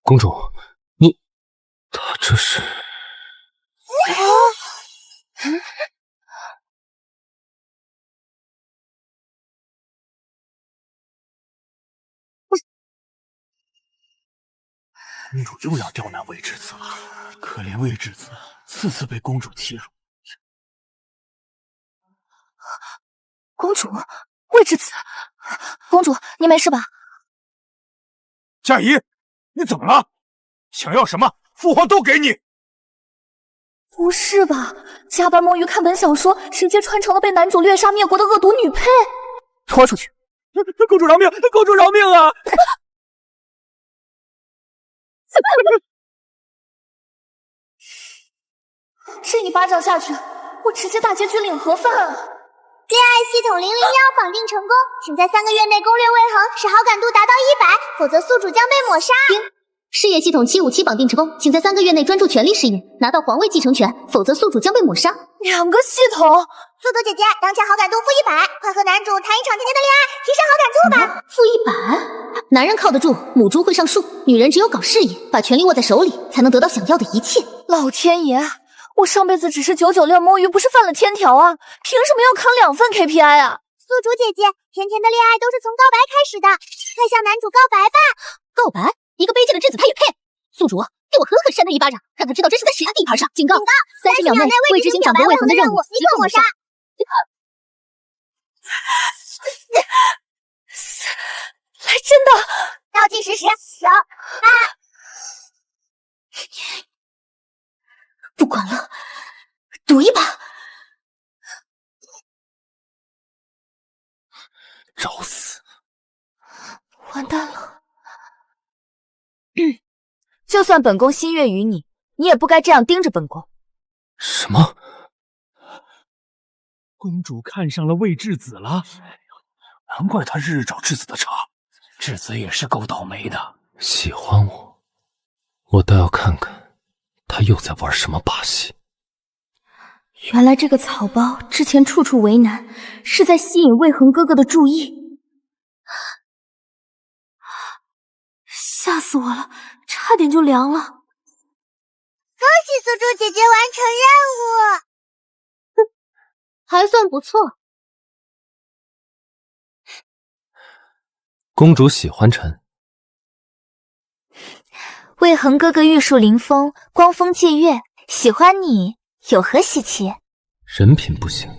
公主，你，他这是？公主又要刁难魏之子了，可怜魏之子次次被公主欺辱。公主，魏之子，公主，你没事吧？佳怡，你怎么了？想要什么，父皇都给你。不是吧？加班摸鱼看本小说，直接穿成了被男主掠杀灭国的恶毒女配，拖出去！公主饶命！公主饶命啊！这一巴掌下去，我直接大结局领盒饭啊！恋爱系统001绑定成功，请在3个月内攻略魏恒，使好感度达到100，否则宿主将被抹杀。事业系统757绑定成功，请在3个月内专注全力事业，拿到皇位继承权，否则宿主将被抹杀。2个系统，宿主姐姐，当前好感度负100，快和男主谈一场甜甜的恋爱，提升好感度吧。负100，男人靠得住，母猪会上树，女人只有搞事业，把权力握在手里，才能得到想要的一切。老天爷！我上辈子只是996摸鱼，不是犯了天条啊？凭什么要扛2份 KPI 啊？宿主姐姐，甜甜的恋爱都是从告白开始的，快向男主告白吧！告白？一个卑贱的质子他也配？宿主，给我狠狠扇他一巴掌，让他知道这是在谁的地盘上！警告！30秒内未执行抢夺魏恒的任务，即刻抹杀！来真的！倒计时10、9、8。不管了，赌一把！找死！完蛋了！就算本宫心悦于你，你也不该这样盯着本宫。什么？公主看上了魏质子了？难怪她日日找质子的茬，质子也是够倒霉的。喜欢我，我倒要看看他又在玩什么把戏。原来这个草包之前处处为难，是在吸引魏恒哥哥的注意。吓死我了，差点就凉了。恭喜宿主姐姐完成任务，还算不错。公主喜欢臣。魏恒哥哥玉树临风，光风借月，喜欢你有何稀奇？人品不行，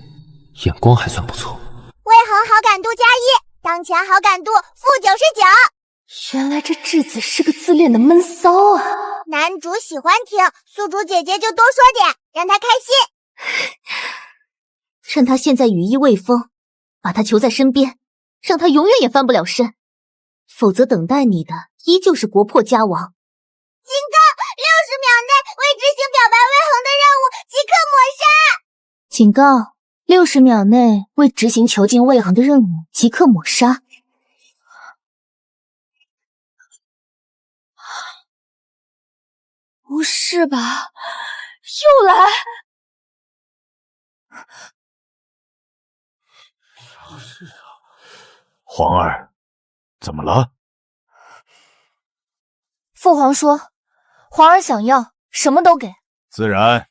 眼光还算不错。魏恒好感度加1，当前好感度负99。原来这质子是个自恋的闷骚啊！男主喜欢听，宿主姐姐就多说点，让他开心。趁他现在羽翼未丰，把他求在身边，让他永远也翻不了身。否则等待你的依旧是国破家亡。警告！60秒内未执行表白魏恒的任务，即刻抹杀。警告！60秒内未执行囚禁魏恒的任务，即刻抹杀。不是吧？又来？是啊，皇儿，怎么了？父皇说，皇儿想要什么都给。自然，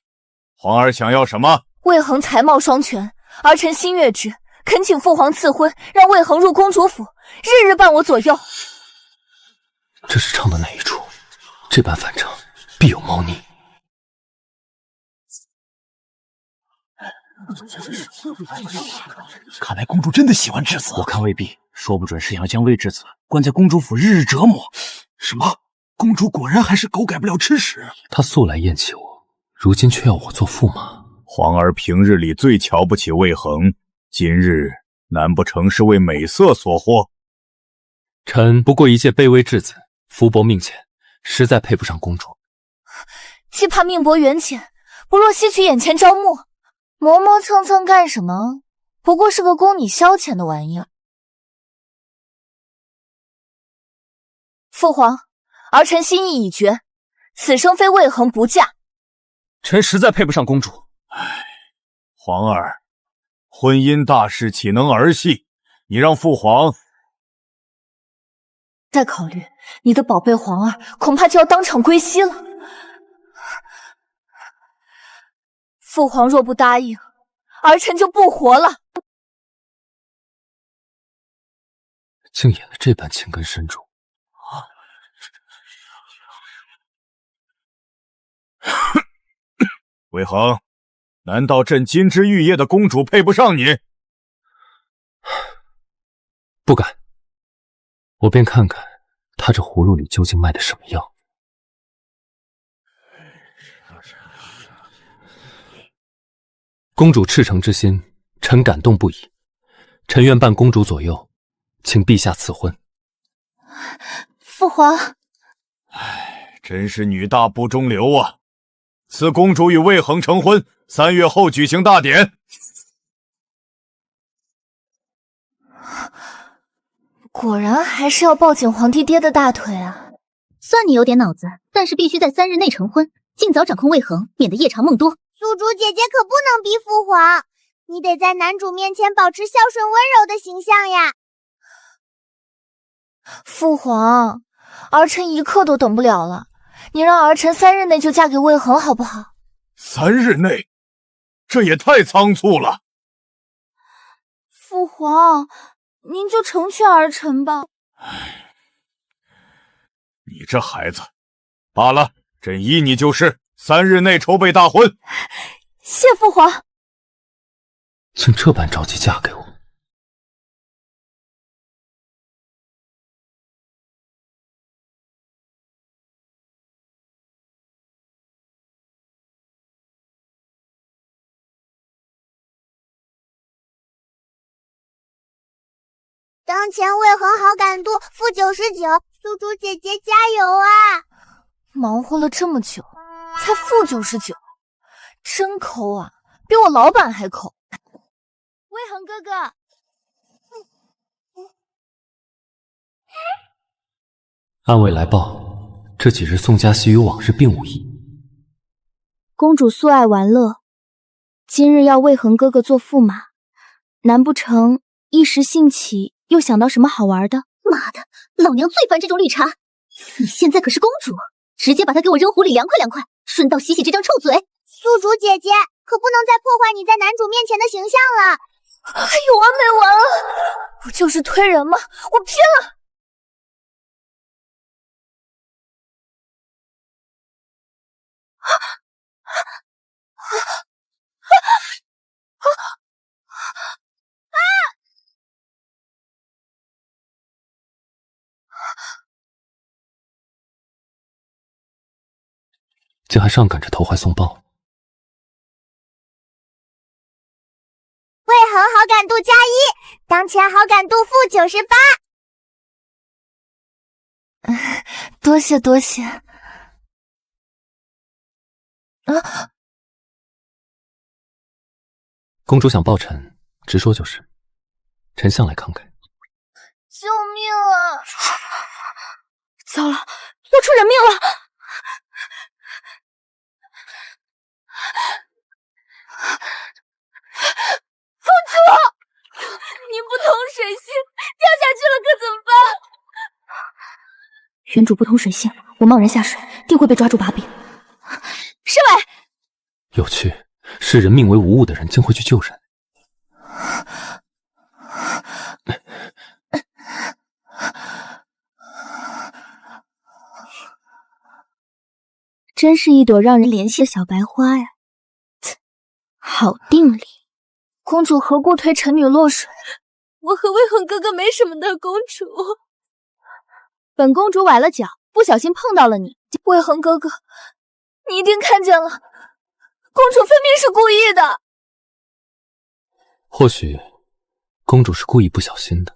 皇儿想要什么？魏恒才貌双全，儿臣心悦之，恳请父皇赐婚，让魏恒入公主府，日日伴我左右。这是唱的哪一出？这般反常，必有猫腻。看来公主真的喜欢质子，我看未必，说不准是想将魏质子关在公主府日日折磨。什么？公主果然还是狗改不了吃屎。她素来厌弃我，如今却要我做驸马。皇儿平日里最瞧不起魏恒，今日难不成是为美色所惑？臣不过一介卑微质子，福薄命浅，实在配不上公主。既怕命薄缘浅，不若吸取眼前招募。磨磨蹭蹭干什么？不过是个供你消遣的玩意儿。父皇，儿臣心意已决，此生非魏恒不嫁。臣实在配不上公主。唉，皇儿，婚姻大事岂能儿戏？你让父皇再考虑，你的宝贝皇儿恐怕就要当场归西了。父皇若不答应，儿臣就不活了。竟演了这般情根深重。魏恒，难道朕金枝玉叶的公主配不上你？不敢，我便看看他这葫芦里究竟卖的什么药。公主赤诚之心，臣感动不已。臣愿伴公主左右，请陛下赐婚。父皇，真是女大不中留啊！此公主与魏恒成婚，3月后举行大典。果然还是要抱紧皇帝爹的大腿啊！算你有点脑子，但是必须在3日内成婚，尽早掌控魏恒，免得夜长梦多。宿主姐姐可不能逼父皇，你得在男主面前保持孝顺温柔的形象呀。父皇，儿臣一刻都等不了了，你让儿臣3日内就嫁给魏恒好不好？3日内？这也太仓促了。父皇，您就成全儿臣吧。你这孩子，罢了，朕依你就是，3日内筹备大婚。谢父皇。竟这般着急嫁给我。当前魏恒好感度负99，宿主姐姐加油啊！忙活了这么久，才负99，真抠啊，比我老板还抠。魏恒哥哥，暗卫来报，这几日宋家熙与往日并无异。公主素爱玩乐，今日要魏恒哥哥做驸马，难不成一时兴起又想到什么好玩的？妈的，老娘最烦这种绿茶！你现在可是公主，直接把她给我扔湖里凉快凉快，顺道洗洗这张臭嘴。宿主姐姐可不能再破坏你在男主面前的形象了。还有完没完啊？不就是推人吗？我拼了！竟还上赶着投怀送抱。魏恒好感度+1，当前好感度负98。多谢多谢。公主想抱臣，直说就是。臣向来慷慨。救命啊！糟了，要出人命了！公主，您不通水性，掉下去了可怎么办？原主不通水性，我贸然下水，定会被抓住把柄。侍卫，有趣，视人命为无物的人竟会去救人。真是一朵让人怜惜的小白花呀！好定力，公主何故推臣女落水？我和魏恒哥哥没什么的，公主。本公主崴了脚，不小心碰到了你。魏恒哥哥，你一定看见了，公主分明是故意的。或许，公主是故意不小心的。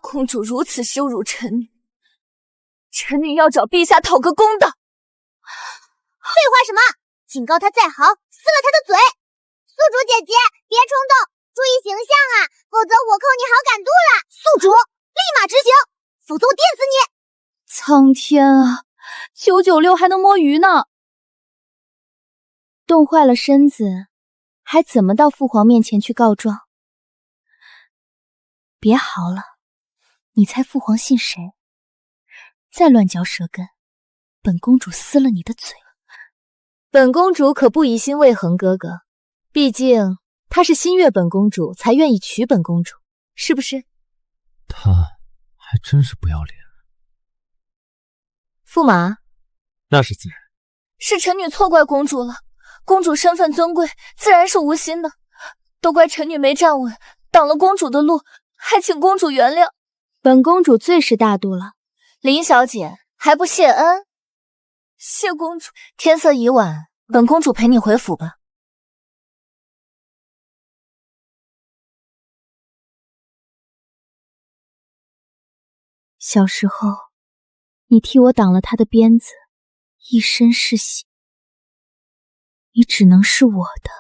公主如此羞辱臣女，臣女要找陛下讨个公道。废话什么？警告他再好，撕了他的嘴！宿主姐姐，别冲动，注意形象啊，否则我扣你好感度了。宿主，立马执行，否则我电死你！苍天啊，996还能摸鱼呢，冻坏了身子，还怎么到父皇面前去告状？别嚎了，你猜父皇信谁？再乱嚼舌根，本公主撕了你的嘴。本公主可不疑心魏恒哥哥，毕竟他是心悦本公主才愿意娶本公主，是不是？他还真是不要脸。驸马，那是自然。是臣女错怪公主了，公主身份尊贵，自然是无心的，都怪臣女没站稳，挡了公主的路，还请公主原谅。本公主最是大度了，林小姐还不谢恩？谢公主。天色已晚，本公主陪你回府吧。小时候，你替我挡了他的鞭子，一身是血，你只能是我的。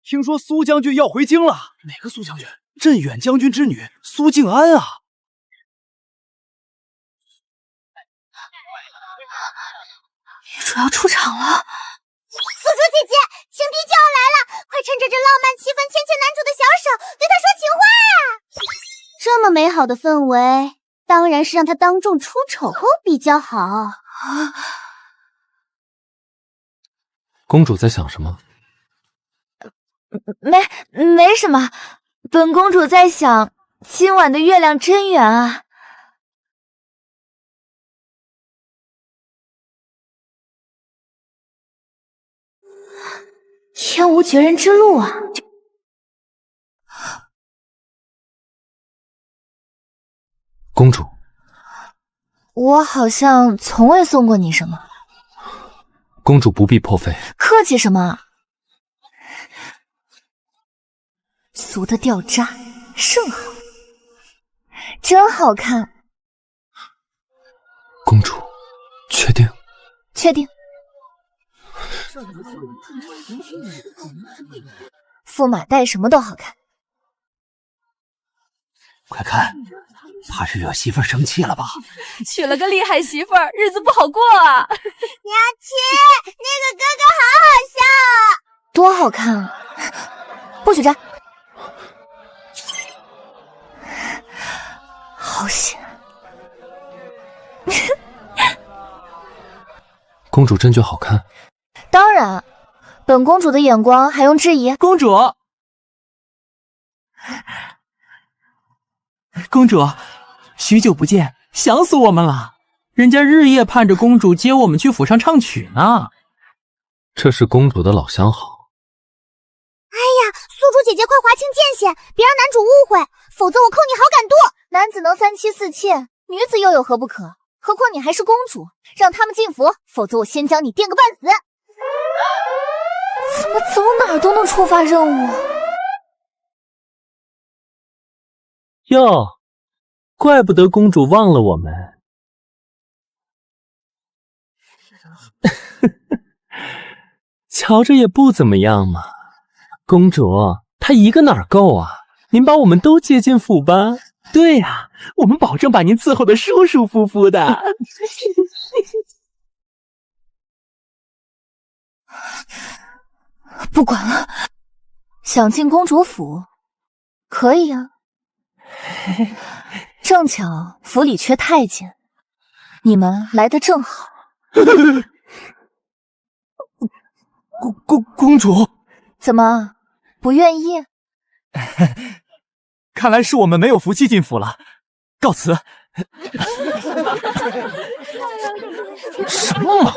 听说苏将军要回京了。哪个苏将军？镇远将军之女苏静安啊！女主要出场了。宿主姐姐，情敌就要来了，快趁着这浪漫气氛牵牵男主的小手，对他说情话啊！这么美好的氛围，当然是让他当众出丑后比较好。公主在想什么？没什么，本公主在想，今晚的月亮真圆啊。天无绝人之路啊！公主，我好像从未送过你什么。公主不必破费。客气什么？俗的掉渣，甚好，真好看。公主，确定？确定。驸马戴什么都好看。快看，怕是惹媳妇儿生气了吧？娶了个厉害媳妇儿，日子不好过啊！娘亲，那个哥哥好好笑啊！多好看啊！不许摘！好险！公主真觉好看？当然，本公主的眼光还用质疑？公主，公主，许久不见，想死我们了。人家日夜盼着公主接我们去府上唱曲呢。这是公主的老相好。哎呀，宿主姐姐快划清界限，别让男主误会，否则我扣你好感度。男子能三妻四妾，女子又有何不可？何况你还是公主，让他们进府，否则我先将你电个半死。怎么走哪儿都能触发任务？哟，怪不得公主忘了我们。瞧着也不怎么样嘛。公主，她一个哪儿够啊？您把我们都接进府吧。对呀，我们保证把您伺候的舒舒服服的。不管了，想进公主府，可以啊。正巧府里缺太监，你们来得正好。公主，怎么不愿意？看来是我们没有福气进府了，告辞。什么嘛！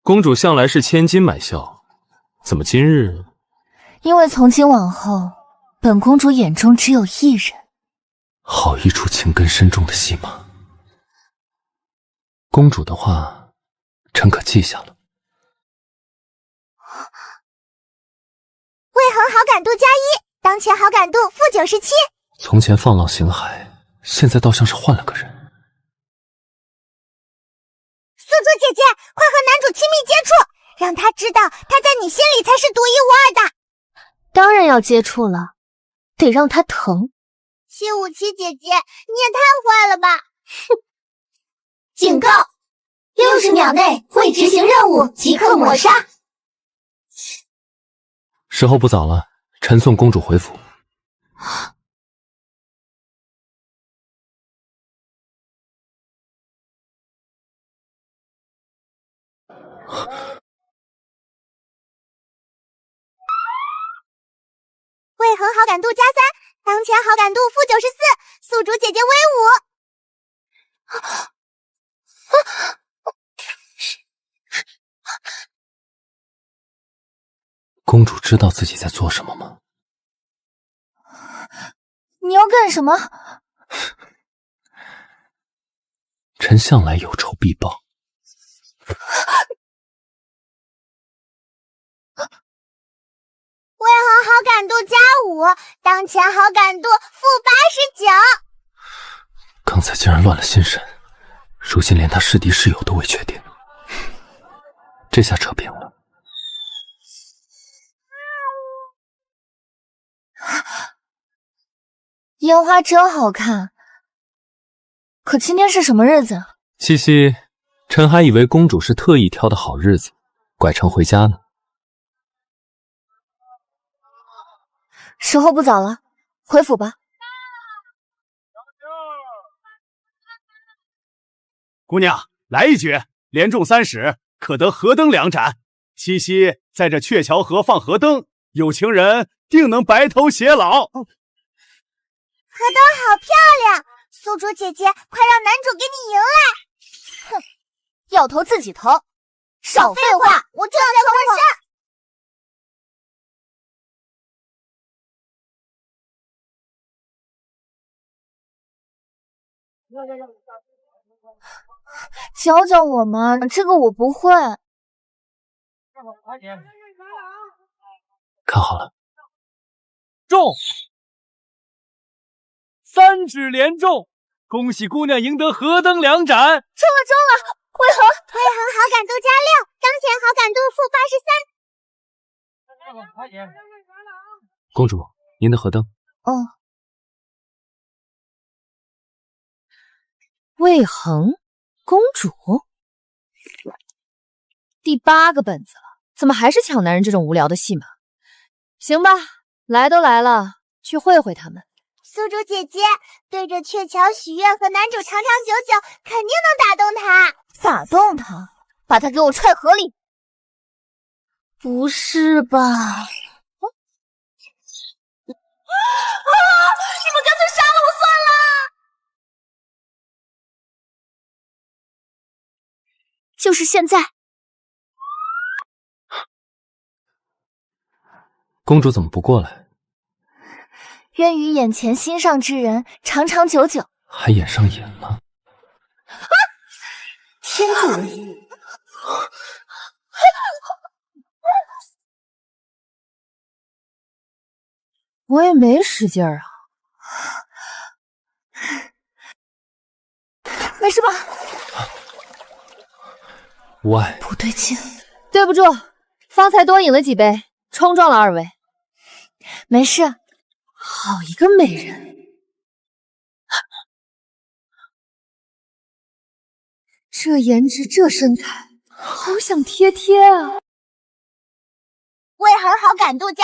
公主向来是千金买笑，怎么今日？因为从今往后，本公主眼中只有一人。好一出情根深重的戏码。公主的话，臣可记下了。魏恒好感度加1，当前好感度负97。从前放浪形骸，现在倒像是换了个人。宿主姐姐，快和男主亲密接触，让他知道他在你心里才是独一无二的。当然要接触了，得让他疼。757姐姐，你也太坏了吧！哼！警告！60秒内未执行任务，即刻抹杀。时候不早了，臣送公主回府。魏恒好感度加3，当前好感度-94，宿主姐姐威武。公主知道自己在做什么吗？你要干什么？臣向来有仇必报。魏恒好感度+5，当前好感度-89。刚才竟然乱了心神，如今连他是敌是友都未确定，这下扯平了。烟花真好看，可今天是什么日子？七夕，臣还以为公主是特意挑的好日子，拐臣回家呢。时候不早了，回府吧。姑娘，来一局，连中30，可得河灯2盏。七夕在这鹊桥河放河灯，有情人定能白头偕老。河灯好漂亮，宿主姐姐，快让男主给你赢来！哼，要投自己投，少废话，我这才回事。教教我嘛，这个我不会。看好了，中，3指连中，恭喜姑娘赢得河灯2盏。中了，魏恒好感度+6，当前好感度-83。公主，您的河灯。哦。魏恒，公主，第8个本子了，怎么还是抢男人这种无聊的戏码？行吧，来都来了，去会会他们。宿主姐姐，对着鹊桥许愿和男主长长久久，肯定能打动他。打动他？把他给我踹河里！不是吧？你们干脆杀了我算了！就是现在！公主怎么不过来？愿与眼前心上之人长长久久。还演上瘾了？天助我！我也没使劲儿啊。没事吧？无碍。不对劲，对不住，方才多饮了几杯，冲撞了2位。没事，好一个美人！这颜值，这身材，好想贴贴啊！魏恒好感度+3，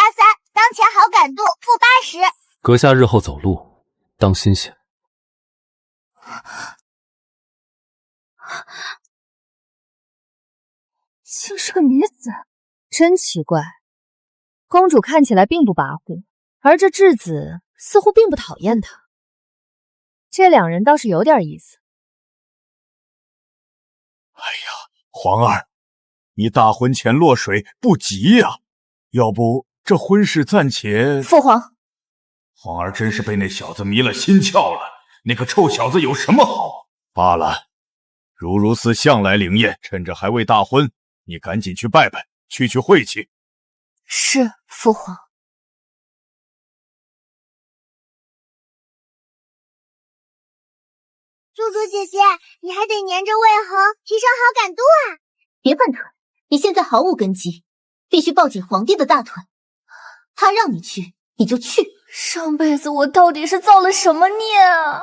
当前好感度-80。阁下日后走路当心些。竟是个女子，真奇怪。公主看起来并不跋扈，而这质子似乎并不讨厌她。这2人倒是有点意思。哎呀，皇儿，你大婚前落水不急呀，要不这婚事暂且……父皇，皇儿真是被那小子迷了心窍了。那个臭小子有什么好？罢了，如寺向来灵验，趁着还未大婚，你赶紧去拜拜，去晦气。是，父皇。宿主姐姐，你还得黏着魏恒，提升好感度啊！别犯蠢，你现在毫无根基，必须抱紧皇帝的大腿。他让你去，你就去。上辈子我到底是造了什么孽啊？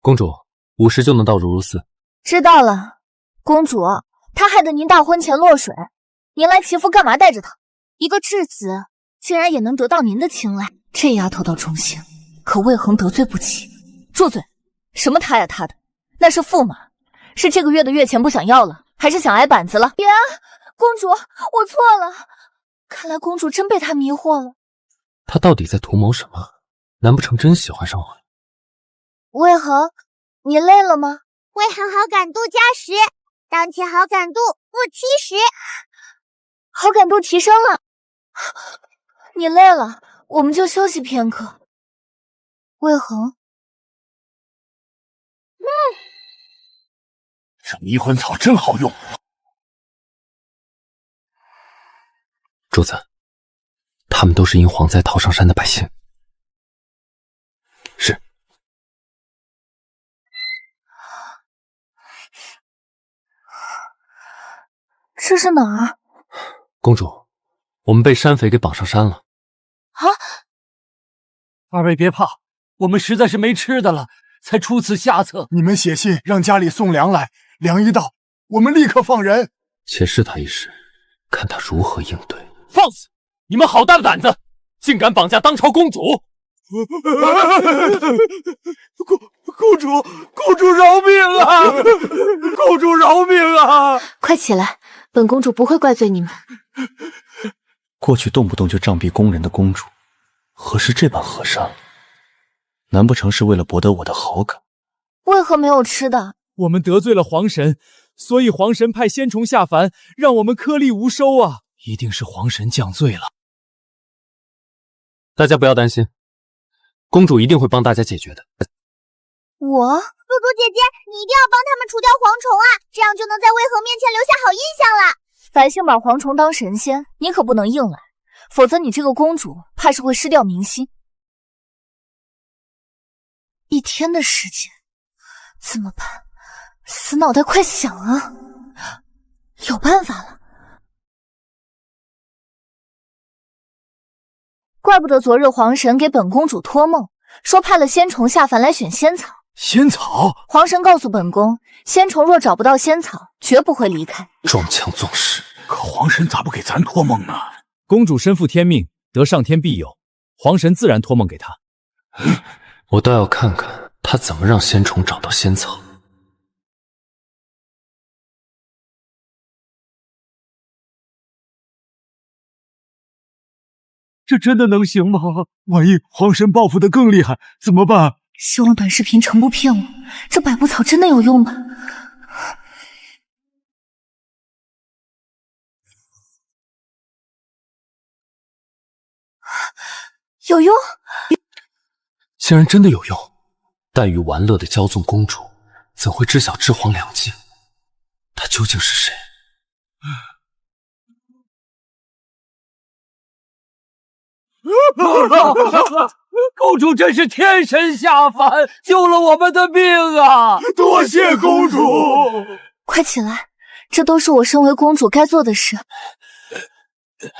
公主，5时就能到如寺。知道了，公主，他害得您大婚前落水，您来祈福干嘛带着他？一个质子竟然也能得到您的青睐，这丫头倒忠心，可魏恒得罪不起。住嘴！什么他呀他的，那是驸马，是这个月的月钱不想要了，还是想挨板子了？别，公主，我错了。看来公主真被他迷惑了。他到底在图谋什么？难不成真喜欢上我？魏恒，你累了吗？魏恒好感度加10，当前好感度负70，好感度提升了。你累了，我们就休息片刻。魏恒，这迷魂草真好用。主子，他们都是因蝗灾逃上山的百姓。是。这是哪儿？公主，我们被山匪给绑上山了。啊！二位别怕，我们实在是没吃的了，才出此下策。你们写信让家里送粮来，粮一到，我们立刻放人。且试他一试，看他如何应对。放肆！你们好大的胆子，竟敢绑架当朝公主！公主饶命啊！公主饶命啊！快起来，本公主不会怪罪你们。过去动不动就杖毙宫人的公主，何时这般和善了？难不成是为了博得我的好感？为何没有吃的？我们得罪了皇神，所以皇神派仙虫下凡，让我们颗粒无收啊！一定是皇神降罪了。大家不要担心，公主一定会帮大家解决的。我，宿主姐姐，你一定要帮他们除掉蝗虫啊，这样就能在魏恒面前留下好印象了。百姓把蝗虫当神仙，你可不能硬来，否则你这个公主怕是会失掉民心。1天的时间，怎么办？死脑袋快想啊！有办法了。怪不得昨日皇神给本公主托梦，说派了仙虫下凡来选仙草。仙草？皇神告诉本宫，仙虫若找不到仙草，绝不会离开。装腔作势。可皇神咋不给咱托梦呢？公主身负天命，得上天必有，皇神自然托梦给她。我倒要看看他怎么让仙虫找到仙草。这真的能行吗？万一皇神报复的更厉害怎么办？希望短视频成不骗我，这百步草真的有用吗？有用？竟然真的有用！黛玉玩乐的骄纵公主，怎会知晓知黄两计？她究竟是谁？公主真是天神下凡，救了我们的命啊！多谢公主！快起来，这都是我身为公主该做的事。任务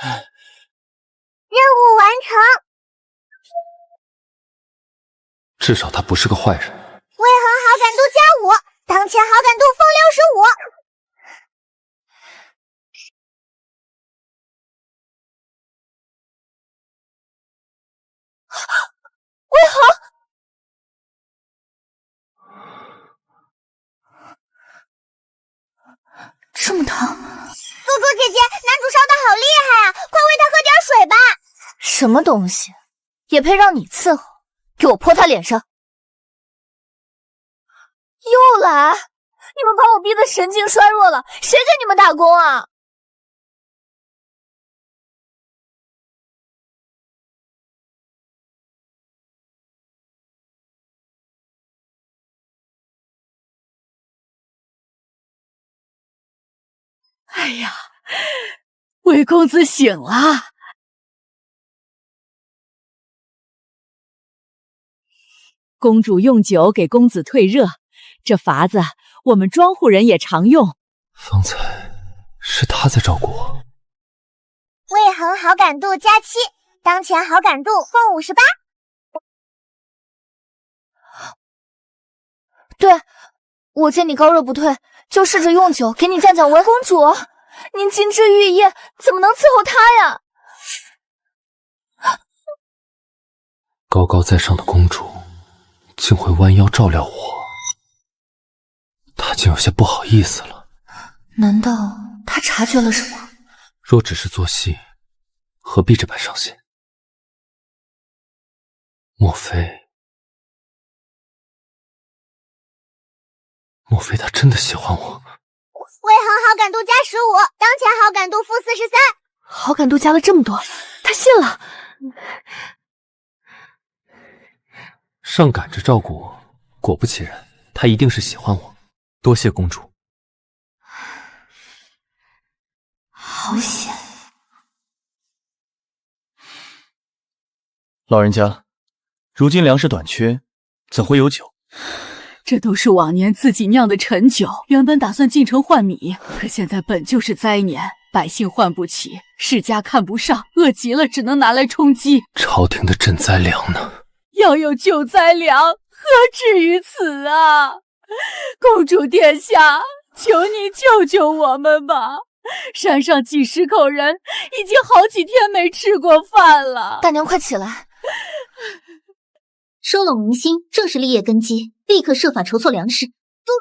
完成。至少他不是个坏人。魏恒好感度加5，当前好感度负65。魏恒，这么疼！宿主姐姐，男主烧的好厉害啊，快喂他喝点水吧。什么东西，也配让你伺候？给我泼他脸上！又来！你们把我逼得神经衰弱了，谁给你们打工啊？哎呀，魏公子醒了。公主用酒给公子退热，这法子我们庄户人也常用。方才是他在照顾我。魏恒好感度加7，当前好感度负58。对，我见你高热不退，就试着用酒给你降降温。公主，您金枝玉叶，怎么能伺候他呀？高高在上的公主，竟会弯腰照料我。他竟有些不好意思了。难道他察觉了什么？若只是做戏，何必这般伤心？莫非他真的喜欢我？魏恒好感度加15，当前好感度负43。好感度加了这么多，他信了。上赶着照顾我，果不其然，他一定是喜欢我。多谢公主。好险！老人家，如今粮食短缺，怎会有酒？这都是往年自己酿的陈酒，原本打算进城换米，可现在本就是灾年，百姓换不起，世家看不上，饿极了只能拿来充饥。朝廷的赈灾粮呢？要有救灾粮，何至于此啊！公主殿下，求你救救我们吧！山上几十口人已经好几天没吃过饭了。大娘快起来！收拢民心，正是立业根基，立刻设法筹措粮食。猪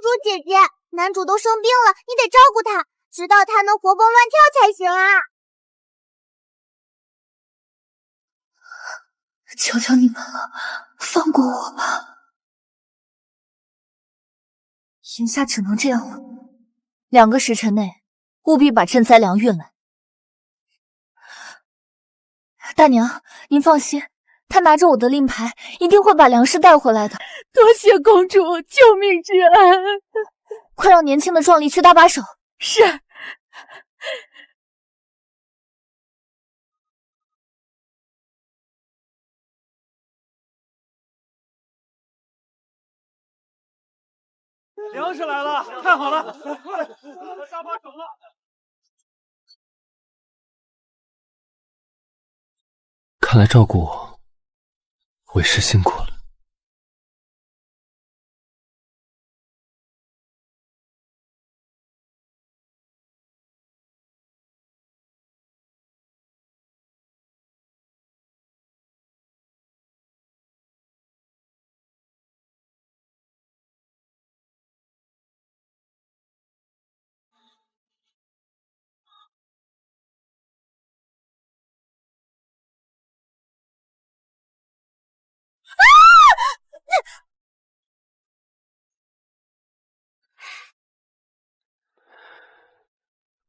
猪姐姐，男主都生病了，你得照顾他，直到他能活蹦乱跳才行啊！求求你们了，放过我吧！眼下只能这样了，2个时辰内务必把赈灾粮运来。大娘，您放心，他拿着我的令牌，一定会把粮食带回来的。多谢公主救命之恩，快让年轻的壮丽去搭把手。是。粮食来了，太好了！快，搭把手了。看来照顾我，为师辛苦了。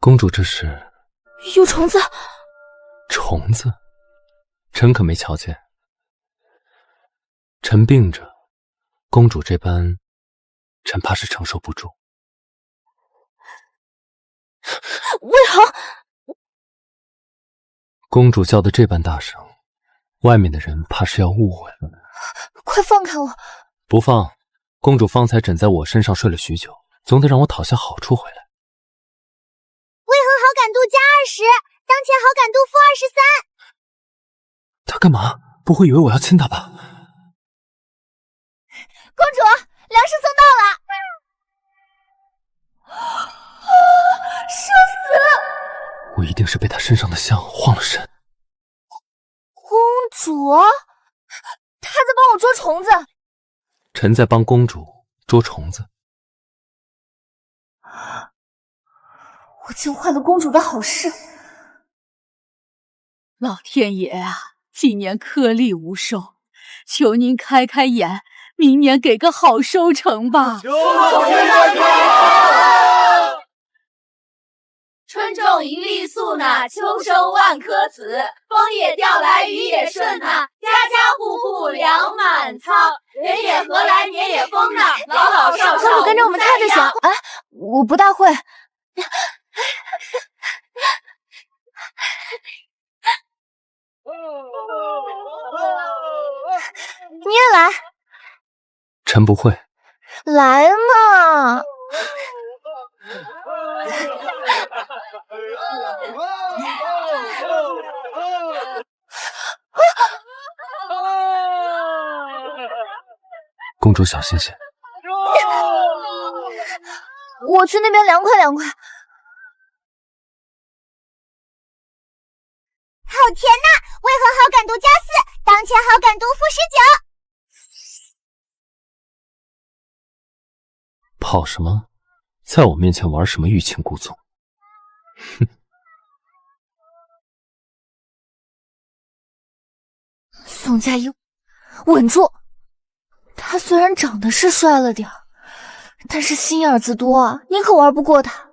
公主这是有虫子。虫子？臣可没瞧见。臣病着，公主这般，臣怕是承受不住。魏恒，公主叫得这般大声，外面的人怕是要误会了。快放开我！不放！公主方才枕在我身上睡了许久，总得让我讨些好处回来。魏恒好感度加20，当前好感度负23。他干嘛？不会以为我要亲他吧？公主，粮食送到了。社死！我一定是被他身上的香晃了神。公主，她在帮我捉虫子。臣在帮公主捉虫子。我竟坏了公主的好事！老天爷啊，今年颗粒无收，求您开开眼，明年给个好收成吧！求老天爷开恩！春种一粒粟呐，秋收万颗子。风也调来，雨也顺呐，家家户户粮满仓。人也和来，年也丰呐，老老少少。公主跟着我们跳就行。哎，我不大会。你也来。臣不会。来嘛！公主小心些。我去那边凉快凉快。好甜呐！为何好感度加4，当前好感度负19。跑什么？在我面前玩什么欲擒故纵？哼！宋佳怡，稳住！他虽然长得是帅了点儿，但是心眼子多啊，你可玩不过他。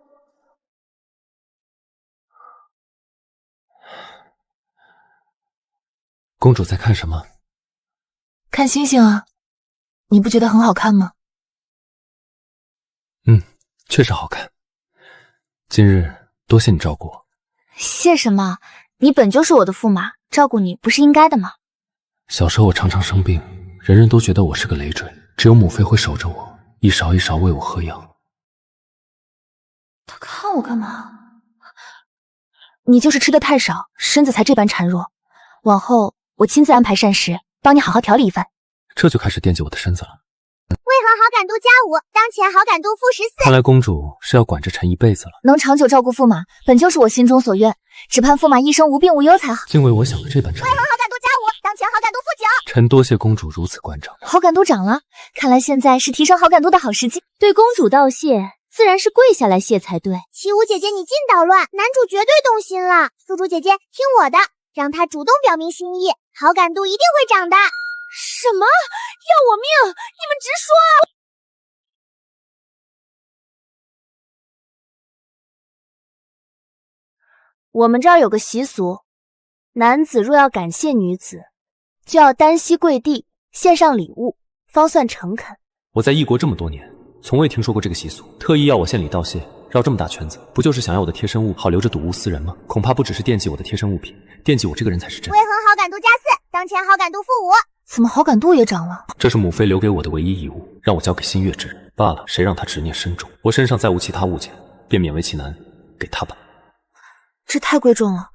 公主在看什么？看星星啊，你不觉得很好看吗？确实好看。今日多谢你照顾我。谢什么？你本就是我的驸马，照顾你不是应该的吗？小时候我常常生病，人人都觉得我是个累赘，只有母妃会守着我，一勺一勺喂我喝药。他看我干嘛？你就是吃的太少，身子才这般孱弱。往后我亲自安排膳食，帮你好好调理一番。这就开始惦记我的身子了。为何好感度+5，当前好感度-14？看来公主是要管着臣一辈子了。能长久照顾驸马，本就是我心中所愿，只盼驸马一生无病无忧才好。竟为我想的这般长。为何好感度+5，当前好感度-9？臣多谢公主如此关照。好感度涨了，看来现在是提升好感度的好时机。对公主道谢，自然是跪下来谢才对。齐武姐姐，你尽捣乱，男主绝对动心了。宿主姐姐，听我的，让他主动表明心意，好感度一定会涨的。什么？要我命？你们直说啊！我们这儿有个习俗，男子若要感谢女子，就要单膝跪地，献上礼物，方算诚恳。我在异国这么多年，从未听说过这个习俗，特意要我献礼道谢，绕这么大圈子，不就是想要我的贴身物好留着睹物思人吗？恐怕不只是惦记我的贴身物品，惦记我这个人才是真。为何好感度+4，当前好感度-5？怎么好感度也涨了？这是母妃留给我的唯一义务，让我交给心悦之人罢了。谁让他执念深重，我身上再无其他物件，便勉为其难给他吧。这太贵重了。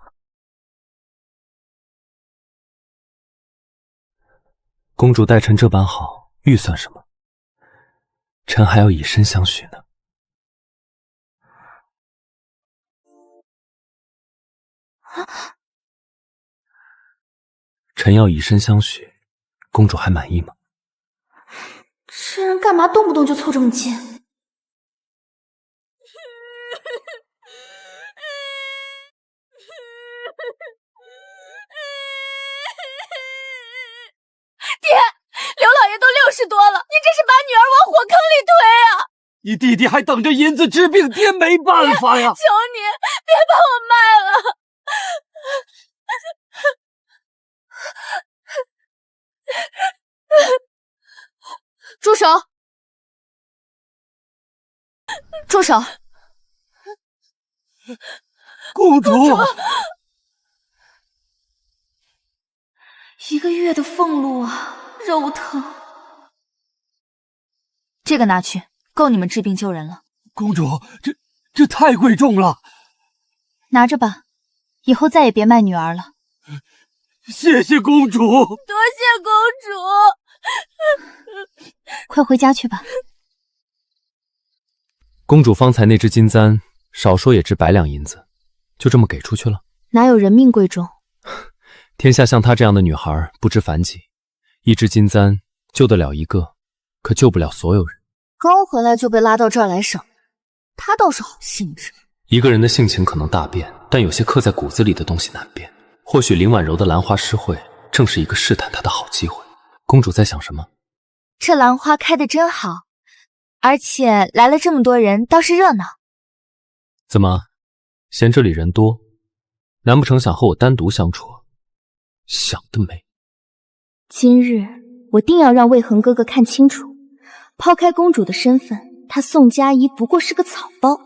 公主待臣这般好，预算什么？臣还要以身相许呢。臣要以身相许，公主还满意吗？这人干嘛动不动就凑这么近？爹，刘老爷都60多了，您这是把女儿往火坑里推啊！你弟弟还等着银子治病，爹没办法呀！求你别把我卖了！住手！住手！公主，1个月的俸禄啊，肉疼。这个拿去，够你们治病救人了。公主，这太贵重了。拿着吧，以后再也别卖女儿了。谢谢公主，多谢公主。快回家去吧。公主方才那只金簪，少说也值100两银子，就这么给出去了？哪有人命贵重？天下像她这样的女孩不知凡几，一只金簪救得了一个，可救不了所有人。刚回来就被拉到这儿来赏，他倒是好兴致。一个人的性情可能大变，但有些刻在骨子里的东西难变。或许林婉柔的兰花诗会正是一个试探她的好机会。公主在想什么？这兰花开得真好，而且来了这么多人，倒是热闹。怎么，嫌这里人多？难不成想和我单独相处？想得美！今日我定要让魏恒哥哥看清楚，抛开公主的身份，她宋佳怡不过是个草包。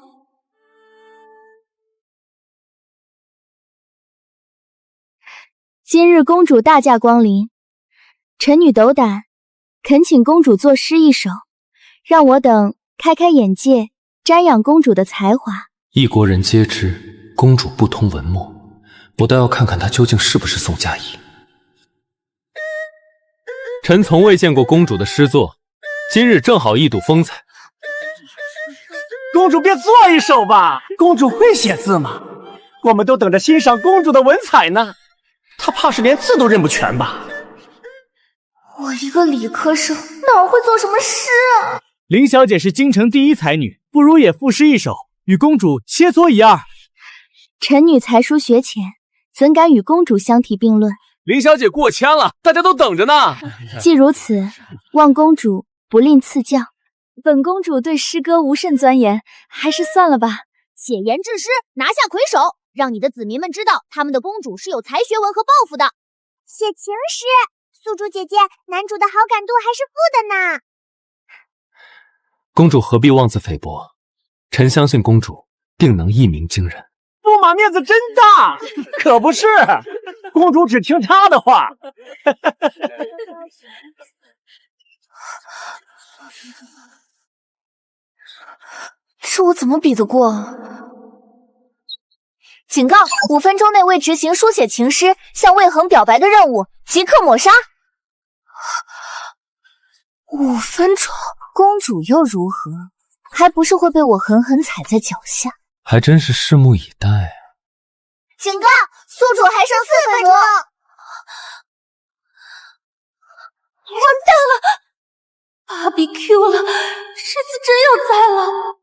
今日公主大驾光临，臣女斗胆，恳请公主作诗一首，让我等开开眼界，瞻仰公主的才华。一国人皆知公主不通文墨，我倒要看看她究竟是不是宋佳怡。臣从未见过公主的诗作，今日正好一睹风采。公主便作一首吧，公主会写字吗？我们都等着欣赏公主的文采呢。她怕是连字都认不全吧？我一个理科生，哪会做什么诗啊？林小姐是京城第一才女，不如也赋诗一首，与公主切磋一二。臣女才疏学浅，怎敢与公主相提并论？林小姐过谦了，大家都等着呢。既如此，望公主不吝赐教。本公主对诗歌无甚钻研，还是算了吧。写言致诗，拿下魁首，让你的子民们知道他们的公主是有才学文和抱负的。写情诗，宿主姐姐，男主的好感度还是负的呢。公主何必妄自菲薄？臣相信公主定能一鸣惊人。驸马面子真大，可不是？公主只听他的话。这我怎么比得过？警告！5分钟内未执行书写情诗向魏恒表白的任务，即刻抹杀。5分钟，公主又如何？还不是会被我狠狠踩在脚下？还真是拭目以待啊！警告！宿主还剩4分钟。完蛋了！BBQ 了，世子真要栽了！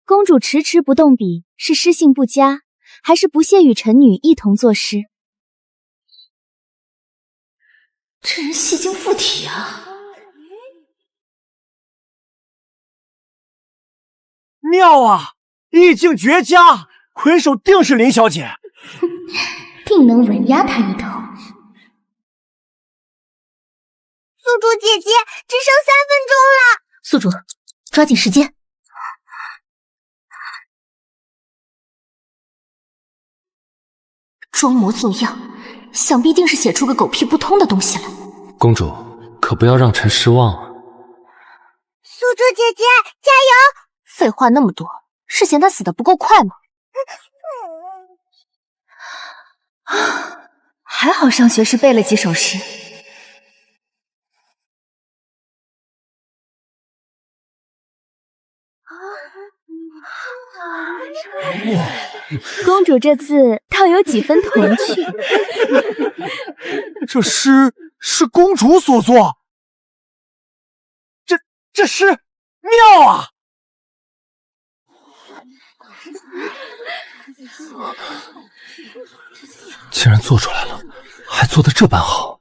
公主迟迟不动笔，是诗性不佳，还是不屑与臣女一同作诗？这人戏精附体啊！妙啊，意境绝佳，魁首定是林小姐，定能稳压她一头。宿主姐姐，只剩3分钟了。宿主，抓紧时间。装模作样，想必定是写出个狗屁不通的东西来。公主，可不要让臣失望啊！宿主姐姐，加油！废话那么多，是嫌他死得不够快吗？还好上学时背了几首诗。公主这字倒有几分童趣。这诗是公主所作，这诗妙啊！竟然做出来了，还做得这般好。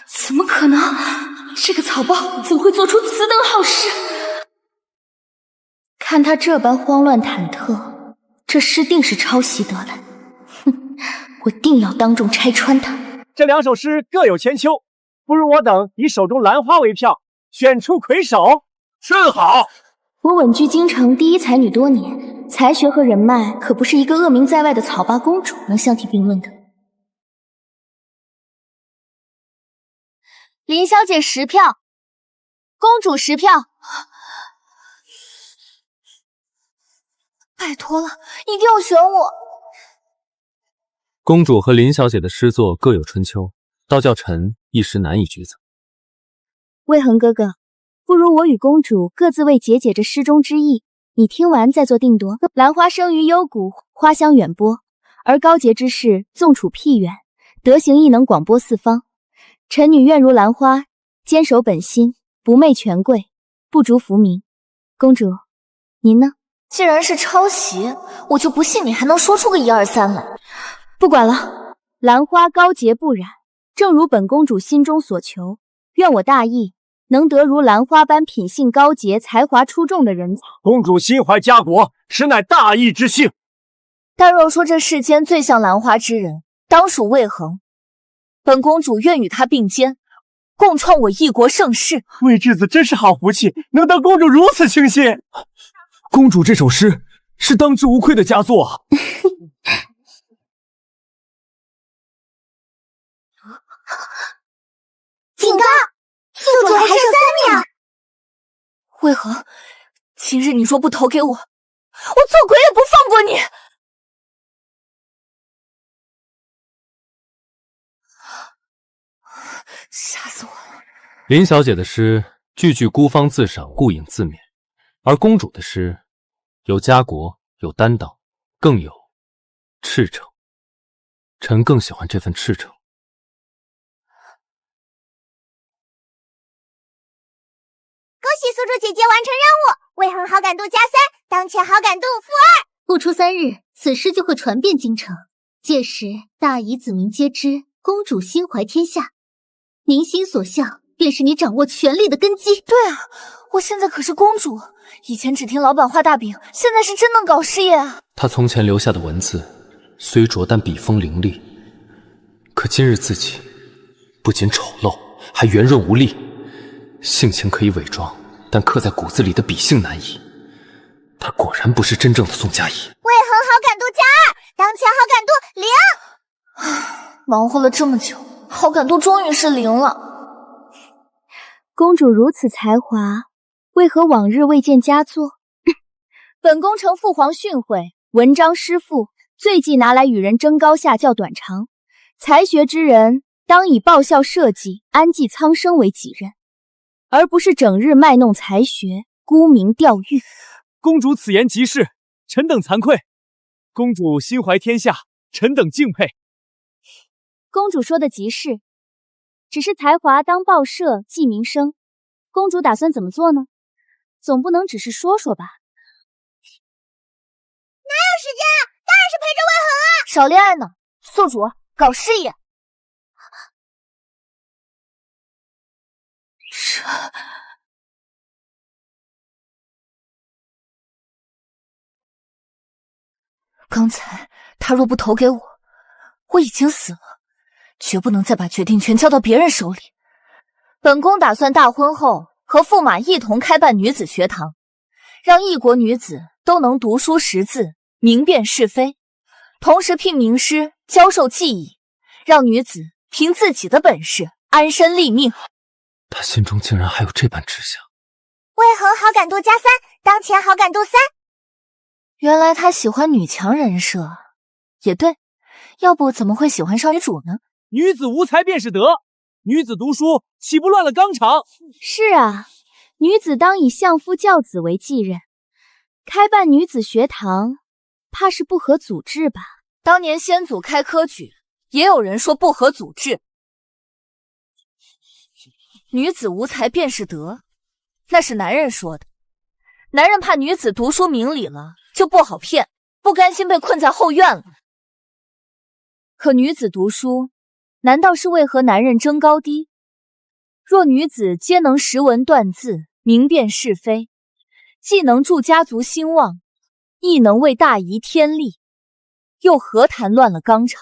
怎么可能？这个草包怎会做出此等好事？看他这般慌乱忐忑，这诗定是抄袭得来。哼，我定要当众拆穿他。这2首诗各有千秋，不如我等以手中兰花为票，选出魁首。甚好。我稳居京城第一才女多年，才学和人脉可不是一个恶名在外的草八公主能相提并论的。林小姐10票，公主10票。拜托了，一定要选我。公主和林小姐的诗作各有春秋，倒叫臣一时难以抉择。魏恒哥哥，不如我与公主各自为解解这诗中之意，你听完再做定夺。兰花生于幽谷，花香远播，而高洁之士纵处僻远，德行亦能广播四方。臣女愿如兰花，坚守本心，不媚权贵，不逐浮名。公主，您呢？既然是抄袭，我就不信你还能说出个1、2、3来。不管了，兰花高洁不染，正如本公主心中所求。愿我大意，能得如兰花般品性高洁、才华出众的人才。公主心怀家国，实乃大义之幸。但若说这世间最像兰花之人，当属魏恒。本公主愿与他并肩，共创我一国盛世。魏质子真是好福气，能得公主如此倾心。公主这首诗是当之无愧的佳作啊！警告！宿主还剩3秒。魏恒，今日你若不投给我，我做鬼也不放过你！吓死我了！林小姐的诗句句孤芳自赏，顾影自勉，而公主的诗有家国，有担当，更有赤诚。臣更喜欢这份赤诚。恭喜宿主姐姐完成任务，魏恒好感度加3，当前好感度-2。不出3日，此事就会传遍京城，届时大夷子民皆知公主心怀天下。您心所向，便是你掌握权力的根基。对啊，我现在可是公主，以前只听老板画大饼，现在是真能搞事业啊！他从前留下的文字虽拙，但笔锋凌厉。可今日自己不仅丑陋，还圆润无力。性情可以伪装，但刻在骨子里的笔性难移。他果然不是真正的宋佳宜。魏恒好感度加2，当前好感度0。忙活了这么久，好感度终于是0了。公主如此才华，为何往日未见佳作？本宫承父皇训诲，文章诗赋最忌拿来与人争高下较短长。才学之人，当以报效社稷、安济苍生为己任，而不是整日卖弄才学，沽名钓誉。公主此言极是，臣等惭愧。公主心怀天下，臣等敬佩。公主说的极是，只是才华当报社济民生，公主打算怎么做呢？总不能只是说说吧？哪有时间啊，当然是陪着魏恒啊！少恋爱呢，宿主搞事业。刚才他若不投给我，我已经死了，绝不能再把决定权交到别人手里。本宫打算大婚后和驸马一同开办女子学堂，让一国女子都能读书识字，明辨是非，同时聘名师教授技艺，让女子凭自己的本事安身立命。他心中竟然还有这般志向。魏恒好感度加3，当前好感度3。原来他喜欢女强人设，也对，要不怎么会喜欢少女主呢？女子无才便是德，女子读书岂不乱了纲常？是啊，女子当以相夫教子为继任，开办女子学堂，怕是不合祖制吧？当年先祖开科举，也有人说不合祖制。女子无才便是德，那是男人说的。男人怕女子读书明理了，就不好骗，不甘心被困在后院了。可女子读书，难道是为和男人争高低？若女子皆能识文断字，明辨是非，既能助家族兴旺，亦能为大夷添利，又何谈乱了纲常？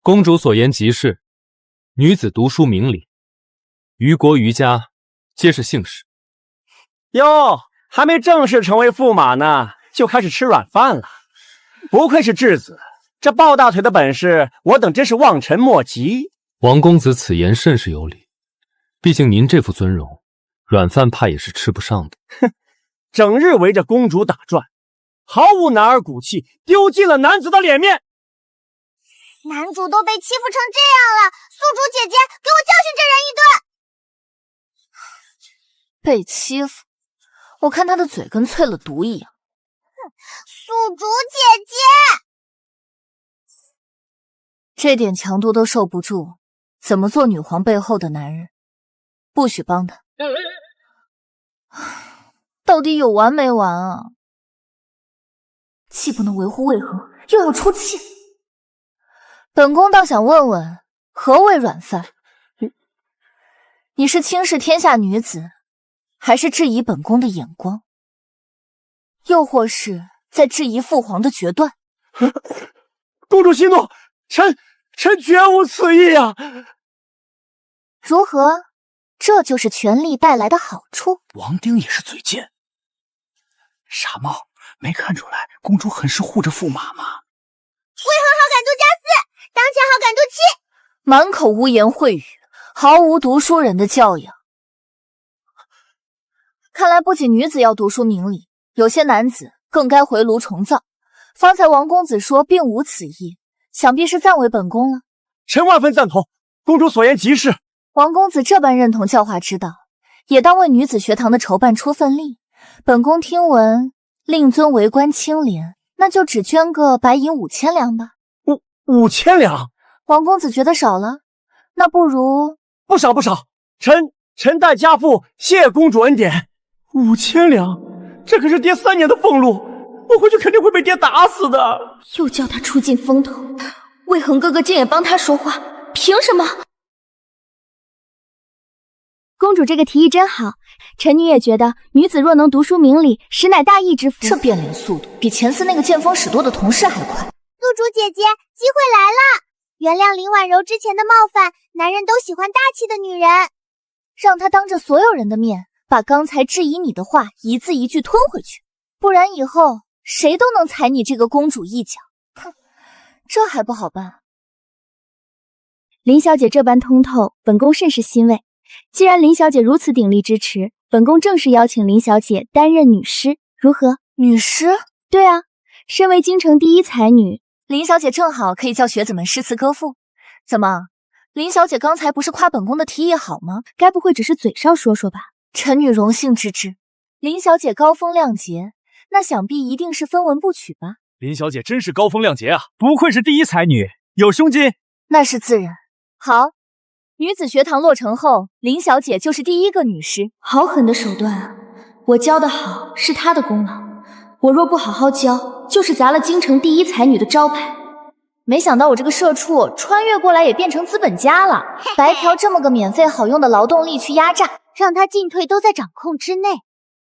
公主所言极是，女子读书明理，于国于家皆是幸事。哟，还没正式成为驸马呢，就开始吃软饭了。不愧是质子，这抱大腿的本事，我等真是望尘莫及。王公子此言甚是有理，毕竟您这副尊容，软饭怕也是吃不上的。哼，整日围着公主打转，毫无男儿骨气，丢尽了男子的脸面。男主都被欺负成这样了，宿主姐姐给我教训这人一顿。被欺负，我看他的嘴跟淬了毒一样。宿主姐姐，这点强度都受不住，怎么做女皇背后的男人？不许帮他。到底有完没完啊？既不能维护魏恒，又要出气。本宫倒想问问，何谓软饭？你是轻视天下女子，还是质疑本宫的眼光？又或是在质疑父皇的决断？公主息怒，臣绝无此意啊！如何？这就是权力带来的好处。王丁也是嘴贱，傻帽没看出来公主很是护着驸马吗？魏恒好感度加4，当前好感度7。满口污言秽语，毫无读书人的教养。看来不仅女子要读书明理，有些男子更该回炉重造。方才王公子说并无此意，想必是赞为本宫了。臣万分赞同，公主所言极是。王公子这般认同教化之道，也当为女子学堂的筹办出份力。本宫听闻令尊为官清廉，那就只捐个白银5000两吧。5000两。王公子觉得少了，那不如不少不少。臣代家父谢公主恩典。5000两，这可是爹3年的俸禄，我回去肯定会被爹打死的。又叫他出尽风头，魏恒哥哥竟也帮他说话，凭什么？公主这个提议真好，臣女也觉得女子若能读书明理，实乃大义之福。这变脸速度比前次那个见风使舵的同事还快。宿主姐姐，机会来了！原谅林婉柔之前的冒犯，男人都喜欢大气的女人。让她当着所有人的面，把刚才质疑你的话一字一句吞回去，不然以后谁都能踩你这个公主一脚。哼，这还不好办。林小姐这般通透，本宫甚是欣慰。既然林小姐如此鼎力支持，本宫正式邀请林小姐担任女师，如何？女师？对啊，身为京城第一才女，林小姐正好可以教学子们诗词歌赋。怎么，林小姐刚才不是夸本宫的提议好吗？该不会只是嘴上说说吧？臣女荣幸之至。林小姐高风亮节，那想必一定是分文不取吧？林小姐真是高风亮节啊，不愧是第一才女，有胸襟。那是自然。好。女子学堂落成后，林小姐就是第一个女师。好狠的手段啊！我教得好是她的功劳，我若不好好教，就是砸了京城第一才女的招牌。没想到我这个社畜穿越过来也变成资本家了，白嫖这么个免费好用的劳动力去压榨，让他进退都在掌控之内，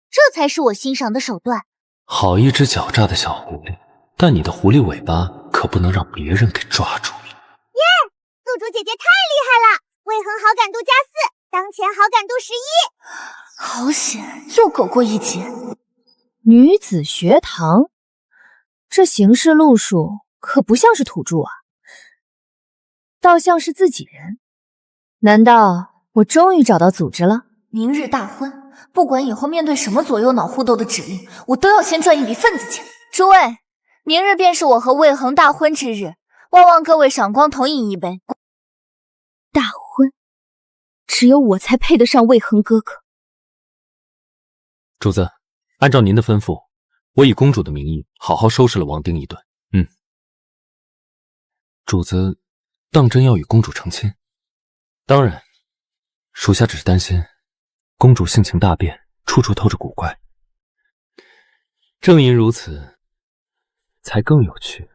这才是我欣赏的手段。好一只狡诈的小狐狸，但你的狐狸尾巴可不能让别人给抓住。耶！宿主姐姐太厉害了！魏恒好感度+4，当前好感度11。好险，又狗过一劫。女子学堂，这行事路数可不像是土著啊，倒像是自己人。难道我终于找到组织了？明日大婚，不管以后面对什么左右脑互斗的指令，我都要先赚一笔份子钱。诸位，明日便是我和魏恒大婚之日，望各位赏光同饮一杯。大婚，只有我才配得上魏恒哥哥。主子，按照您的吩咐，我以公主的名义好好收拾了王丁一顿。主子当真要与公主成亲？当然，属下只是担心公主性情大变，处处透着古怪。正因如此，才更有趣。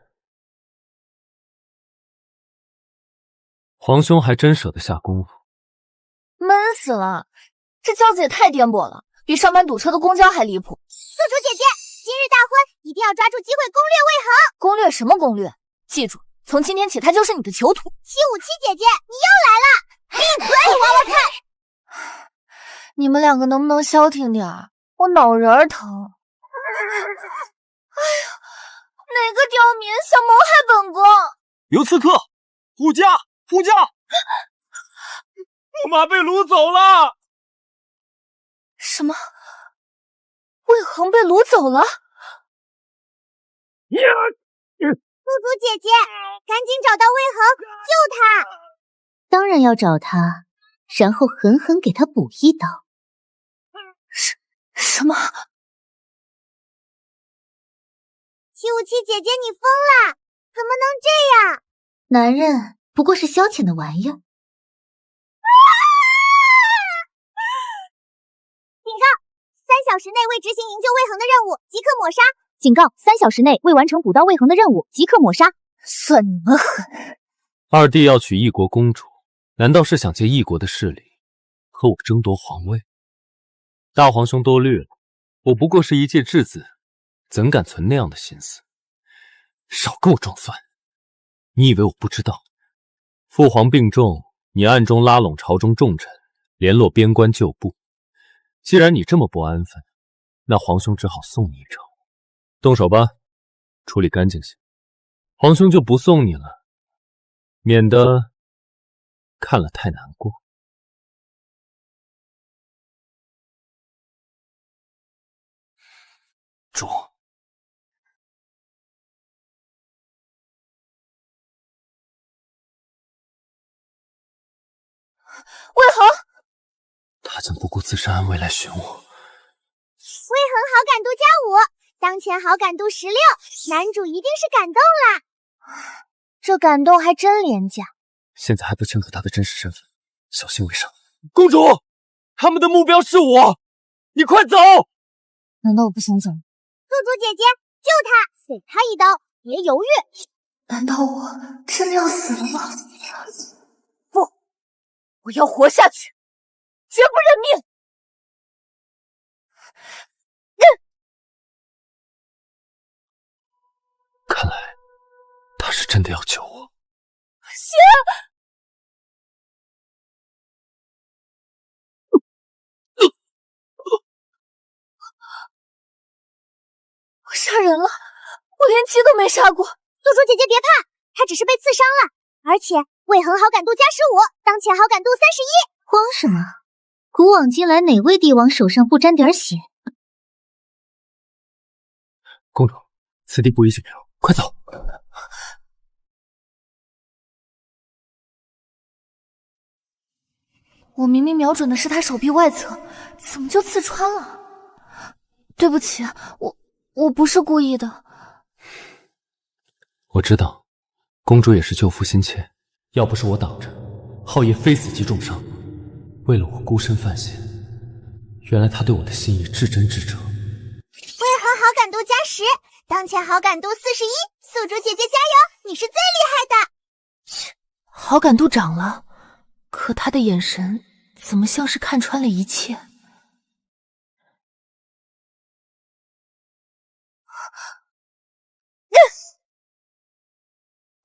皇兄还真舍得下功夫。闷死了，这轿子也太颠簸了，比上班堵车的公交还离谱。宿主姐姐，今日大婚一定要抓住机会攻略魏恒。攻略什么攻略？记住，从今天起他就是你的囚徒。757姐姐，你又来了！闭嘴，娃娃菜！你们两个能不能消停点儿？我脑仁疼。哎呀，哪个刁民想谋害本宫？有刺客！护驾！护驾！驸马被掳走了！什么？魏恒被掳走了？宿主姐姐，赶紧找到魏恒，救他！当然要找他，然后狠狠给他补一刀。什么？757姐姐，你疯了？怎么能这样？男人不过是消遣的玩意儿。警告！3小时内未执行营救魏恒的任务，即刻抹杀！警告！3小时内未完成捕到魏恒的任务，即刻抹杀！算你们狠！二弟要娶异国公主，难道是想借异国的势力和我争夺皇位？大皇兄多虑了，我不过是一介质子，怎敢存那样的心思？少跟我装蒜！你以为我不知道？父皇病重，你暗中拉拢朝中重臣，联络边关旧部。既然你这么不安分，那皇兄只好送你一程。动手吧，处理干净些。皇兄就不送你了，免得看了太难过。主，魏恒，他竟不顾自身安危来寻我。魏恒好感度+5，当前好感度16，男主一定是感动啦！这感动还真廉价。现在还不清楚他的真实身份，小心为上。公主，他们的目标是我，你快走！难道我不想走？宿主姐姐，救他，给他一刀，别犹豫。难道我真的要死了吗？不，我要活下去，绝不认命！看来他是真的要救我。血！我杀人了，我连鸡都没杀过。宿主姐姐别怕，他只是被刺伤了，而且魏恒好感度加15，当前好感度31。慌什么？古往今来哪位帝王手上不沾点血？公主，此地不宜久留，快走！我明明瞄准的是他手臂外侧，怎么就刺穿了？对不起，我不是故意的。我知道，公主也是救夫心切，要不是我挡着，浩爷非死即重伤。为了我孤身犯险，原来他对我的心意至真至诚。魏恒好感度加10，当前好感度41。宿主姐姐加油，你是最厉害的。切，好感度涨了，可他的眼神怎么像是看穿了一切？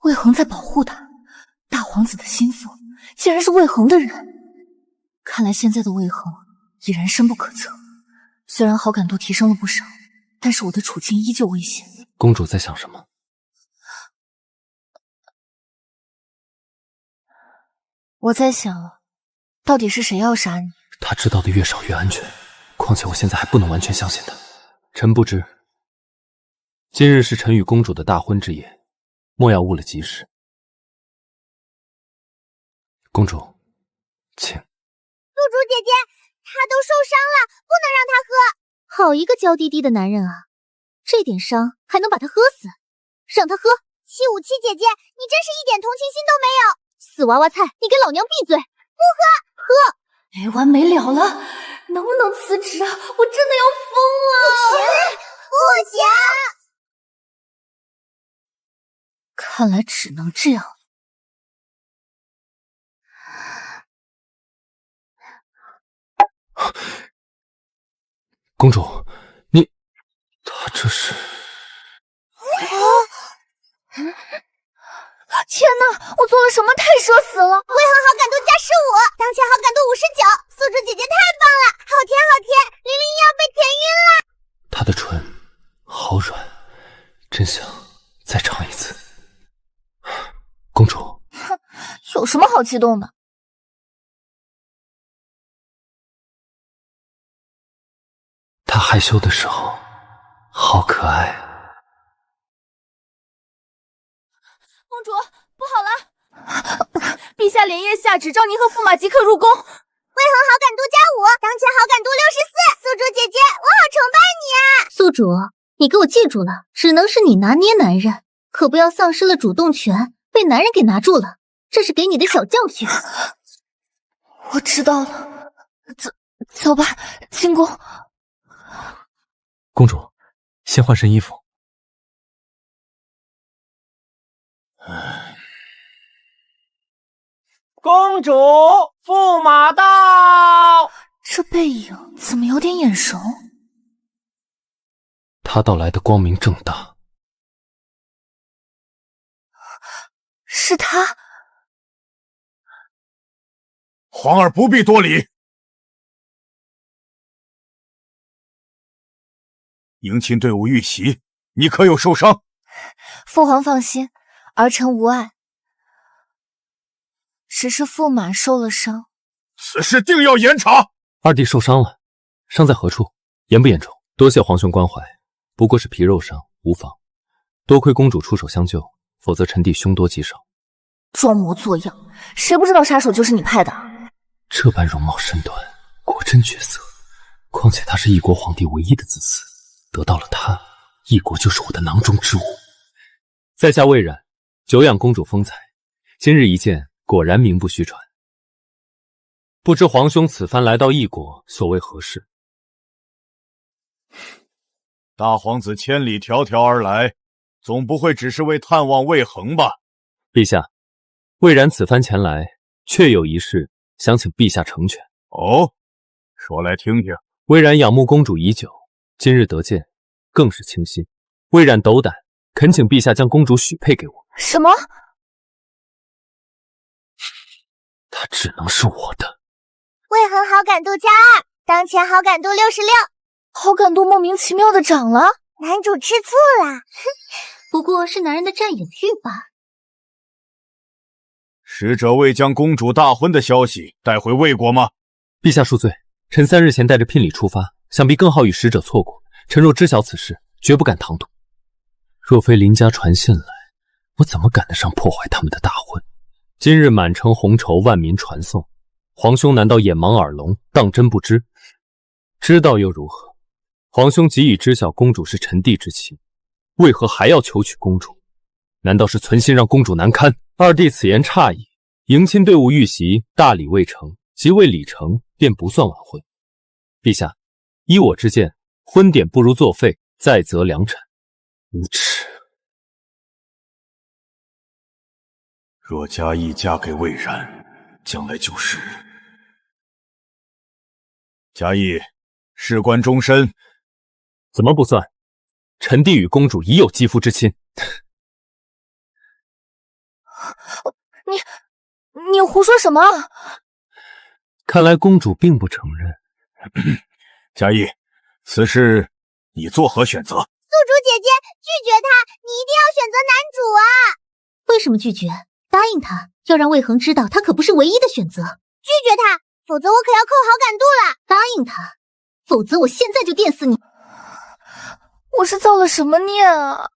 魏恒在保护他，大皇子的心腹竟然是魏恒的人。看来现在的魏恒已然深不可测。虽然好感度提升了不少，但是我的处境依旧危险。公主在想什么？我在想，到底是谁要杀你？他知道的越少越安全，况且我现在还不能完全相信他。臣不知，今日是臣与公主的大婚之夜，莫要误了吉时。公主，请。宿主姐姐，他都受伤了，不能让他喝。好一个娇滴滴的男人啊，这点伤还能把他喝死？让他喝！757姐姐，你真是一点同情心都没有！死娃娃菜，你给老娘闭嘴！不喝，喝！没完没了了，能不能辞职啊？我真的要疯了！不行！看来只能这样。公主，他这是……天哪，我做了什么？太社死了！魏恒好感度加15，当前好感度59。宿主姐姐太棒了，好甜好甜，玲玲要被甜晕了。她的唇好软，真想再尝一次。公主，哼，有什么好激动的？她害羞的时候好可爱。公主，不好了！陛下连夜下旨，召您和驸马即刻入宫。魏恒好感度加5，当前好感度64。宿主姐姐，我好崇拜你啊！宿主，你给我记住了，只能是你拿捏男人，可不要丧失了主动权，被男人给拿住了。这是给你的小教训。我知道了，走吧，进宫。公主，先换身衣服。公主，驸马到！这背影怎么有点眼熟？他到来的光明正大。是他。皇儿不必多礼。迎亲队伍遇袭，你可有受伤？父皇放心，儿臣无碍。只是驸马受了伤，此事定要严查。二弟受伤了，伤在何处？严不严重？多谢皇兄关怀，不过是皮肉伤，无妨。多亏公主出手相救，否则臣弟凶多吉少。装模作样，谁不知道杀手就是你派的？这般容貌身段，果真绝色。况且他是一国皇帝唯一的子嗣，得到了他，一国就是我的囊中之物。在下魏冉，久仰公主风采，今日一见，果然名不虚传。不知皇兄此番来到异国，所为何事？大皇子千里迢迢而来，总不会只是为探望魏恒吧？陛下，魏然此番前来，确有一事想请陛下成全。哦，说来听听。魏然仰慕公主已久，今日得见，更是倾心。魏然斗胆，恳请陛下将公主许配给我。什么？她只能是我的。魏恒好感度加2，当前好感度66，好感度莫名其妙的涨了。男主吃醋了，不过是男人的占有欲吧。使者未将公主大婚的消息带回魏国吗？陛下恕罪，臣3日前带着聘礼出发，想必更好与使者错过。臣若知晓此事，绝不敢唐突。若非林家传信来，我怎么赶得上破坏他们的大婚？今日满城红绸，万民传颂，皇兄难道眼盲耳聋，当真不知？知道又如何？皇兄既已知晓公主是臣弟之妻，为何还要求娶公主？难道是存心让公主难堪？二弟此言差矣。迎亲队伍遇袭，大礼未成，即未礼成，便不算晚婚。陛下，依我之见，婚典不如作废，再择良辰。无耻！若嘉义嫁给魏然，将来就是嘉义事关终身。怎么不算？臣弟与公主已有肌肤之亲。你胡说什么？看来公主并不承认。嘉义，此事你作何选择？宿主姐姐拒绝他，你一定要选择男主啊！为什么拒绝？答应他，要让魏恒知道他可不是唯一的选择。拒绝他，否则我可要扣好感度了。答应他，否则我现在就电死你。我是造了什么孽啊？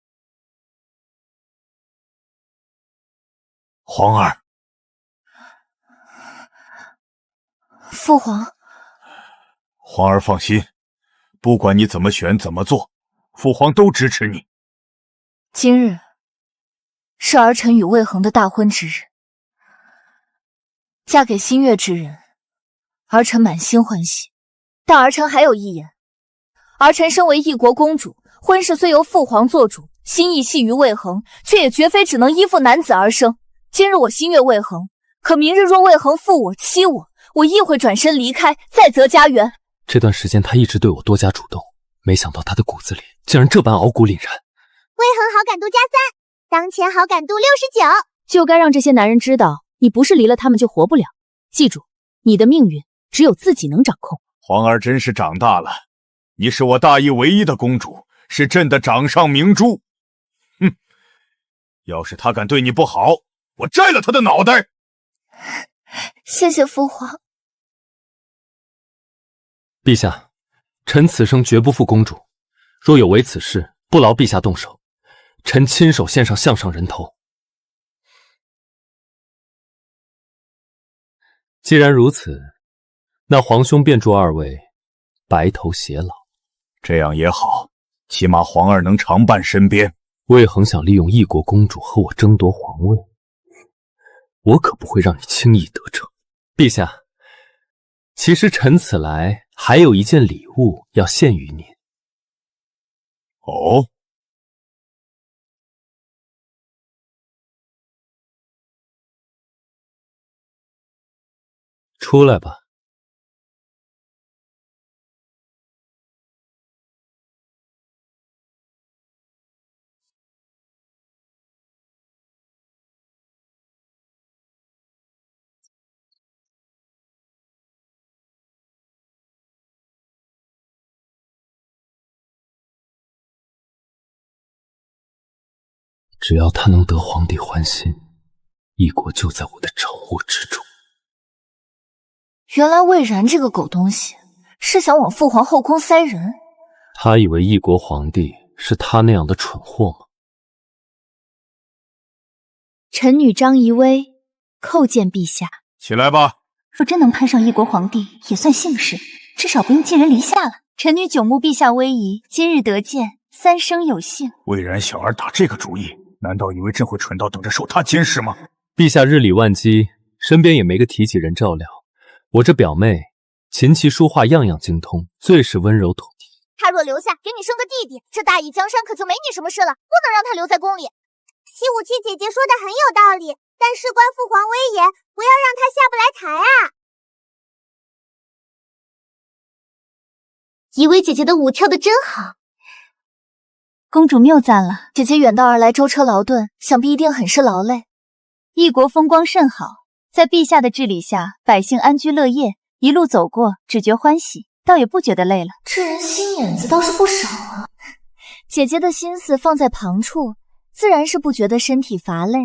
皇儿，父皇，皇儿放心，不管你怎么选怎么做，父皇都支持你。今日是儿臣与魏恒的大婚之日，嫁给新月之人，儿臣满心欢喜。但儿臣还有一言，儿臣身为异国公主，婚事虽由父皇做主，心意系于魏恒，却也绝非只能依附男子而生。今日我心悦魏恒，可明日若魏恒负我欺我，我亦会转身离开，再择家园。这段时间他一直对我多加主动，没想到他的骨子里竟然这般傲骨凛然。魏恒好感度加3，当前好感度69，就该让这些男人知道，你不是离了他们就活不了。记住，你的命运只有自己能掌控。皇儿真是长大了，你是我大义唯一的公主，是朕的掌上明珠。哼，要是他敢对你不好，我摘了他的脑袋。谢谢父皇。陛下，臣此生绝不负公主，若有违此事，不劳陛下动手，臣亲手献上项上人头。既然如此，那皇兄便祝二位白头偕老。这样也好，起码皇儿能常伴身边。魏恒想利用异国公主和我争夺皇位，我可不会让你轻易得逞。陛下，其实臣此来还有一件礼物要献于您。哦，出来吧。只要他能得皇帝欢心，异国就在我的掌握之中。原来魏然这个狗东西是想往父皇后宫塞人。他以为异国皇帝是他那样的蠢货吗？臣女张仪薇叩见陛下。起来吧。若真能攀上异国皇帝，也算幸事，至少不用寄人篱下了。臣女久慕陛下威仪，今日得见，三生有幸。魏然小儿打这个主意，难道以为朕会蠢到等着受他监视吗？陛下日理万机，身边也没个提起人照料。我这表妹琴棋书画样样精通，最是温柔妥帖。他若留下，给你生个弟弟，这大义江山可就没你什么事了。不能让他留在宫里。西武七姐姐说的很有道理，但事关父皇威严，不要让他下不来台啊！怡薇姐姐的舞跳得真好，公主谬赞了。姐姐远道而来，舟车劳顿，想必一定很是劳累。异国风光甚好，在陛下的治理下，百姓安居乐业，一路走过，只觉欢喜，倒也不觉得累了。这人心眼子倒是不少啊。姐姐的心思放在旁处，自然是不觉得身体乏累。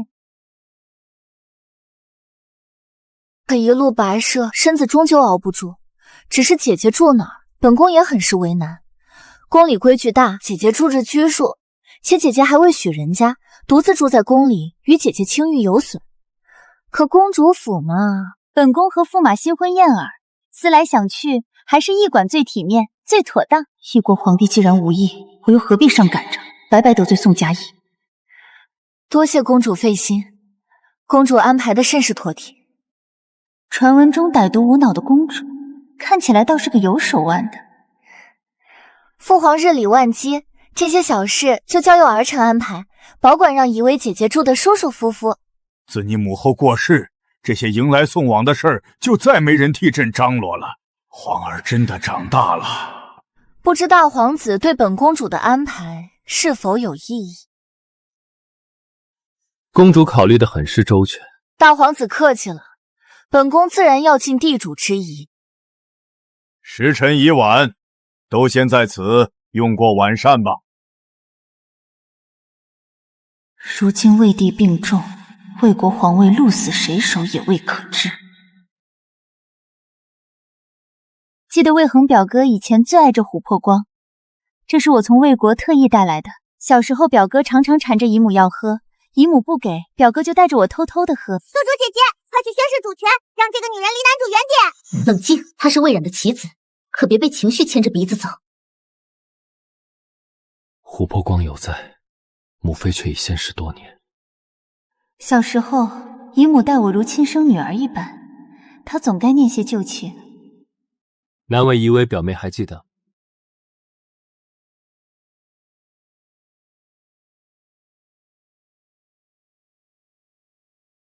可一路跋涉，身子终究熬不住。只是姐姐住哪儿，本宫也很是为难。宫里规矩大，姐姐住着拘束，且姐姐还未许人家，独自住在宫里，与姐姐清誉有损。可公主府嘛，本宫和驸马新婚燕尔，思来想去，还是驿馆最体面，最妥当。异国皇帝既然无意，我又何必上赶着，白白得罪宋佳怡。多谢公主费心，公主安排的甚是妥帖。传闻中歹毒无脑的公主，看起来倒是个有手腕的。父皇日理万机，这些小事就交由儿臣安排，保管让怡薇姐姐住得舒舒服服。自你母后过世，这些迎来送往的事儿就再没人替朕张罗了。皇儿真的长大了。不知大皇子对本公主的安排是否有异议？公主考虑得很是周全。大皇子客气了，本宫自然要尽地主之谊。时辰已晚，都先在此用过晚膳吧。如今魏帝病重，魏国皇位鹿死谁手也未可知。记得魏恒表哥以前最爱这琥珀光，这是我从魏国特意带来的。小时候表哥常常缠着姨母要喝，姨母不给，表哥就带着我偷偷的喝。宿主姐姐，快去宣誓主权，让这个女人离男主远点。冷静，她是魏冉的棋子，可别被情绪牵着鼻子走。琥珀光犹在，母妃却已仙逝多年。小时候，姨母待我如亲生女儿一般，她总该念些旧情。难为怡薇表妹还记得。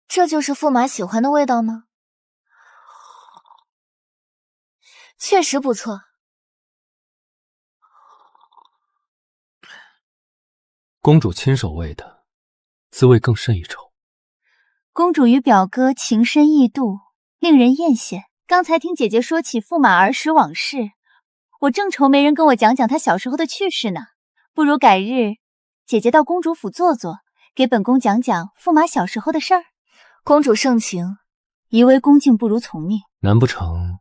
这就是驸马喜欢的味道吗？确实不错。公主亲手喂的，滋味更胜一筹。公主与表哥情深意笃，令人艳羡。刚才听姐姐说起驸马儿时往事，我正愁没人跟我讲讲他小时候的趣事呢。不如改日，姐姐到公主府坐坐，给本宫讲讲驸马小时候的事儿。公主盛情，怡薇恭敬不如从命。难不成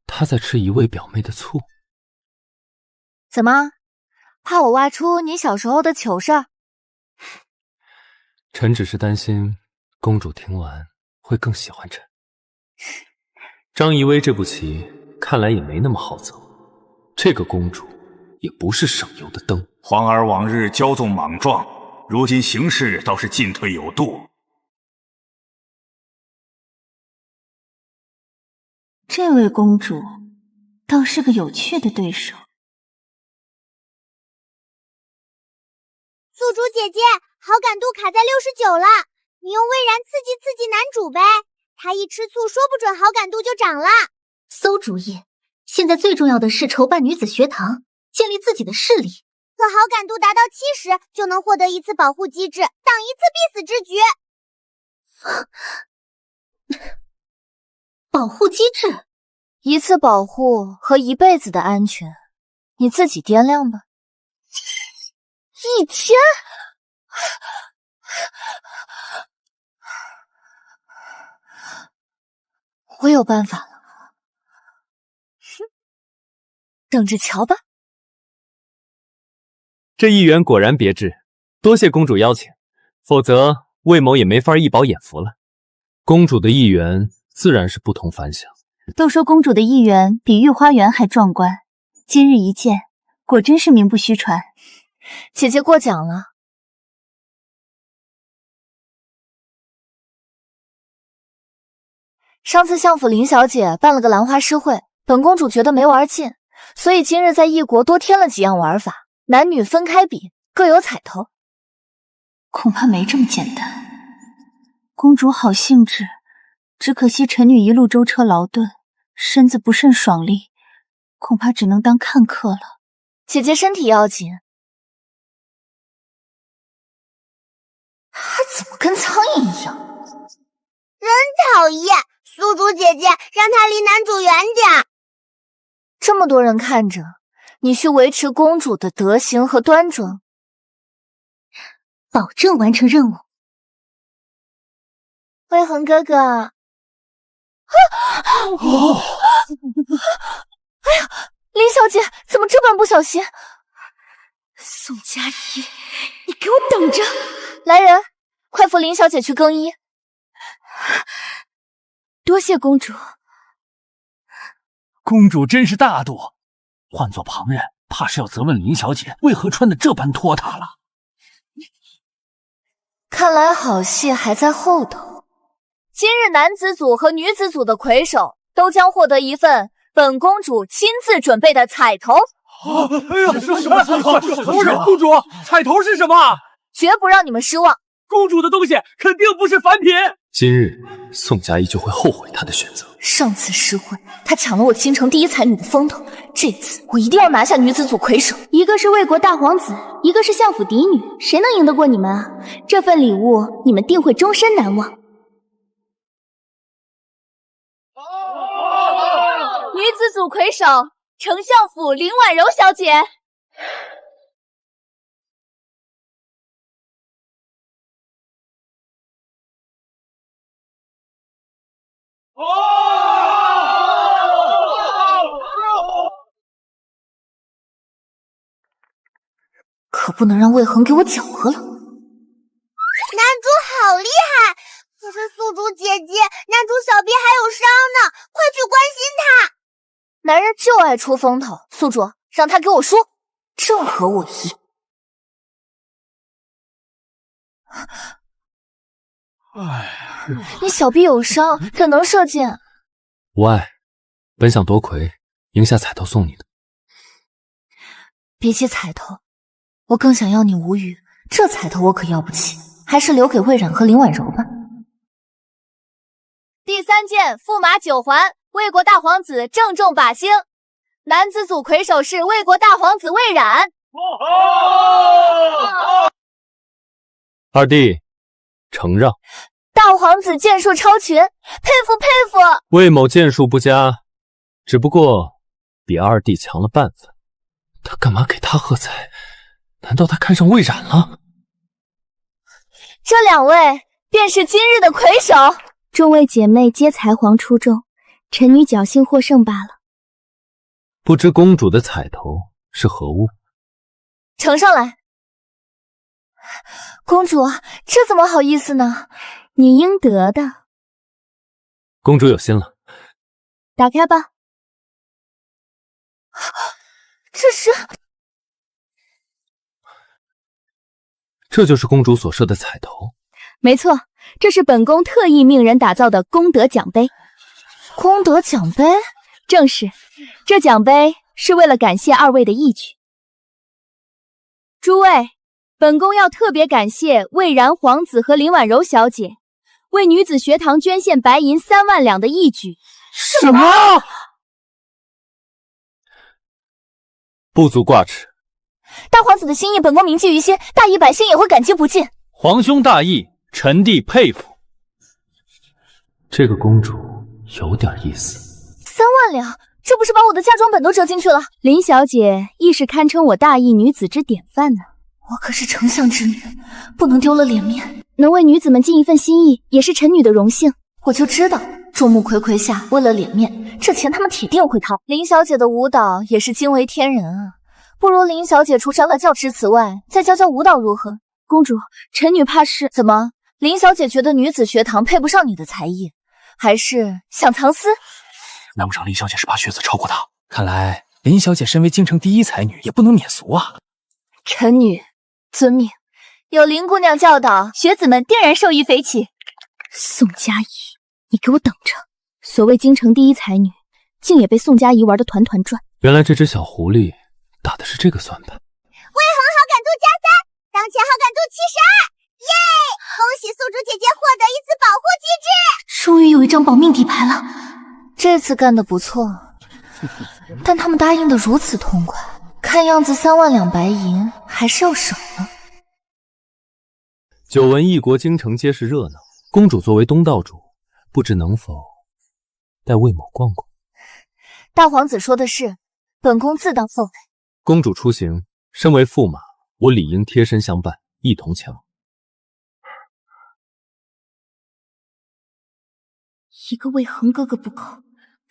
她在吃怡薇表妹的醋？怎么，怕我挖出你小时候的糗事儿？臣只是担心公主听完会更喜欢朕。张怡薇这步棋看来也没那么好走，这个公主也不是省油的灯。皇儿往日骄纵莽撞，如今行事倒是进退有度。这位公主倒是个有趣的对手。宿主姐姐，好感度卡在69了，你用魏然刺激男主呗。他一吃醋，说不准好感度就涨了。馊主意！现在最重要的是筹办女子学堂，建立自己的势力。可好感度达到70，就能获得一次保护机制，挡一次必死之局。保护机制，一次保护和一辈子的安全，你自己掂量吧。1天。我有办法了，等着瞧吧。这议员果然别致，多谢公主邀请，否则魏某也没法一饱眼福了。公主的议员自然是不同凡响。都说公主的议员比御花园还壮观，今日一见，果真是名不虚传。姐姐过奖了。上次相府林小姐办了个兰花诗会，本公主觉得没玩尽，所以今日在异国多添了几样玩法，男女分开比，各有彩头。恐怕没这么简单。公主好兴致，只可惜臣女一路舟车劳顿，身子不甚爽利，恐怕只能当看客了。姐姐身体要紧。还怎么跟苍蝇一样？真讨厌！宿主姐姐，让她离男主远点。这么多人看着，你需维持公主的德行和端庄，保证完成任务。魏恒哥哥，哎呀，林小姐怎么这般不小心？宋佳怡，你给我等着！来人，快扶林小姐去更衣。多谢公主。公主真是大度，换做旁人，怕是要责问林小姐为何穿得这般拖沓了。看来好戏还在后头。今日男子组和女子组的魁首都将获得一份本公主亲自准备的彩头。哎呀，什么彩头？不是公主，彩头是什么？绝不让你们失望。公主的东西肯定不是凡品。今日宋佳怡就会后悔她的选择。上次诗会，她抢了我京城第一才女的风头，这次我一定要拿下女子组魁首。一个是魏国大皇子，一个是相府嫡女，谁能赢得过你们啊？这份礼物你们定会终身难忘。女子组魁首，丞相府林婉柔小姐。可不能让魏恒给我搅和了。男主好厉害，可是宿主姐姐，男主小臂还有伤呢，快去关心他。男人就爱出风头，宿主让他给我说，正合我意。你小臂有伤，怎能射箭？无碍，本想夺魁，赢下彩头送你的。比起彩头，我更想要你无语。这彩头我可要不起，还是留给魏冉和林婉柔吧。第3件驸马9环，魏国大皇子正中靶心。男子组魁首是魏国大皇子魏冉。二弟，承让。大皇子剑术超群，佩服佩服。魏某剑术不佳，只不过比二弟强了半分。他干嘛给他喝彩？难道他看上魏冉了？这2位便是今日的魁首。众位姐妹皆才皇出众，臣女侥幸获胜罢了。不知公主的彩头是何物？呈上来。公主，这怎么好意思呢？你应得的。公主有心了。打开吧。这就是公主所设的彩头。没错，这是本宫特意命人打造的功德奖杯。功德奖杯？正是，这奖杯是为了感谢2位的义举。诸位，本宫要特别感谢魏然皇子和林婉柔小姐为女子学堂捐献白银3万两的义举。什么？不足挂齿。大皇子的心意，本宫铭记于心，大义百姓也会感激不尽。皇兄大义，臣弟佩服。这个公主有点意思。3万两，这不是把我的嫁妆本都折进去了？林小姐亦是堪称我大义女子之典范呢。我可是丞相之女，不能丢了脸面。能为女子们尽一份心意，也是臣女的荣幸。我就知道，众目睽睽下，为了脸面，这钱他们铁定会掏。林小姐的舞蹈也是惊为天人啊！不如林小姐除杀了教池此外，再教教舞蹈如何？公主，臣女怕是……怎么？林小姐觉得女子学堂配不上你的才艺，还是想藏私？难不成林小姐是怕血子超过她？看来林小姐身为京城第一才女，也不能免俗啊！臣女遵命，有林姑娘教导，学子们定然受益匪起。宋佳怡，你给我等着！所谓京城第一才女，竟也被宋佳怡玩得团团转。原来这只小狐狸打的是这个算盘。魏恒好感度+3，当前好感度72，耶！恭喜宿主姐姐获得一次保护机制。终于有一张保命底牌了，这次干得不错，但他们答应的如此痛快，看样子3万两白银还是要省了。久闻异国京城皆是热闹，公主作为东道主，不知能否带魏某逛逛？大皇子说的是，本宫自当奉陪。公主出行，身为驸马，我理应贴身相伴，一同前往。一个魏恒哥哥不够，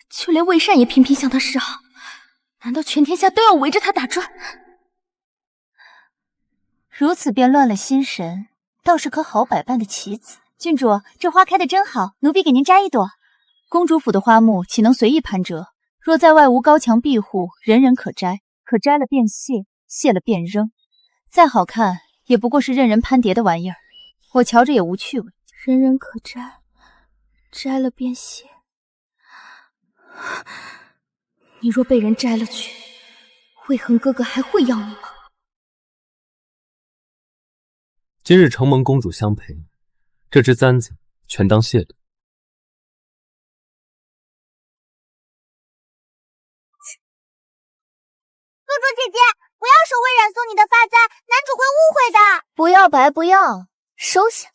就连魏善也频频向他示好，难道全天下都要围着他打转？如此便乱了心神，倒是颗好百般的棋子。郡主，这花开得真好，奴婢给您摘一朵。公主府的花木岂能随意攀折？若在外无高墙庇护，人人可摘，可摘了便谢，谢了便扔。再好看，也不过是任人攀蝶的玩意儿，我瞧着也无趣味。人人可摘，摘了便谢。你若被人摘了去，魏恒哥哥还会要你吗？今日承蒙公主相陪，这只簪子全当谢礼。宿主姐姐，不要收魏冉送你的发簪，男主会误会的。不要白不要，收下。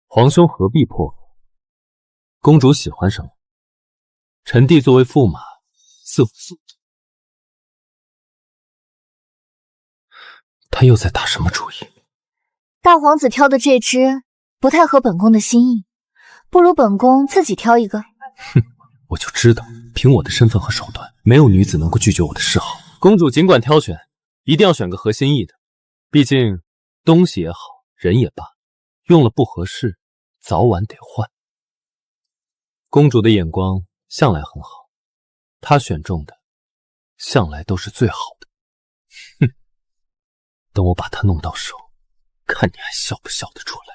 皇兄何必破口？公主喜欢什么？臣弟作为驸马，自负素质。他又在打什么主意？大皇子挑的这只不太合本宫的心意，不如本宫自己挑一个。哼，我就知道，凭我的身份和手段，没有女子能够拒绝我的示好。公主尽管挑选，一定要选个合心意的。毕竟东西也好，人也罢，用了不合适，早晚得换。公主的眼光向来很好，她选中的向来都是最好的。哼，等我把她弄到手，看你还笑不笑得出来。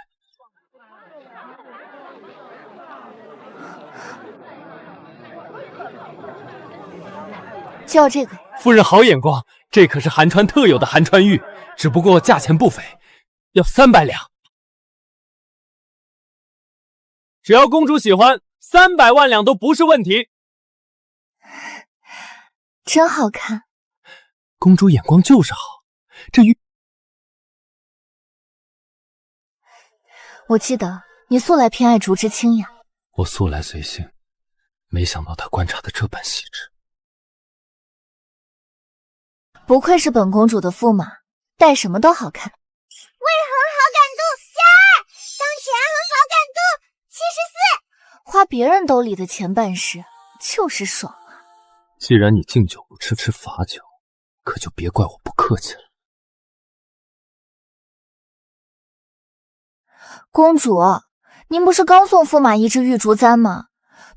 就要这个。夫人好眼光，这可是寒川特有的寒川玉，只不过价钱不菲，要300两。只要公主喜欢，300万两都不是问题。真好看。公主眼光就是好，这玉……我记得你素来偏爱竹之清雅。我素来随性，没想到他观察的这般细致。不愧是本公主的驸马，戴什么都好看。魏恒好感度+2，当前很好感度74。花别人兜里的钱办事，就是爽啊！既然你敬酒不吃罚酒，可就别怪我不客气了。公主，您不是刚送驸马一只玉竹簪吗？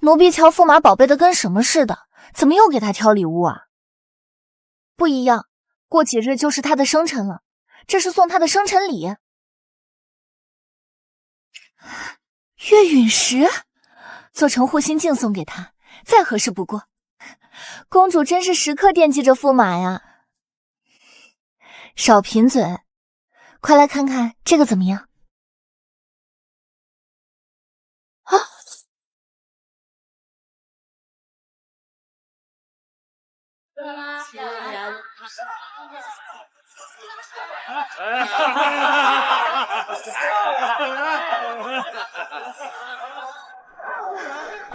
奴婢瞧驸马宝贝的跟什么似的，怎么又给他挑礼物啊？不一样，过几日就是他的生辰了，这是送他的生辰礼。月陨石，做成护心镜送给他，再合适不过。公主真是时刻惦记着驸马呀。少贫嘴，快来看看这个怎么样？啊！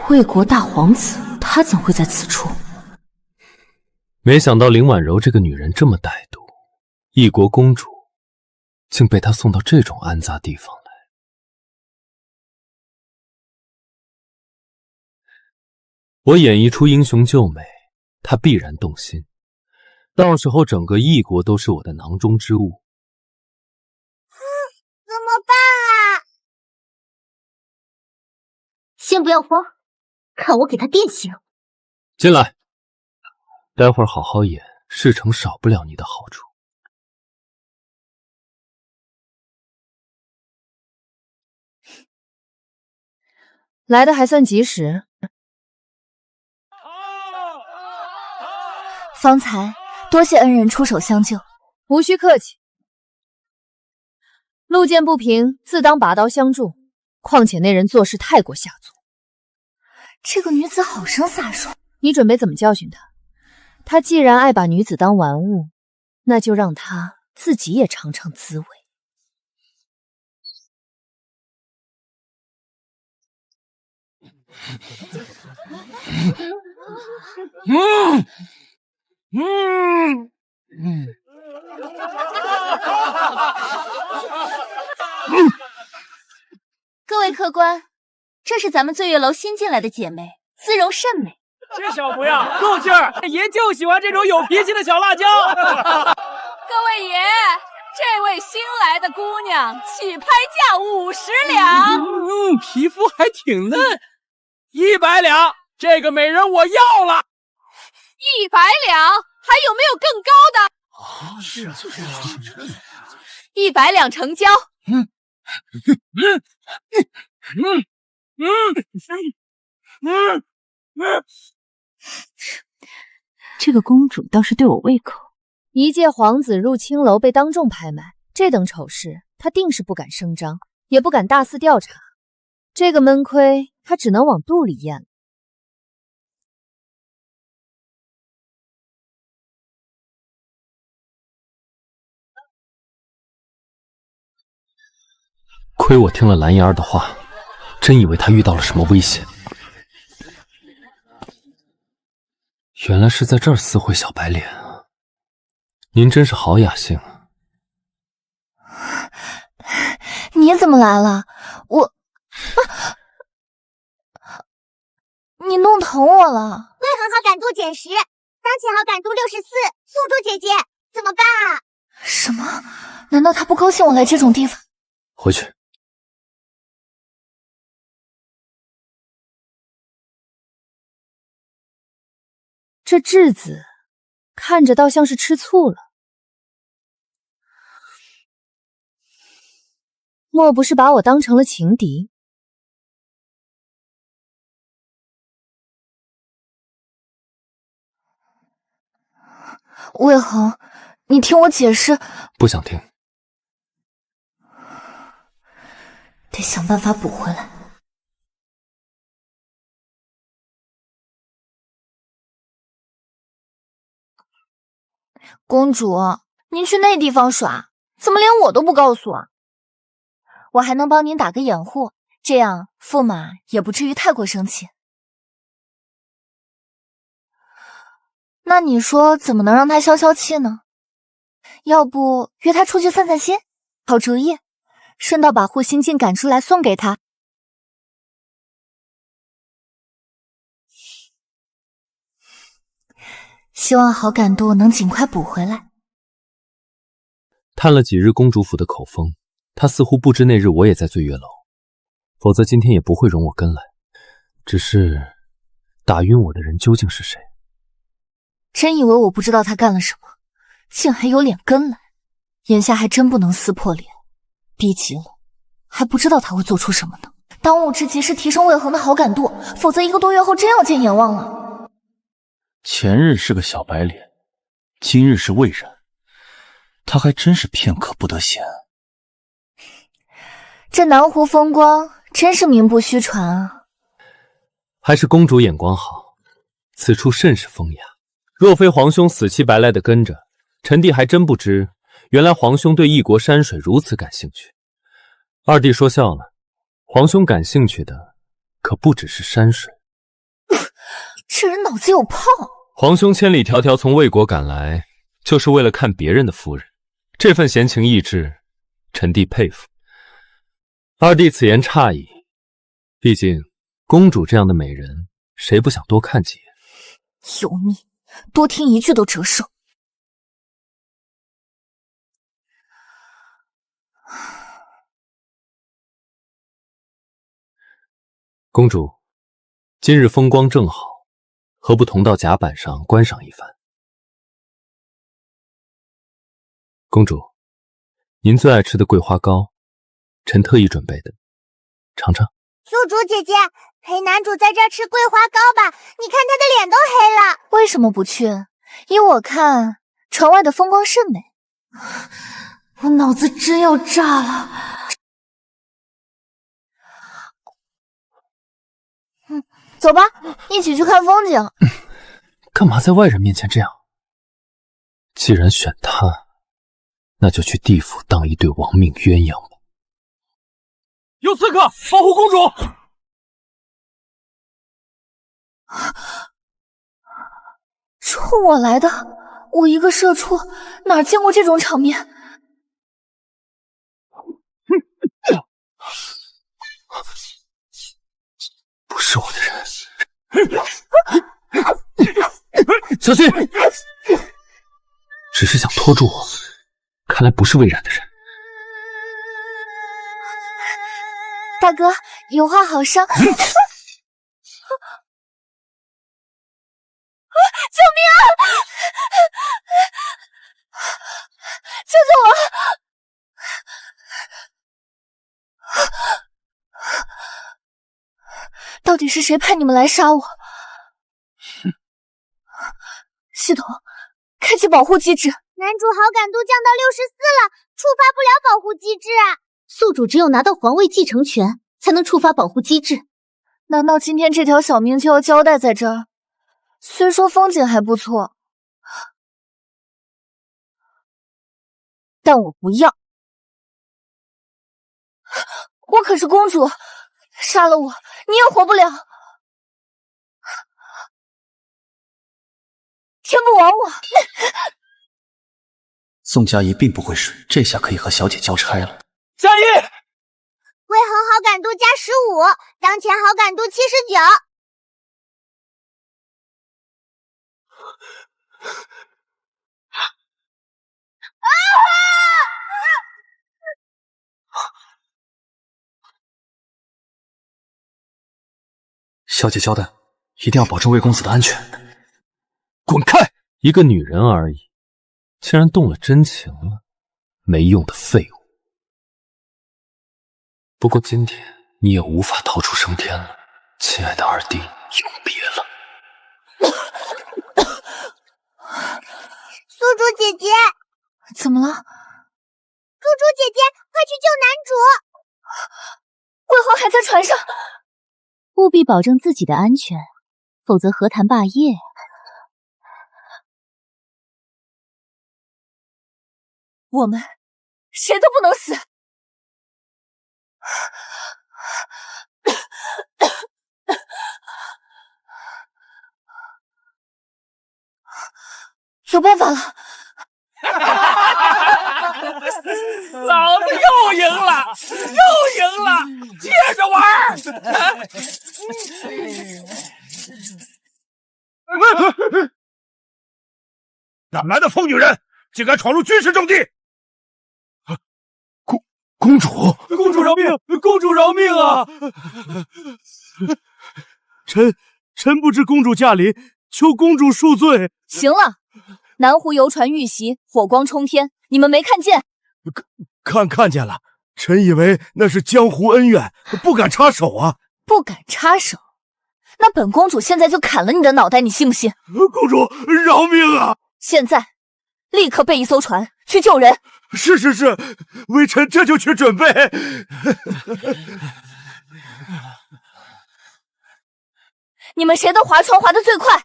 魏国大皇子，他怎会在此处？没想到林婉柔这个女人这么歹毒，异国公主竟被她送到这种安杂地方来。我演绎出英雄救美，她必然动心，到时候整个异国都是我的囊中之物。怎么办啊？先不要慌，看我给他电刑。进来，待会儿好好演，事成少不了你的好处。来的还算及时。方才多谢恩人出手相救，无需客气。路见不平，自当拔刀相助。况且那人做事太过下作。这个女子好生飒爽，你准备怎么教训她？她既然爱把女子当玩物，那就让她自己也尝尝滋味。各位客官，这是咱们醉月楼新进来的姐妹，姿容甚美。这小不要够劲儿，爷就喜欢这种有脾气的小辣椒。各位爷，这位新来的姑娘起拍价50两。皮肤还挺嫩，100两，这个美人我要了。100两，还有没有更高的？是啊，100两成交。这个公主倒是对我胃口。一介皇子入青楼被当众拍卖，这等丑事，他定是不敢声张，也不敢大肆调查。这个闷亏，他只能往肚里咽了。亏我听了蓝妍儿的话，真以为她遇到了什么危险。原来是在这儿私会小白脸啊！您真是好雅兴啊！你怎么来了？你弄疼我了。魏恒好感度减10，当前好感度64，宿主姐姐怎么办啊？什么？难道他不高兴我来这种地方？回去。这质子看着倒像是吃醋了，莫不是把我当成了情敌？魏恒，你听我解释。不想听。得想办法补回来。公主，您去那地方耍，怎么连我都不告诉啊？我还能帮您打个掩护，这样驸马也不至于太过生气。那你说怎么能让他消消气呢？要不约他出去散散心？好主意，顺道把护心镜赶出来送给他。希望好感度能尽快补回来。探了几日公主府的口风，她似乎不知那日我也在醉月楼，否则今天也不会容我跟来。只是打晕我的人究竟是谁？真以为我不知道他干了什么，竟还有脸跟来。眼下还真不能撕破脸，逼急了还不知道他会做出什么呢。当务之急是提升魏恒的好感度，否则1个多月后真要见阎王了。前日是个小白脸，今日是魏然，他还真是片刻不得闲。这南湖风光真是名不虚传啊！还是公主眼光好，此处甚是风雅。若非皇兄死乞白赖的跟着，臣弟还真不知，原来皇兄对异国山水如此感兴趣。二弟说笑了，皇兄感兴趣的可不只是山水。这人脑子有泡。皇兄千里迢迢从魏国赶来，就是为了看别人的夫人，这份闲情逸致，臣弟佩服。二弟此言差矣，毕竟公主这样的美人，谁不想多看几眼？油腻，多听一句都折寿。公主，今日风光正好，何不同到甲板上观赏一番？公主，您最爱吃的桂花糕，臣特意准备的，尝尝。宿主姐姐，陪男主在这儿吃桂花糕吧，你看他的脸都黑了。为什么不去？依我看，城外的风光甚美。我脑子真要炸了。走吧，一起去看风景。干嘛在外人面前这样？既然选他，那就去地府当一对亡命鸳鸯吧。有刺客，保护公主！冲我来的，我一个社畜哪见过这种场面？不是我的人，小心！只是想拖住我，看来不是魏然的人。大哥，有话好商。救命啊！救救我！到底是谁派你们来杀我？系统，开启保护机制。男主好感度降到64了，触发不了保护机制啊！宿主只有拿到皇位继承权，才能触发保护机制。难道今天这条小命就要交代在这儿？虽说风景还不错，但我不要。我可是公主，杀了我，你也活不了。天不亡我！宋佳怡并不会睡，这下可以和小姐交差了。佳怡，魏恒好感度加15，当前好感度79。小姐交代，一定要保证魏公子的安全。滚开！一个女人而已，竟然动了真情了，没用的废物。不过今天你也无法逃出升天了，亲爱的二弟，永别了。宿主姐姐，怎么了？宿主姐姐，快去救男主！魏恒还在船上，务必保证自己的安全，否则何谈霸业？我们谁都不能死！有办法了！老子又赢了，又赢了，接着玩！哪来的疯女人，竟敢闯入军事重地！公主，公主饶命！公主饶命啊！臣不知公主驾临，求公主恕罪。行了，南湖游船遇袭，火光冲天，你们没看见？看见了，臣以为那是江湖恩怨，不敢插手啊。不敢插手？那本公主现在就砍了你的脑袋，你信不信？公主饶命啊！现在立刻备一艘船去救人。是，微臣这就去准备。你们谁的划船划得最快？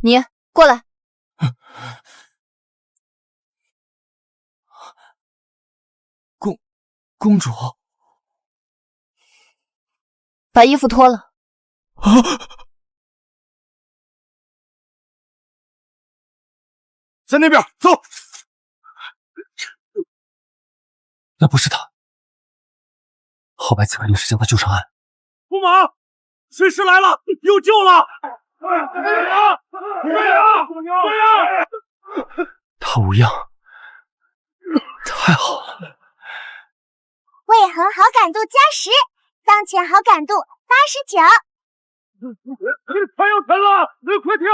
你过来。公主，把衣服脱了。啊！在那边走。那不是他，郝白此刻硬是将他救上岸。驸马，随时来了，有救了！他无恙，太好了！魏恒好感度加10，当前好感度89。船要沉了，快跳！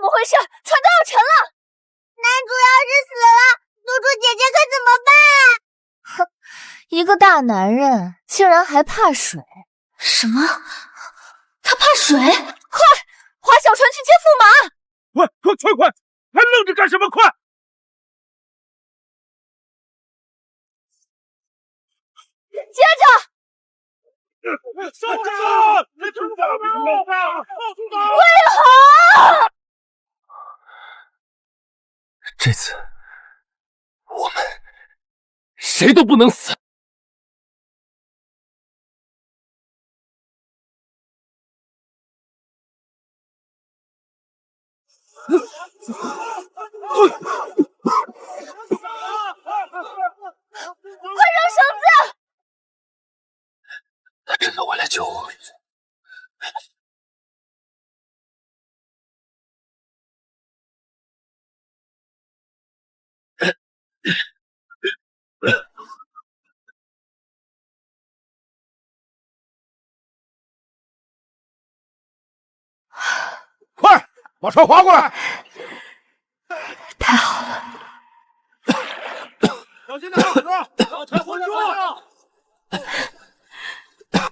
么回事？船都要沉了！男主要是死了，露珠姐姐可怎么办啊？哼，一个大男人竟然还怕水？什么？他怕水？快，划小船去接驸马！快！还愣着干什么？快！接着！上车！你怎么魏恒！这次我们谁都不能死。快扔绳子！他真的会来救我。快，把船划过来！太好了！小心点，大哥，小船活住！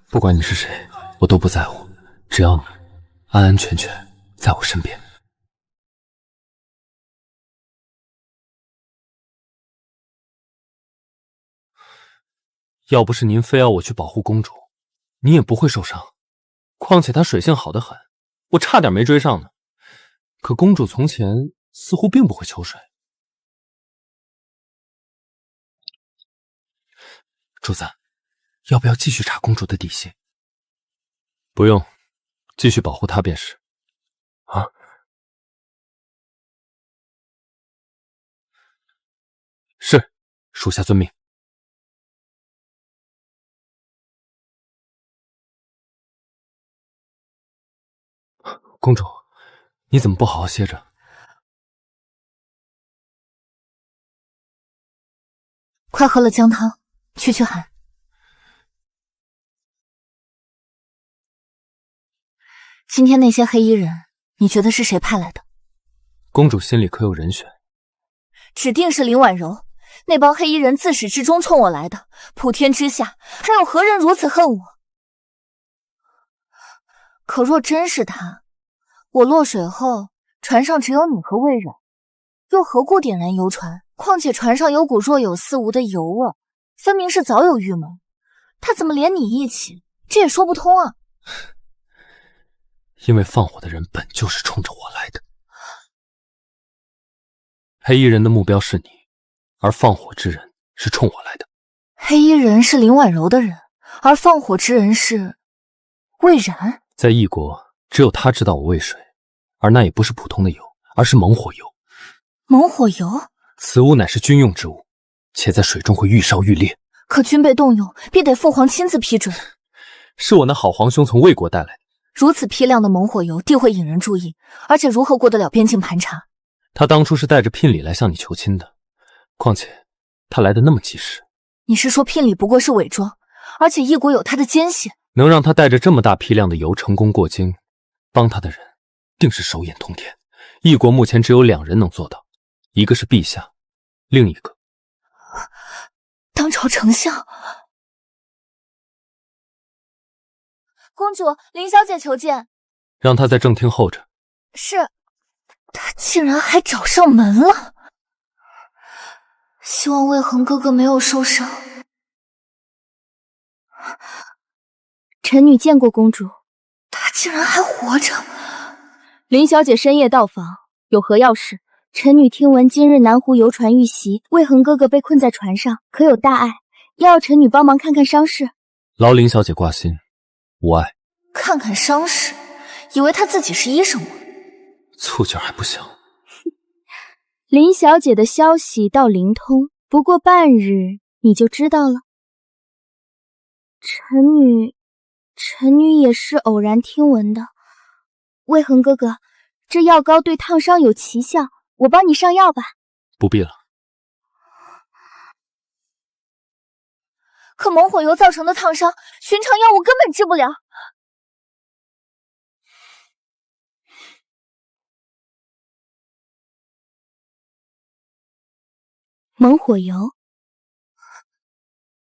不管你是谁，我都不在乎，只要你安安全全在我身边。要不是您非要我去保护公主，你也不会受伤。况且她水性好得很，我差点没追上呢。可公主从前似乎并不会求水。主子，要不要继续查公主的底细？不用，继续保护她便是。啊？是，属下遵命。公主，你怎么不好好歇着？快喝了姜汤，驱寒。今天那些黑衣人，你觉得是谁派来的？公主心里可有人选？指定是林婉柔。那帮黑衣人自始至终冲我来的，普天之下还有何人如此恨我？可若真是他，我落水后，船上只有你和魏冉，又何故点燃游船？况且船上有股若有似无的油味，分明是早有预谋。他怎么连你一起？这也说不通啊！因为放火的人本就是冲着我来的。黑衣人的目标是你，而放火之人是冲我来的。黑衣人是林婉柔的人，而放火之人是魏然。在异国，只有他知道我喂水，而那也不是普通的油，而是猛火油。猛火油？此物乃是军用之物，且在水中会愈烧愈烈。可军备动用，必得父皇亲自批准。是我那好皇兄从魏国带来的。如此批量的猛火油，定会引人注意，而且如何过得了边境盘查？他当初是带着聘礼来向你求亲的，况且他来的那么及时。你是说聘礼不过是伪装，而且异国有他的奸细？能让他带着这么大批量的油成功过境，帮他的人定是手眼通天。异国目前只有2人能做到，一个是陛下，另一个当朝丞相。公主，林小姐求见。让他在正厅候着。是。他竟然还找上门了。希望魏恒哥哥没有受伤。臣女见过公主。他竟然还活着。林小姐深夜到访，有何要事？臣女听闻今日南湖游船遇袭，魏恒哥哥被困在船上，可有大碍？要臣女帮忙看看伤势。劳林小姐挂心，无碍。看看伤势，以为他自己是医生吗？醋劲还不小。林小姐的消息倒灵通，不过半日你就知道了。臣女也是偶然听闻的。魏恒哥哥，这药膏对烫伤有奇效，我帮你上药吧。不必了。可猛火油造成的烫伤，寻常药物根本治不了。猛火油。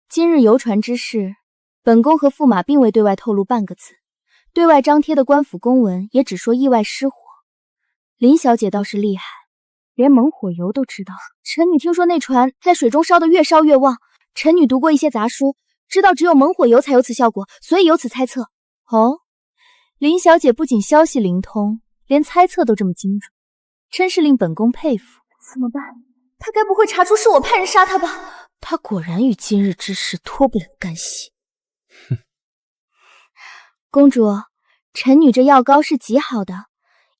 今日游船之事，本宫和驸马并未对外透露半个字，对外张贴的官府公文也只说意外失火。林小姐倒是厉害，连猛火油都知道。臣女听说那船在水中烧得越烧越旺，臣女读过一些杂书，知道只有猛火油才有此效果，所以由此猜测。哦，林小姐不仅消息灵通，连猜测都这么精准，真是令本宫佩服。怎么办？她该不会查出是我派人杀她吧？她果然与今日之事脱不了干系。哼，公主，臣女这药膏是极好的，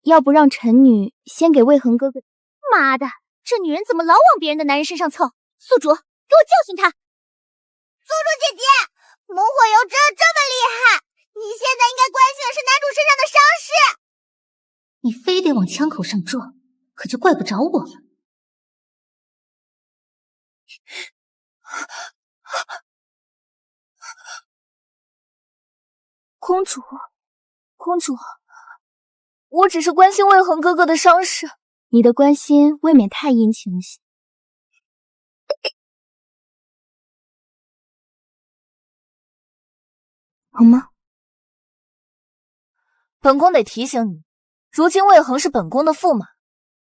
要不让臣女先给魏恒哥哥。妈的，这女人怎么老往别人的男人身上凑？宿主，给我教训她！宿主姐姐，猛火油真的这么厉害？你现在应该关心的是男主身上的伤势。你非得往枪口上撞，可就怪不着我了。公主，公主，我只是关心魏恒哥哥的伤势，你的关心未免太殷勤了些。好吗？本宫得提醒你，如今魏恒是本宫的驸马，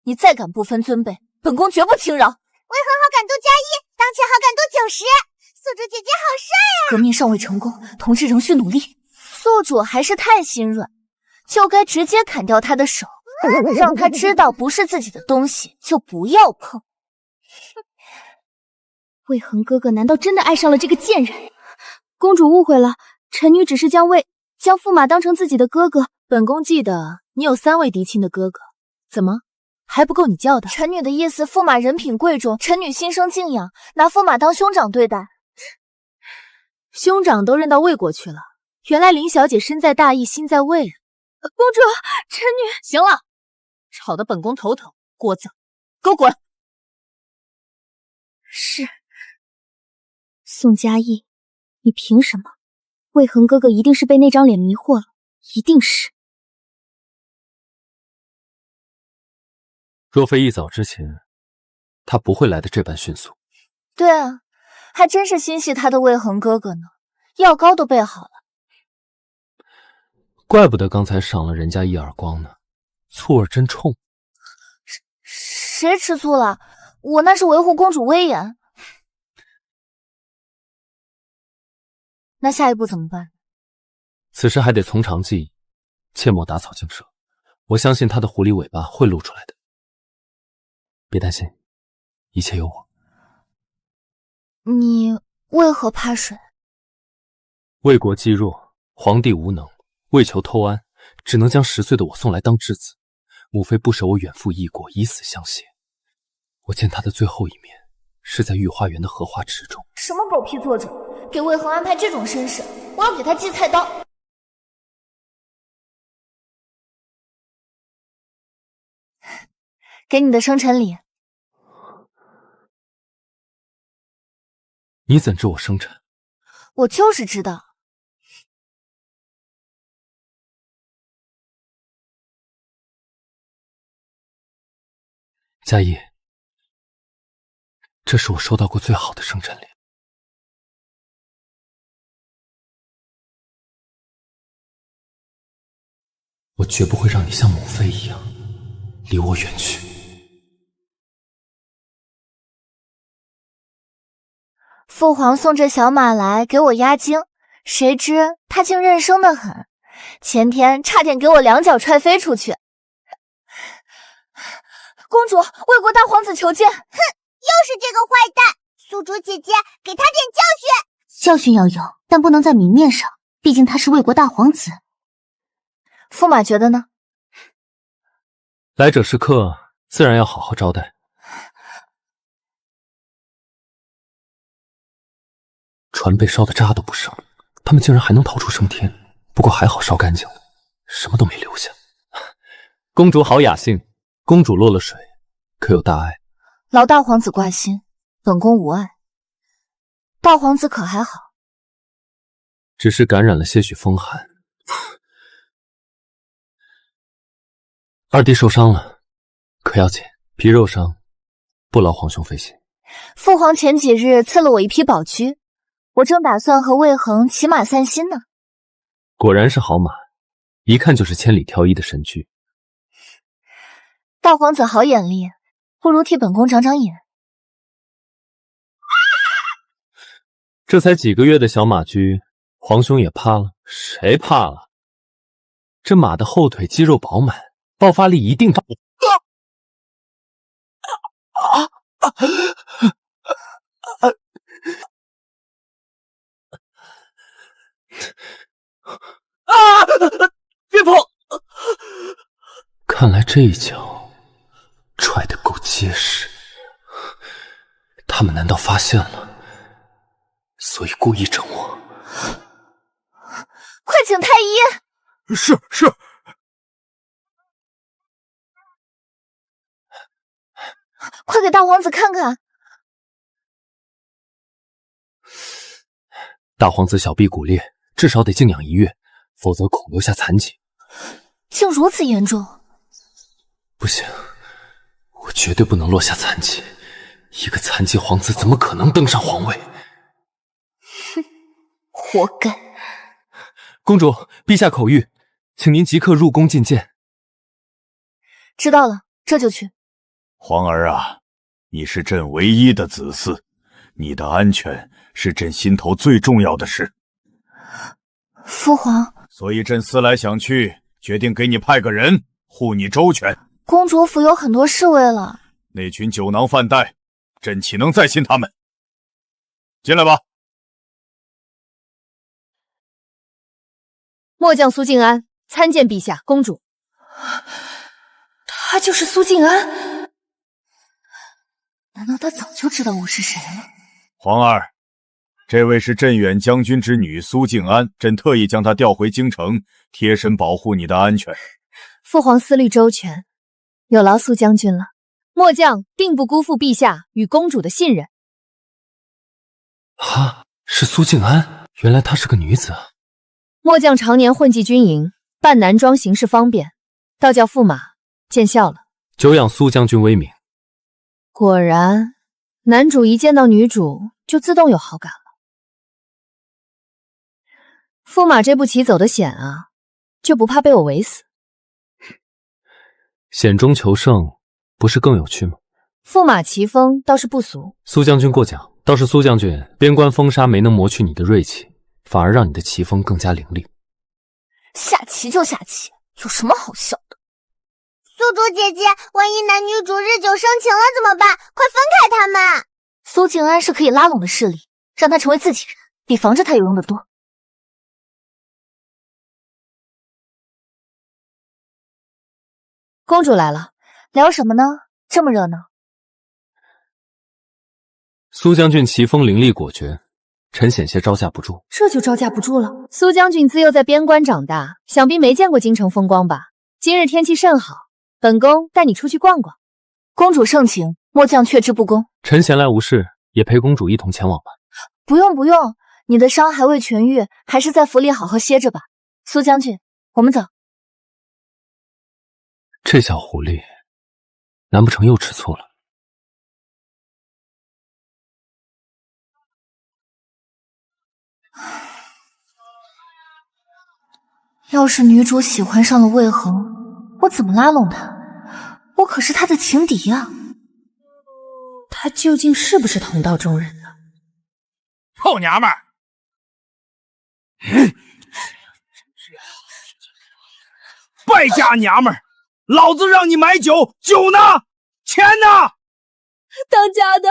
你再敢不分尊卑，本宫绝不轻饶。魏恒好感度+1，当前好感度90，宿主姐姐好帅啊！革命尚未成功，同志仍需努力。宿主还是太心软，就该直接砍掉他的手，让他知道不是自己的东西就不要碰。魏恒哥哥难道真的爱上了这个贱人？公主误会了，臣女只是将驸马当成自己的哥哥。本宫记得你有3位嫡亲的哥哥，怎么还不够你叫的？臣女的意思，驸马人品贵重，臣女心生敬仰，拿驸马当兄长对待。兄长都认到魏国去了，原来林小姐身在大义，心在魏啊！公主，臣女……行了，吵得本宫头疼。郭子，给我滚！是。宋嘉义，你凭什么？魏恒哥哥一定是被那张脸迷惑了，一定是。若非一早之前，他不会来的这般迅速。对啊，还真是心系他的魏恒哥哥呢，药膏都备好了。怪不得刚才赏了人家一耳光呢，醋味真冲。谁吃醋了？我那是维护公主威严。那下一步怎么办？此事还得从长计议，切莫打草惊蛇。我相信他的狐狸尾巴会露出来的。别担心，一切有我。你为何怕水？魏国积弱，皇帝无能，为求偷安，只能将10岁的我送来当质子。母妃不舍我远赴异国，以死相挟。我见他的最后一面，是在御花园的荷花池中。什么狗屁作者，给魏恒安排这种身世，我要给他系菜刀。给你的生辰礼。你怎知我生辰？我就是知道。嘉义，这是我收到过最好的生辰礼。我绝不会让你像母妃一样离我远去。父皇送这小马来给我压惊，谁知他竟认生得很，前天差点给我2脚踹飞出去。公主，魏国大皇子求见。哼，又是这个坏蛋！宿主姐姐，给他点教训。教训要有，但不能在明面上，毕竟他是魏国大皇子。驸马觉得呢？来者是客，自然要好好招待。船被烧得渣都不剩，他们竟然还能逃出升天。不过还好烧干净了，什么都没留下。公主好雅兴，公主落了水，可有大碍？老大皇子挂心，本宫无碍。大皇子可还好？只是感染了些许风寒。二弟受伤了，可要紧，皮肉伤，不劳皇兄费心。父皇前几日赐了我一匹宝驹，我正打算和魏恒骑马散心呢。果然是好马，一看就是千里挑一的神驹。大皇子好眼力，不如替本宫长长眼。这才几个月的小马驹，皇兄也怕了？谁怕了？这马的后腿肌肉饱满，爆发力一定大。别碰！看来这一脚踹得够结实。他们难道发现了，所以故意整我？快请太医！是。快给大皇子看看。大皇子小臂骨裂，至少得静养1月，否则恐留下残疾。竟如此严重？不行，我绝对不能落下残疾。一个残疾皇子怎么可能登上皇位？哼，活该！公主，陛下口谕，请您即刻入宫觐见。知道了，这就去。皇儿啊，你是朕唯一的子嗣，你的安全是朕心头最重要的事。父皇，所以朕思来想去，决定给你派个人护你周全。公主府有很多侍卫了，那群酒囊饭袋，朕岂能再信他们？进来吧。末将苏静安参见陛下、公主。他就是苏静安？难道他早就知道我是谁了？皇儿，这位是镇远将军之女苏静安，朕特意将她调回京城，贴身保护你的安全。父皇思虑周全，有劳苏将军了。末将定不辜负陛下与公主的信任。哈，是苏静安，原来她是个女子啊。末将常年混迹军营，扮男装行事方便，倒叫驸马见笑了。久仰苏将军威名。果然，男主一见到女主就自动有好感了。驸马这步棋走得险啊，就不怕被我围死？险中求胜，不是更有趣吗？驸马棋风倒是不俗。苏将军过奖，倒是苏将军边关风沙没能磨去你的锐气，反而让你的棋风更加凌厉。下棋就下棋，有什么好笑的？宿主姐姐，万一男女主日久生情了怎么办？快分开他们！苏静安是可以拉拢的势力，让他成为自己人，比防着他有用的多。公主来了，聊什么呢？这么热闹。苏将军棋风凌厉果决，臣险些招架不住。这就招架不住了？苏将军自幼在边关长大，想必没见过京城风光吧？今日天气甚好，本宫带你出去逛逛。公主盛情，末将却之不恭。臣闲来无事，也陪公主一同前往吧。不用不用，你的伤还未痊愈，还是在府里好好歇着吧。苏将军，我们走。这小狐狸，难不成又吃醋了？要是女主喜欢上了魏恒，我怎么拉拢她？我可是他的情敌呀！他究竟是不是同道中人呢？臭娘们儿！败家娘们儿！老子让你买酒，酒呢？钱呢？当家的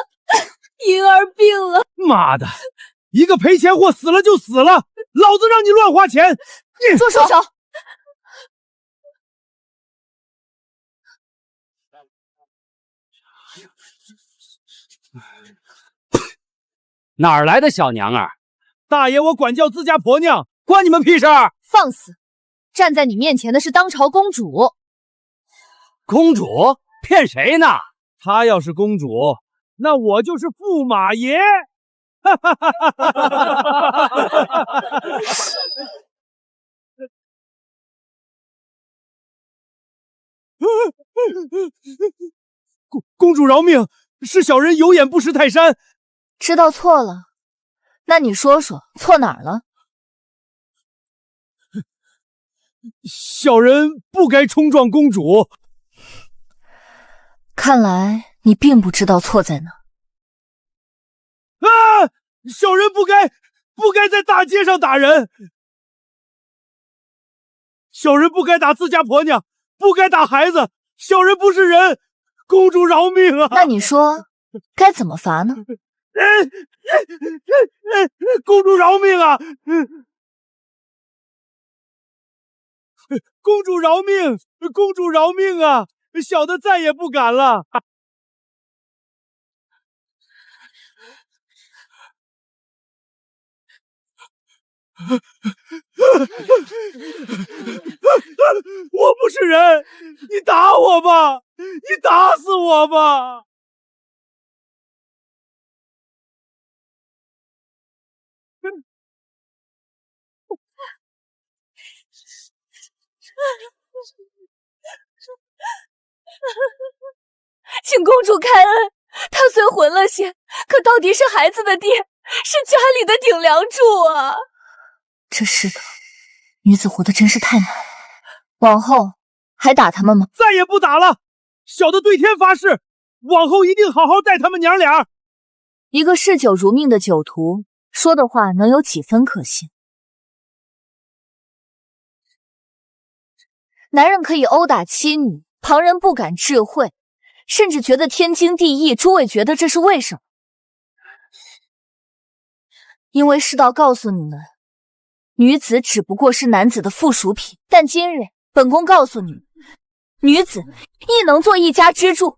婴儿病了。妈的，一个赔钱货死了就死了，老子让你乱花钱！住手！哪儿来的小娘儿？大爷，我管教自家婆娘，关你们屁事儿！放肆！站在你面前的是当朝公主。公主？骗谁呢？她要是公主，那我就是驸马爷！哈哈哈哈哈！公主饶命！是小人有眼不识泰山。知道错了，那你说说错哪儿了？小人不该冲撞公主。看来你并不知道错在哪。啊！小人不该在大街上打人。小人不该打自家婆娘，不该打孩子。小人不是人，公主饶命啊！那你说该怎么罚呢？公主饶命啊！公主饶命！公主饶命啊！小的再也不敢了。我不是人，你打我吧，你打死我吧！请公主开恩，他虽混了些，可到底是孩子的爹，是家里的顶梁柱啊！这是的，女子活得真是太难了。往后还打他们吗？再也不打了，小的对天发誓，往后一定好好待他们娘俩。一个嗜酒如命的酒徒说的话能有几分可信？男人可以殴打妻女，旁人不敢智慧，甚至觉得天经地义。诸位觉得这是为什么？因为世道告诉你们，女子只不过是男子的附属品。但今日本宫告诉你们，女子亦能做一家之主，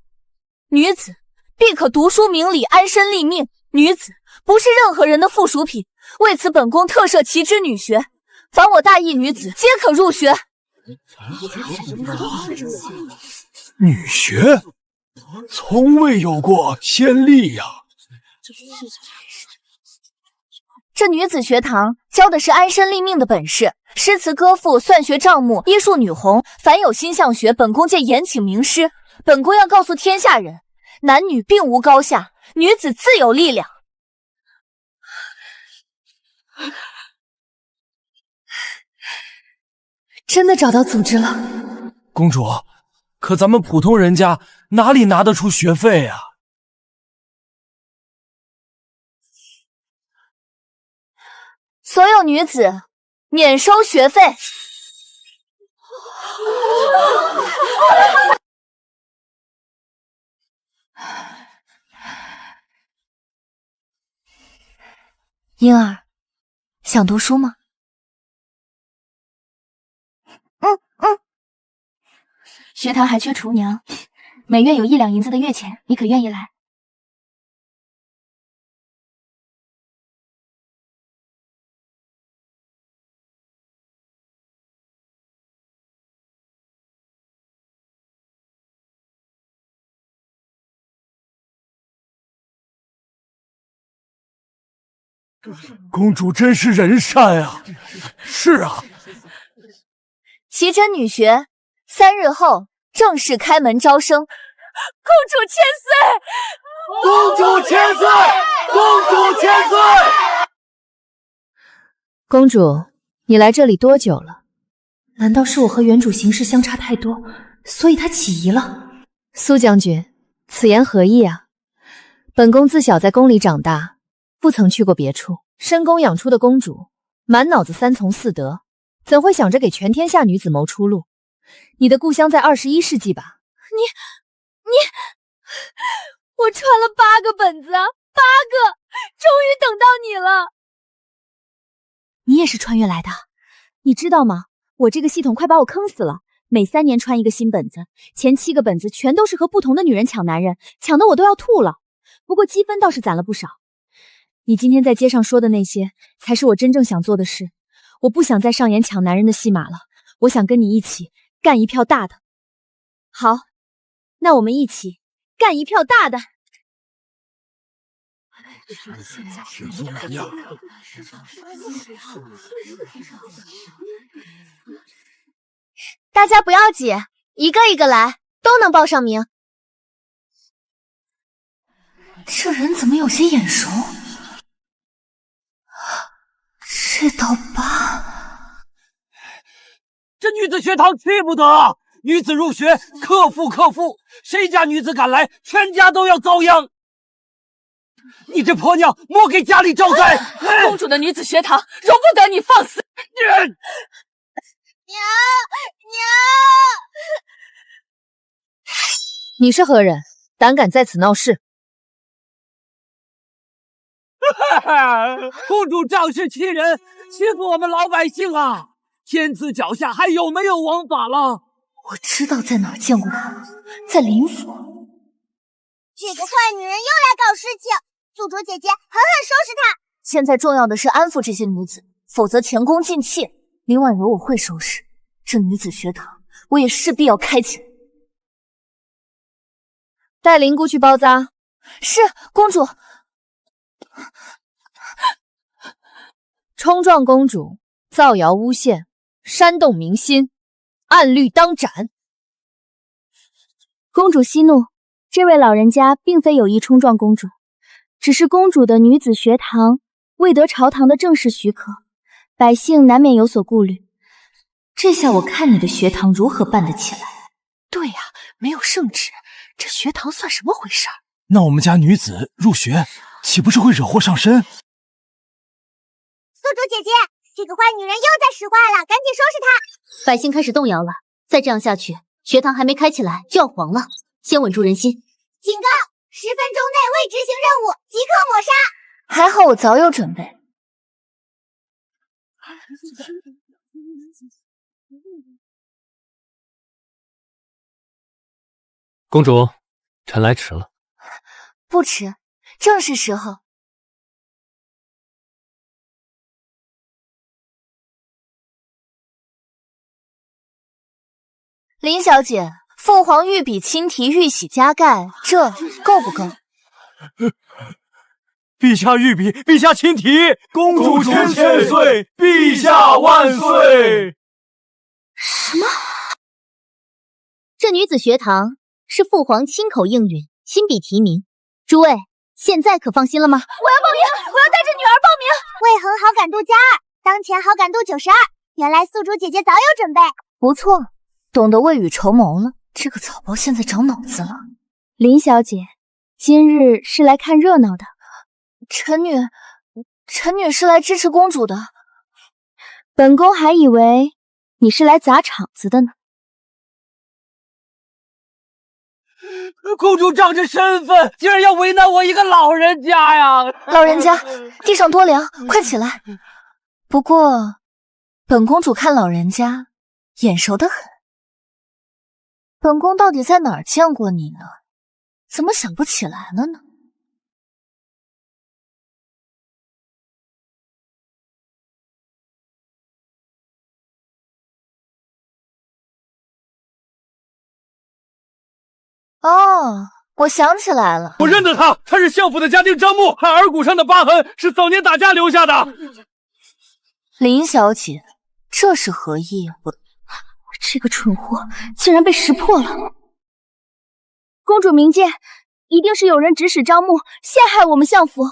女子必可读书明理，安身立命。女子不是任何人的附属品，为此本宫特设奇之女学，凡我大义女子皆可入学。女学从未有过先例呀。这女子学堂教的是安身立命的本事，诗词歌赋、算学账目、医术女红，凡有心向学，本宫见严请名师。本宫要告诉天下人，男女并无高下，女子自有力量。真的找到组织了。公主，可咱们普通人家哪里拿得出学费啊？所有女子免收学费。婴儿，想读书吗？学堂还缺厨娘，每月有1两银子的月钱，你可愿意来？公主真是人善啊！是啊，奇珍女学3日后正式开门招生。公主千岁！公主千岁！公主千岁！公主，你来这里多久了？难道是我和原主行事相差太多，所以他起疑了？苏将军，此言何意啊？本宫自小在宫里长大，不曾去过别处。深宫养出的公主，满脑子3从4德，怎会想着给全天下女子谋出路？你的故乡在21世纪吧？我传了8个本子，8个，终于等到你了。你也是穿越来的？你知道吗？我这个系统快把我坑死了，每3年穿一个新本子，前7个本子全都是和不同的女人抢男人，抢得我都要吐了。不过积分倒是攒了不少。你今天在街上说的那些，才是我真正想做的事。我不想再上演抢男人的戏码了，我想跟你一起干一票大的。好，那我们一起干一票大的。大家不要挤，一个一个来，都能报上名。这人怎么有些眼熟？这道疤，这女子学堂去不得，女子入学克夫克父，谁家女子敢来，全家都要遭殃。你这婆娘，莫给家里招灾！公主的女子学堂容不得你放肆！娘，你是何人？胆敢在此闹事？公主仗势欺人，欺负我们老百姓啊！天子脚下还有没有王法了？我知道在哪儿见过她，在林府。这个坏女人又来搞事情，宿主姐姐狠狠收拾她！现在重要的是安抚这些女子，否则前功尽弃。林婉柔我会收拾，这女子学堂我也势必要开起来。带林姑去包扎。是，公主。冲撞公主，造谣诬陷，煽动民心，按律当斩。公主息怒，这位老人家并非有意冲撞公主，只是公主的女子学堂未得朝堂的正式许可，百姓难免有所顾虑。这下我看你的学堂如何办得起来。对呀，没有圣旨，这学堂算什么回事？那我们家女子入学，岂不是会惹祸上身？宿主姐姐，这个坏女人又在使坏了，赶紧收拾她！百姓开始动摇了，再这样下去，学堂还没开起来就要黄了，先稳住人心。警告！10分钟内未执行任务，即刻抹杀！还好我早有准备。公主，臣来迟了。不迟，正是时候。林小姐，父皇御笔亲题，玉玺加盖，这够不够？陛下御笔，陛下亲题，公主千岁，陛下万岁！什么？这女子学堂是父皇亲口应允，亲笔提名。诸位，现在可放心了吗？我要报名，我要带着女儿报名。魏恒好感度+2，当前好感度92。原来宿主姐姐早有准备，不错，懂得未雨绸缪了。这个草包现在长脑子了。林小姐，今日是来看热闹的。臣女是来支持公主的。本宫还以为你是来砸场子的呢。公主仗着身份，竟然要为难我一个老人家呀！老人家，地上多凉，快起来。不过，本公主看老人家眼熟得很。本宫到底在哪儿见过你呢？怎么想不起来了呢？哦，我想起来了，我认得他，他是相府的家丁张牧，他耳骨上的疤痕是早年打架留下的。林小姐，这是何意啊？我这个蠢货竟然被识破了！公主明鉴，一定是有人指使张牧陷害我们相府。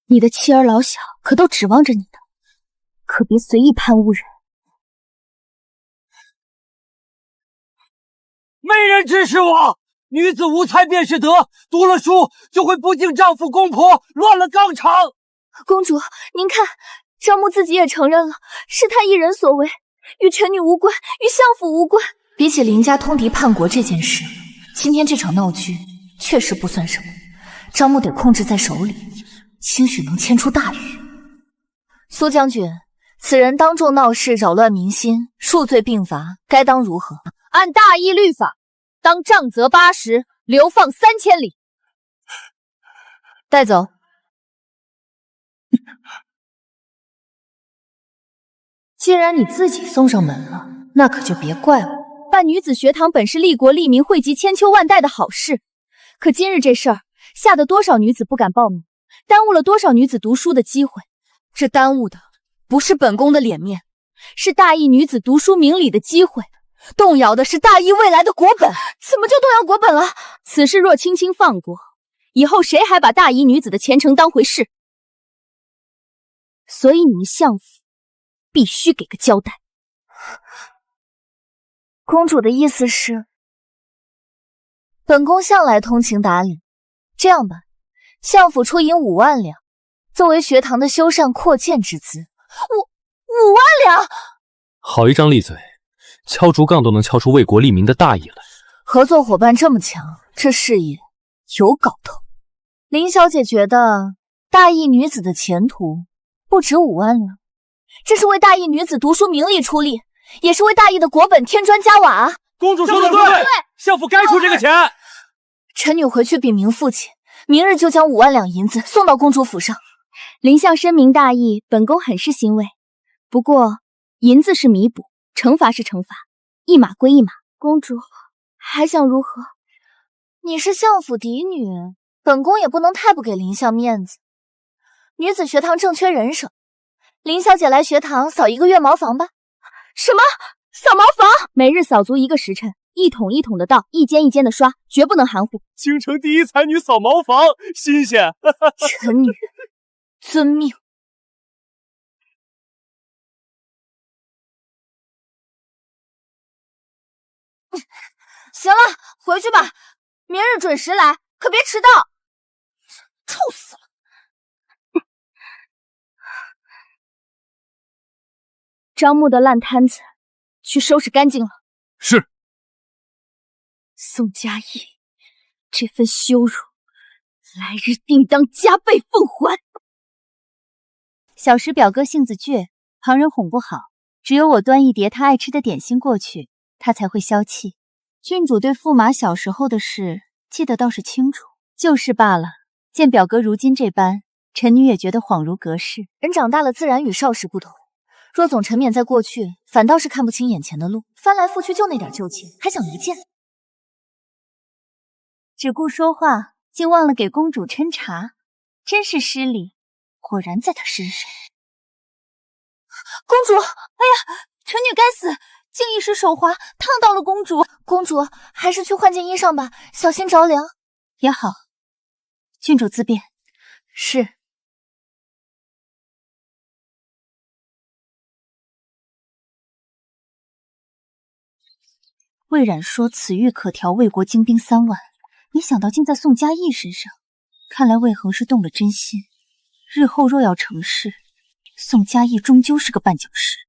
你的妻儿老小可都指望着你的，可别随意攀污人。没人指使我，女子无才便是德，读了书就会不敬丈夫公婆，乱了纲常。公主，您看，张牧自己也承认了，是他一人所为，与臣女无关，与相府无关。比起林家通敌叛国这件事，今天这场闹剧确实不算什么。张牧得控制在手里，兴许能牵出大雨。苏将军，此人当众闹事，扰乱民心，数罪并罚，该当如何？按大义律法，当杖责80，流放3000里。带走。既然你自己送上门了，那可就别怪我。办女子学堂本是利国利民、惠及千秋万代的好事，可今日这事儿吓得多少女子不敢报名，耽误了多少女子读书的机会。这耽误的不是本宫的脸面，是大义女子读书明理的机会。动摇的是大义未来的国本。怎么就动摇国本了？此事若轻轻放过，以后谁还把大义女子的前程当回事？所以你们相府必须给个交代。公主的意思是，本宫向来通情达理。这样吧，相府出银5万两，作为学堂的修缮扩建之资。5万两！好一张利嘴，敲竹杠都能敲出为国利民的大义来。合作伙伴这么强，这事业有搞头。林小姐觉得大义女子的前途不止5万两，这是为大义女子读书名利出力，也是为大义的国本添砖加瓦。公主说的对，相府该出这个钱。臣女回去禀明父亲，明日就将5万两银子送到公主府上。林相深明大义，本宫很是欣慰。不过银子是弥补，惩罚是惩罚，一码归一码。公主还想如何？你是相府嫡女，本宫也不能太不给林相面子。女子学堂正缺人手，林小姐来学堂扫1个月茅房吧。什么？扫茅房？每日扫足1个时辰，一桶一桶的倒，一间一间的刷，绝不能含糊。京城第一才女扫茅房，新鲜！臣女遵命。行了，回去吧，明日准时来，可别迟到。臭死了！张木的烂摊子，去收拾干净了。是。宋嘉译，这份羞辱，来日定当加倍奉还。小时表哥性子倔，旁人哄不好，只有我端一碟他爱吃的点心过去，他才会消气。郡主对驸马小时候的事记得倒是清楚，就是罢了。见表哥如今这般，臣女也觉得恍如隔世。人长大了自然与少时不同，若总沉湎在过去，反倒是看不清眼前的路。翻来覆去就那点旧情，还想离间？只顾说话，竟忘了给公主斟茶，真是失礼。果然在她身上。公主，哎呀，臣女该死，竟一时手滑烫到了公主。公主还是去换件衣裳吧，小心着凉。也好，郡主自便。是。魏冉说此玉可调魏国精兵3万，没想到竟在宋嘉译身上。看来魏恒是动了真心，日后若要成事，宋嘉译终究是个绊脚石。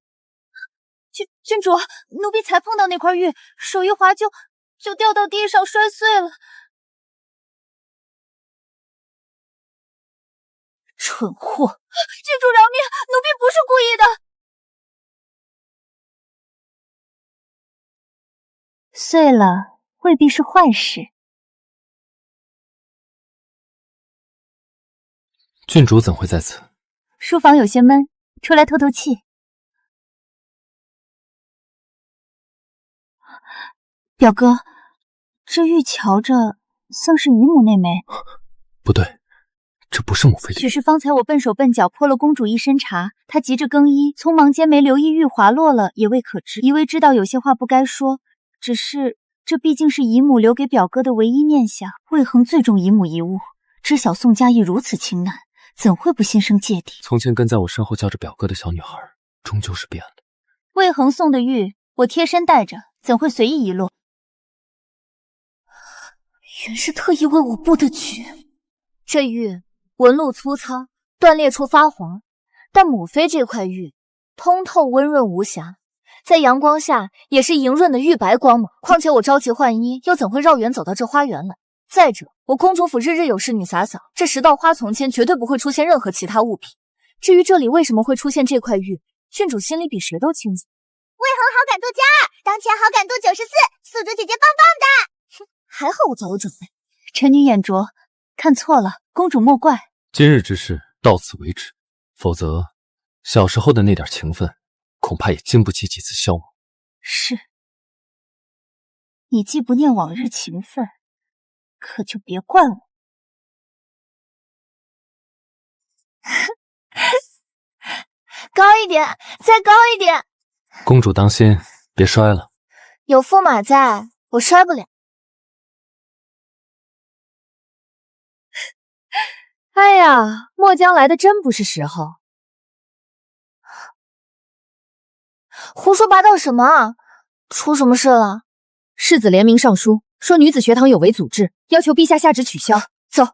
郡主，奴婢才碰到那块玉，手一滑就掉到地上摔碎了。蠢货！郡主饶命，奴婢不是故意的。碎了未必是坏事。郡主怎会在此？书房有些闷，出来透透气。表哥，这玉瞧着像是姨母那枚。不对，这不是母妃的玉。只是方才我笨手笨脚泼了公主一身茶，她急着更衣，匆忙间没留意玉滑落了，也未可知。一味知道有些话不该说，只是这毕竟是姨母留给表哥的唯一念想。魏恒最重姨母一物，知晓宋嘉译如此轻难，怎会不心生芥蒂？从前跟在我身后叫着表哥的小女孩，终究是变了。魏恒送的玉，我贴身带着，怎会随意遗落？原是特意为我布的局。这玉纹路粗糙，断裂处发黄，但母妃这块玉通透温润无瑕，在阳光下也是莹润的玉白光芒。况且我着急换衣，又怎会绕远走到这花园来？再者，我公主府日日有侍女洒扫，这10道花丛间绝对不会出现任何其他物品。至于这里为什么会出现这块玉，郡主心里比谁都清楚。魏恒好感度加2，当前好感度94，宿主姐姐棒棒的。还好我早有准备。臣女眼拙，看错了，公主莫怪。今日之事到此为止，否则小时候的那点情分，恐怕也经不起几次消磨。是。你既不念往日情分，可就别怪我。高一点，再高一点。公主当心，别摔了。有驸马在，我摔不了。哎呀，末将来的真不是时候。胡说八道什么啊？出什么事了？世子联名上书，说女子学堂有违祖制，要求陛下下旨取消。走。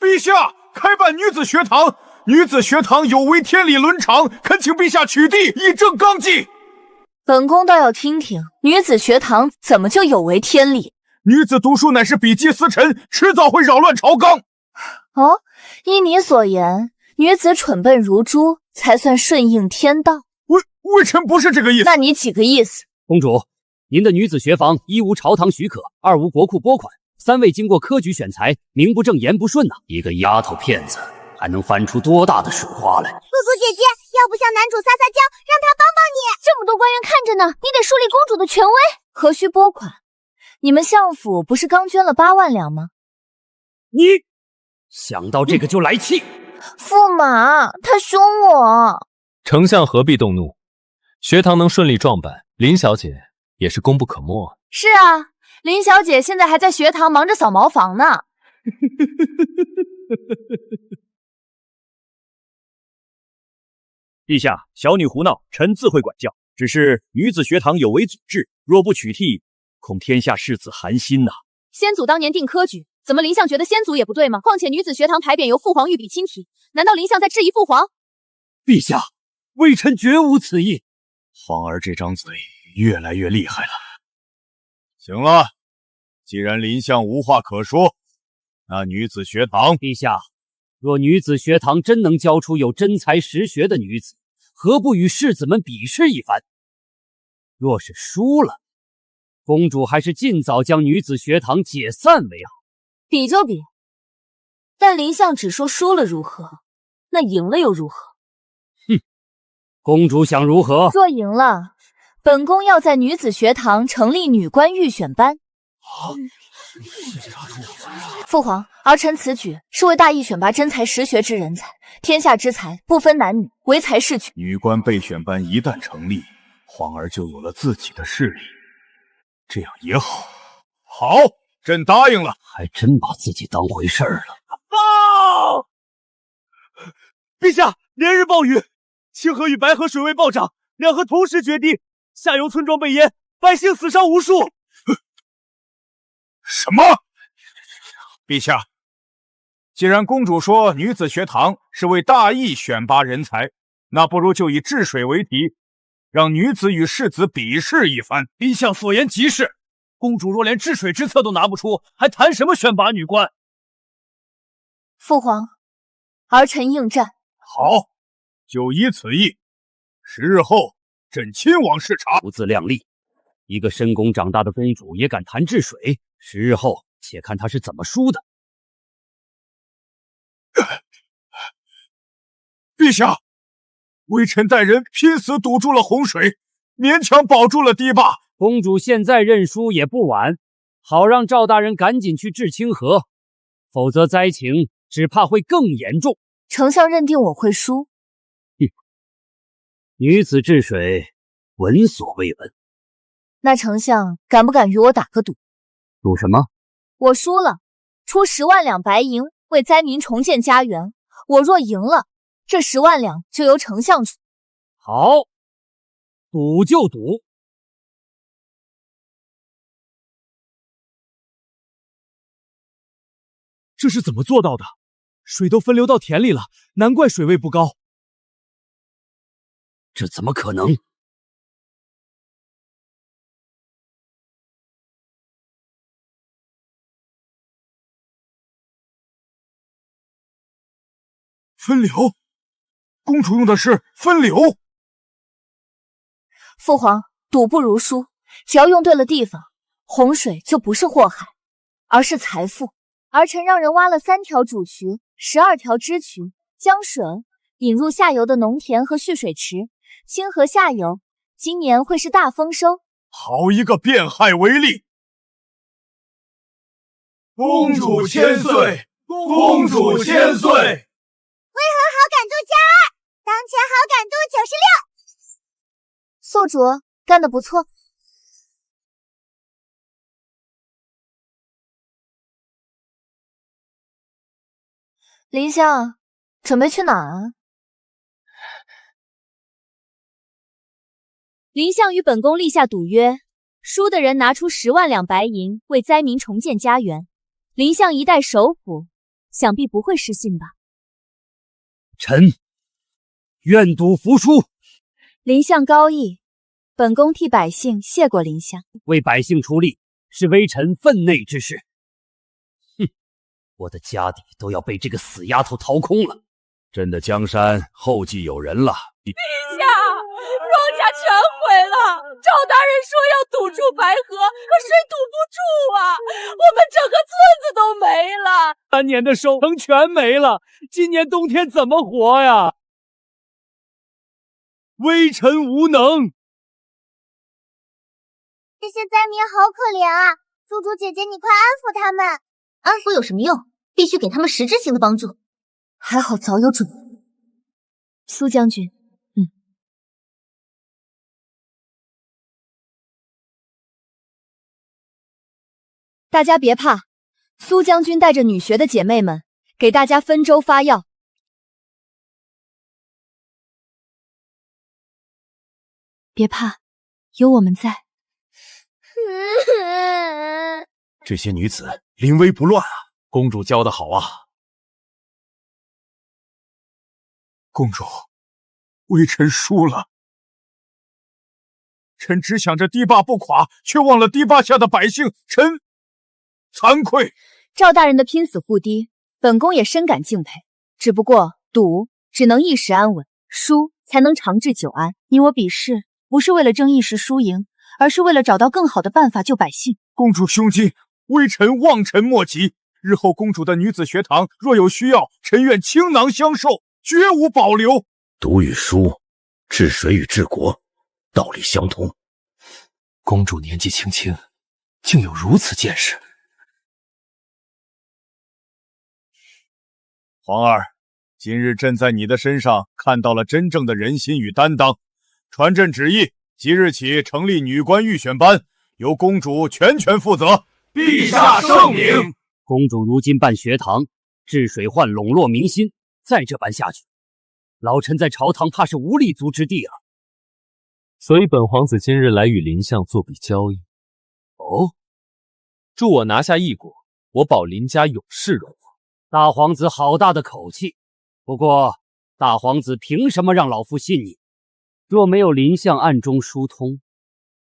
陛下，开办女子学堂，女子学堂有违天理伦常，恳请陛下取缔，以正纲纪。本宫倒要听听，女子学堂怎么就有违天理？女子读书乃是比劫司晨，迟早会扰乱朝纲。哦，依你所言，女子蠢笨如猪，才算顺应天道。微臣不是这个意思。那你几个意思？公主，您的女子学房一无朝堂许可，二无国库拨款，三未经过科举选材，名不正言不顺呐。一个丫头片子还能翻出多大的水花来？宿主姐姐，要不向男主撒撒娇，让他帮帮你？这么多官员看着呢，你得树立公主的权威。何须拨款？你们相府不是刚捐了8万两吗？你想到这个就来气。驸马，他凶我。丞相何必动怒？学堂能顺利壮办，林小姐也是功不可没。是啊，林小姐现在还在学堂忙着扫茅房呢。陛下，小女胡闹，臣自会管教。只是女子学堂有违祖制，若不取缔，恐天下士子寒心呐。先祖当年定科举，怎么林相觉得先祖也不对吗？况且女子学堂牌匾由父皇御笔亲题，难道林相在质疑父皇？陛下，微臣绝无此意。皇儿这张嘴越来越厉害了。行了，既然林相无话可说，那女子学堂，陛下，若女子学堂真能教出有真才实学的女子，何不与士子们比试一番？若是输了，公主还是尽早将女子学堂解散为好。比就比，但林相只说输了如何？那赢了又如何？哼，公主想如何？若赢了，本宫要在女子学堂成立女官预选班。父皇，儿臣此举是为大义选拔真才实学之人才，天下之才不分男女，唯才是举。女官备选班一旦成立，皇儿就有了自己的势力，这样也好。好，朕答应了。还真把自己当回事儿了。报！陛下，连日暴雨，清河与白河水位暴涨，两河同时决堤，下游村庄被淹，百姓死伤无数。什么？陛下，既然公主说女子学堂是为大义选拔人才，那不如就以治水为题，让女子与士子比试一番。陛下所言极是，公主若连治水之策都拿不出，还谈什么选拔女官？父皇，儿臣应战。好，就依此意。10日后，朕亲往视察。不自量力，一个深宫长大的公主也敢谈治水？10日后，且看她是怎么输的。陛下，微臣带人拼死堵住了洪水，勉强保住了堤坝。公主现在认输也不晚，好让赵大人赶紧去治清河，否则灾情只怕会更严重。丞相认定我会输？女子治水，闻所未闻。那丞相敢不敢与我打个赌？赌什么？我输了，出10万两白银为灾民重建家园；我若赢了，这10万两就由丞相出。好，赌就赌。这是怎么做到的？水都分流到田里了，难怪水位不高。这怎么可能？分流？公主用的是分流？父皇，赌不如输，只要用对了地方，洪水就不是祸害，而是财富。儿臣让人挖了3条主渠、12条支渠，将水引入下游的农田和蓄水池，清河下游今年会是大丰收。好一个变害为利！公主千岁，公主千岁！为何好感度+2，当前好感度96。宿主干得不错。林香，准备去哪儿啊？林相与本宫立下赌约，输的人拿出10万两白银为灾民重建家园。林相一代首辅，想必不会失信吧？臣愿赌服输。林相高义，本宫替百姓谢过林相。为百姓出力，是微臣分内之事。哼，我的家底都要被这个死丫头掏空了。朕的江山后继有人了。陛下，庄稼全毁了。赵大人说要堵住白河，可谁堵不住啊？我们整个村子都没了。3年的收成全没了，今年冬天怎么活呀？微臣无能。这些灾民好可怜啊！宿主姐姐，你快安抚他们。安抚有什么用？必须给他们实质性的帮助。还好早有准备。苏将军，大家别怕，苏将军带着女学的姐妹们给大家分粥发药。别怕，有我们在。这些女子临危不乱啊，公主教得好啊。公主，微臣输了。臣只想着堤坝不垮，却忘了堤坝下的百姓，臣惭愧。赵大人的拼死护堤，本宫也深感敬佩。只不过赌只能一时安稳，输才能长治久安。你我比试，不是为了争一时输赢，而是为了找到更好的办法救百姓。公主胸襟，微臣望尘莫及。日后公主的女子学堂若有需要，臣愿倾囊相授，绝无保留。赌与输，治水与治国，道理相同。公主年纪轻轻，竟有如此见识。皇儿，今日朕在你的身上看到了真正的人心与担当。传朕旨意，即日起成立女官预选班，由公主全权负责。陛下圣明。公主如今办学堂，治水患笼络民心，再这般下去，老臣在朝堂怕是无立足之地了。所以本皇子今日来与林相做笔交易。哦，助我拿下异国，我保林家永世荣华。大皇子好大的口气！不过大皇子凭什么让老夫信你？若没有林相暗中疏通，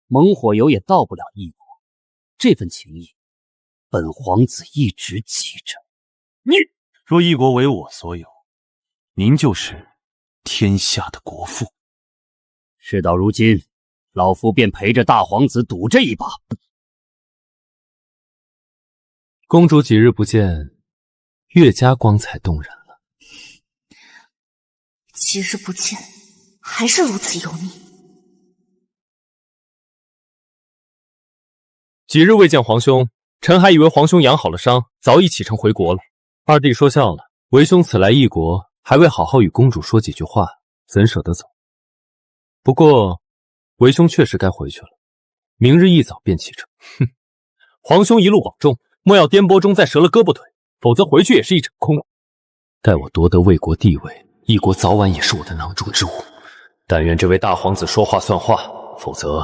猛火油也到不了异国。这份情谊，本皇子一直记着。你若异国为我所有，您就是天下的国父。事到如今，老夫便陪着大皇子赌这一把。公主几日不见，越加光彩动人了。几日不见，还是如此油腻。几日未见皇兄，臣还以为皇兄养好了伤，早已启程回国了。二弟说笑了，为兄此来异国，还未好好与公主说几句话，怎舍得走？不过，为兄确实该回去了，明日一早便启程。哼，皇兄一路保重，莫要颠簸中再折了胳膊腿，否则回去也是一场空。待我夺得魏国地位，异国早晚也是我的囊中之物。但愿这位大皇子说话算话，否则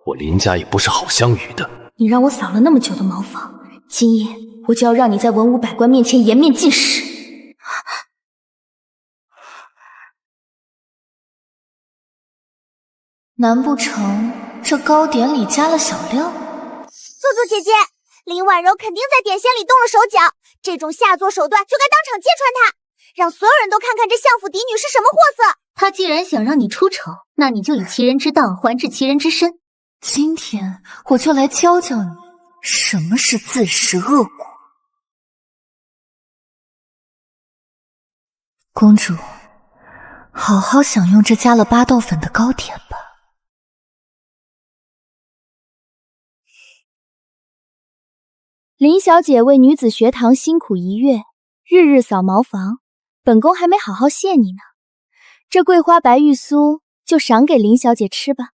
我林家也不是好相与的。你让我扫了那么久的茅房，今夜我就要让你在文武百官面前颜面尽失。难不成这糕点里加了小料？宿主姐姐，林婉柔肯定在点心里动了手脚，这种下作手段就该当场揭穿她，让所有人都看看这相府嫡女是什么货色。她既然想让你出丑，那你就以其人之道还治其人之身。今天我就来教教你什么是自食恶果。公主，好好享用这加了巴豆粉的糕点吧。林小姐为女子学堂辛苦1月，日日扫茅房，本宫还没好好谢你呢。这桂花白玉酥就赏给林小姐吃吧。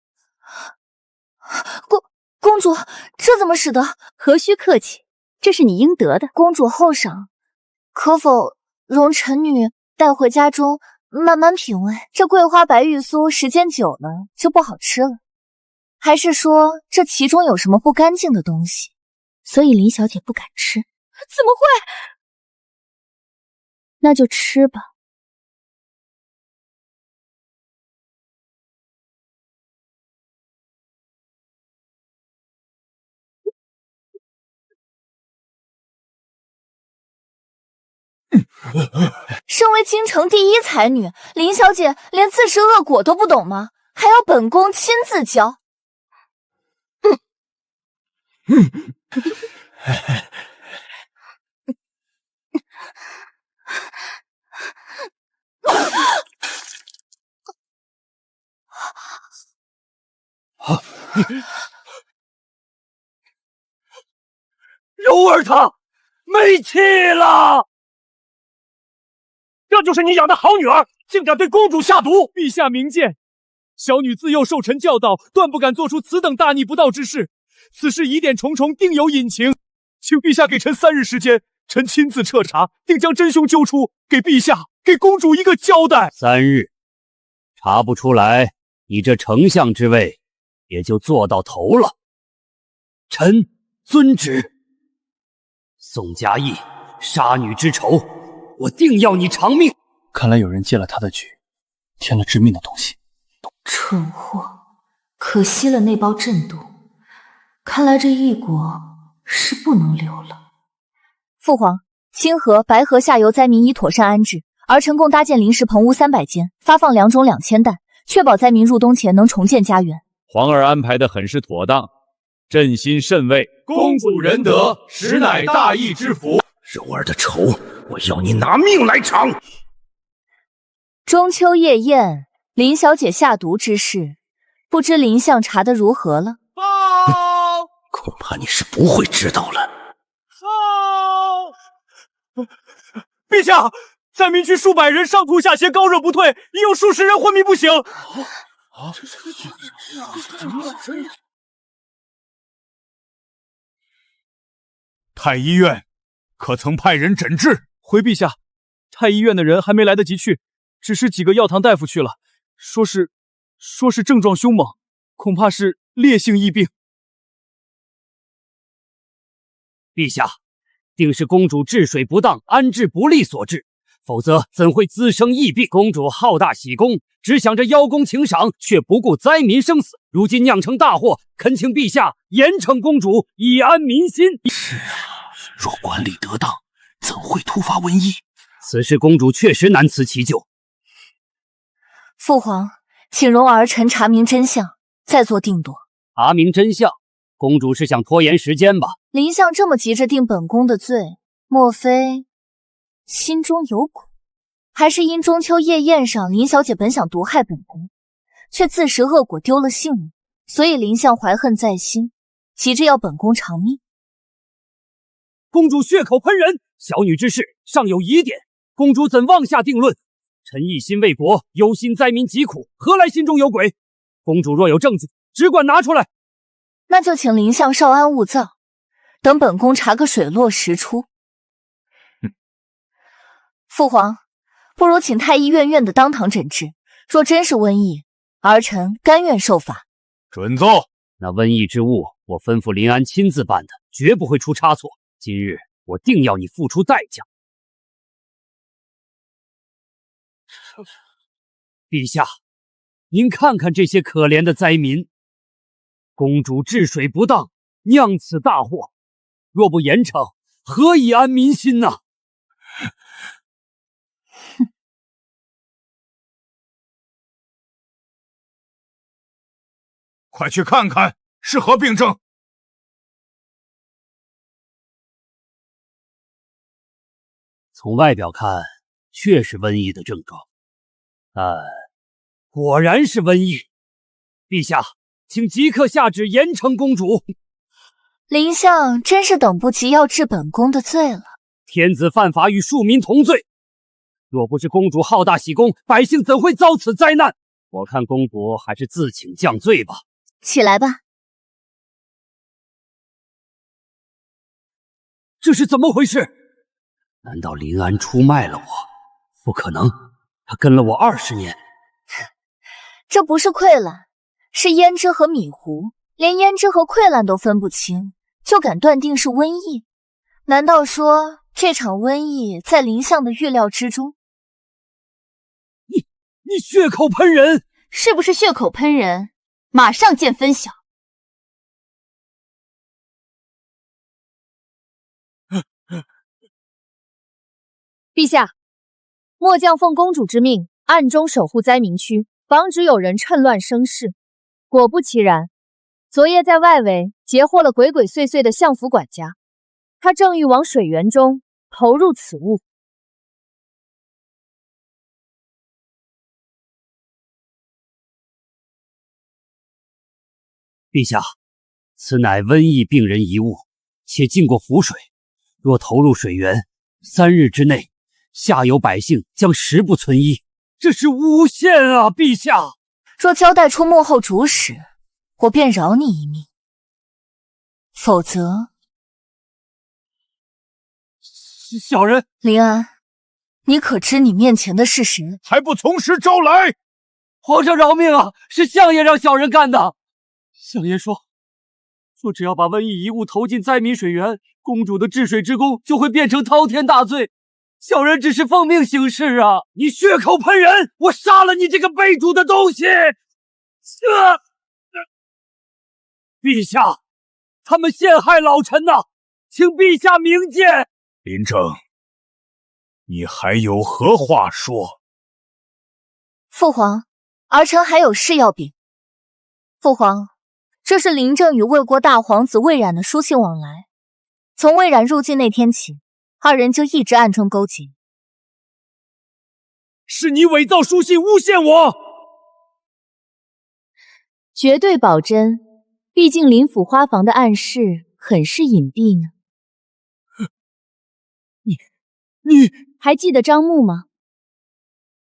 公主，这怎么使得？何须客气，这是你应得的。公主厚赏，可否容臣女带回家中慢慢品味。这桂花白玉酥时间久了就不好吃了，还是说这其中有什么不干净的东西，所以林小姐不敢吃？怎么会？那就吃吧。身为京城第一才女，林小姐连自食恶果都不懂吗？还要本宫亲自教？柔儿她没气了！这就是你养的好女儿，竟敢对公主下毒！陛下明鉴，小女自幼受臣教导，断不敢做出此等大逆不道之事。此事疑点重重，定有隐情，请陛下给臣3日时间，臣亲自彻查，定将真凶揪出，给陛下、给公主一个交代。3日查不出来，你这丞相之位也就做到头了。臣遵旨。宋嘉义杀女之仇，我定要你偿命。看来有人借了他的局，添了致命的东西。蠢货，可惜了那包鸩毒，看来这异国是不能留了。父皇，清河、白河下游灾民已妥善安置，儿臣共搭建临时棚屋300间，发放粮种2000担，确保灾民入冬前能重建家园。皇儿安排的很是妥当，朕心甚慰。公主仁德，实乃大义之福。柔儿的仇，我要你拿命来偿！中秋夜宴，林小姐下毒之事，不知林相查得如何了？恐怕你是不会知道了。陛下，灾民区数百人上吐下泻，高热不退，已有数十人昏迷不醒。太医院可曾派人诊治？回陛下，太医院的人还没来得及去，只是几个药堂大夫去了，说是症状凶猛，恐怕是烈性疫病。陛下，定是公主治水不当，安置不力所致，否则怎会滋生疫病？公主好大喜功，只想着邀功请赏，却不顾灾民生死，如今酿成大祸，恳请陛下严惩公主，以安民心。是啊，若管理得当，怎会突发瘟疫？此事公主确实难辞其咎。父皇，请容儿臣查明真相，再做定夺。查明真相，公主是想拖延时间吧？林相这么急着定本宫的罪，莫非心中有鬼？还是因中秋夜宴上林小姐本想毒害本宫，却自食恶果丢了性命，所以林相怀恨在心，急着要本宫偿命？公主血口喷人，小女之事尚有疑点，公主怎妄下定论？臣一心为国，忧心灾民疾苦，何来心中有鬼？公主若有证据，只管拿出来。那就请林相稍安勿躁，等本宫查个水落石出。父皇，不如请太医院院的当堂诊治，若真是瘟疫，儿臣甘愿受罚。准奏。那瘟疫之物，我吩咐林安亲自办的，绝不会出差错。今日我定要你付出代价。陛下，您看看这些可怜的灾民，公主治水不当，酿此大祸，若不严惩，何以安民心呢？快去看看是何病症。从外表看，确是瘟疫的症状，但果然是瘟疫。陛下，请即刻下旨严惩公主。林相真是等不及要治本宫的罪了。天子犯法与庶民同罪，若不是公主好大喜功，百姓怎会遭此灾难？我看公主还是自请降罪吧。起来吧。这是怎么回事？难道林安出卖了我？不可能，他跟了我20年。这不是溃烂，是胭脂和米糊，连胭脂和溃烂都分不清，就敢断定是瘟疫？难道说这场瘟疫在林相的预料之中？你血口喷人！是不是血口喷人？马上见分晓。陛下，末将奉公主之命，暗中守护灾民区，防止有人趁乱生事。果不其然，昨夜在外围截获了鬼鬼祟祟的相府管家，他正欲往水源中投入此物。陛下，此乃瘟疫病人遗物，且浸过符水，若投入水源，3日之内，下游百姓将食不存衣。这是诬陷啊，陛下！若交代出幕后主使，我便饶你一命；否则，小人林安，你可知你面前的是谁？还不从实招来！皇上饶命啊！是相爷让小人干的。相爷说只要把瘟疫遗物投进灾民水源，公主的治水之功就会变成滔天大罪。小人只是奉命行事啊！你血口喷人，我杀了你这个卑主的东西！陛下，他们陷害老臣呐，请陛下明鉴。林正，你还有何话说？父皇，儿臣还有事要禀。父皇，这是林正与魏国大皇子魏冉的书信往来。从魏冉入境那天起，二人就一直暗中勾结。是你伪造书信诬陷我！绝对保真，毕竟林府花房的暗室很是隐蔽呢。你还记得张牧吗？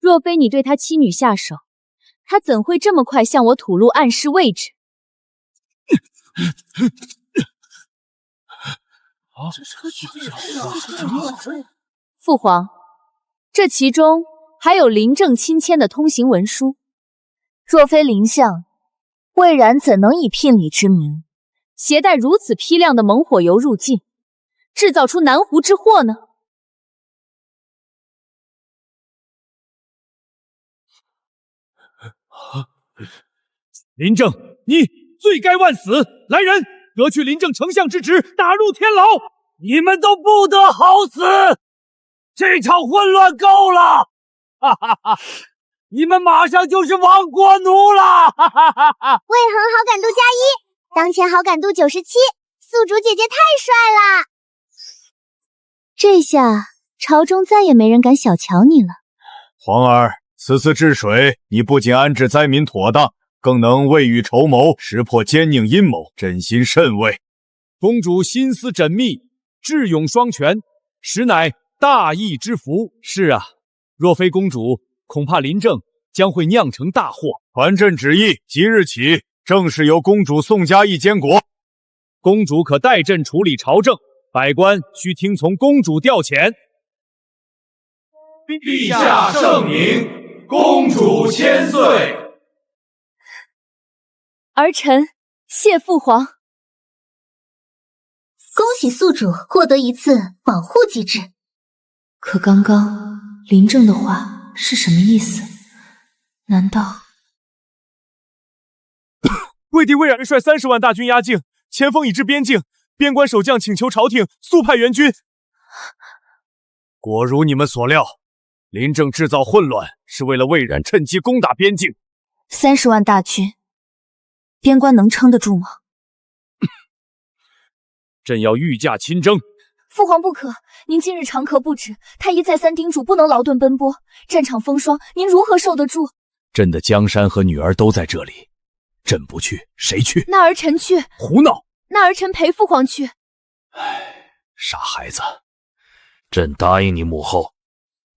若非你对他妻女下手，他怎会这么快向我吐露暗室位置？父皇，这其中还有林正亲签的通行文书。若非林相，魏冉怎能以聘礼之名携带如此批量的猛火油入境，制造出南湖之祸呢？林正，你罪该万死！来人，革去林正丞相之职，打入天牢！你们都不得好死！这场混乱够了！哈哈哈！你们马上就是亡国奴了！哈哈哈哈！魏恒好感度+1，当前好感度97，宿主姐姐太帅了！这下朝中再也没人敢小瞧你了。皇儿，此次治水，你不仅安置灾民妥当，更能未雨绸缪，识破奸佞阴谋，朕心甚慰。公主心思缜密，智勇双全，实乃大义之福。是啊，若非公主，恐怕林正将会酿成大祸。传朕旨意，即日起，正式由公主宋嘉义监国。公主可代朕处理朝政，百官需听从公主调遣。陛下圣明，公主千岁。儿臣谢父皇。恭喜宿主获得一次保护机制。可刚刚林正的话是什么意思？难道魏帝魏冉率30万大军压境，前锋已至边境，边关守将请求朝廷速派援军。果如你们所料，林正制造混乱是为了魏冉趁机攻打边境。30万大军，边关能撑得住吗？朕要御驾亲征。父皇不可，您今日长咳不止，太医再三叮嘱不能劳顿奔波，战场风霜，您如何受得住？朕的江山和女儿都在这里，朕不去，谁去？那儿臣去。胡闹！那儿臣陪父皇去。傻孩子，朕答应你母后，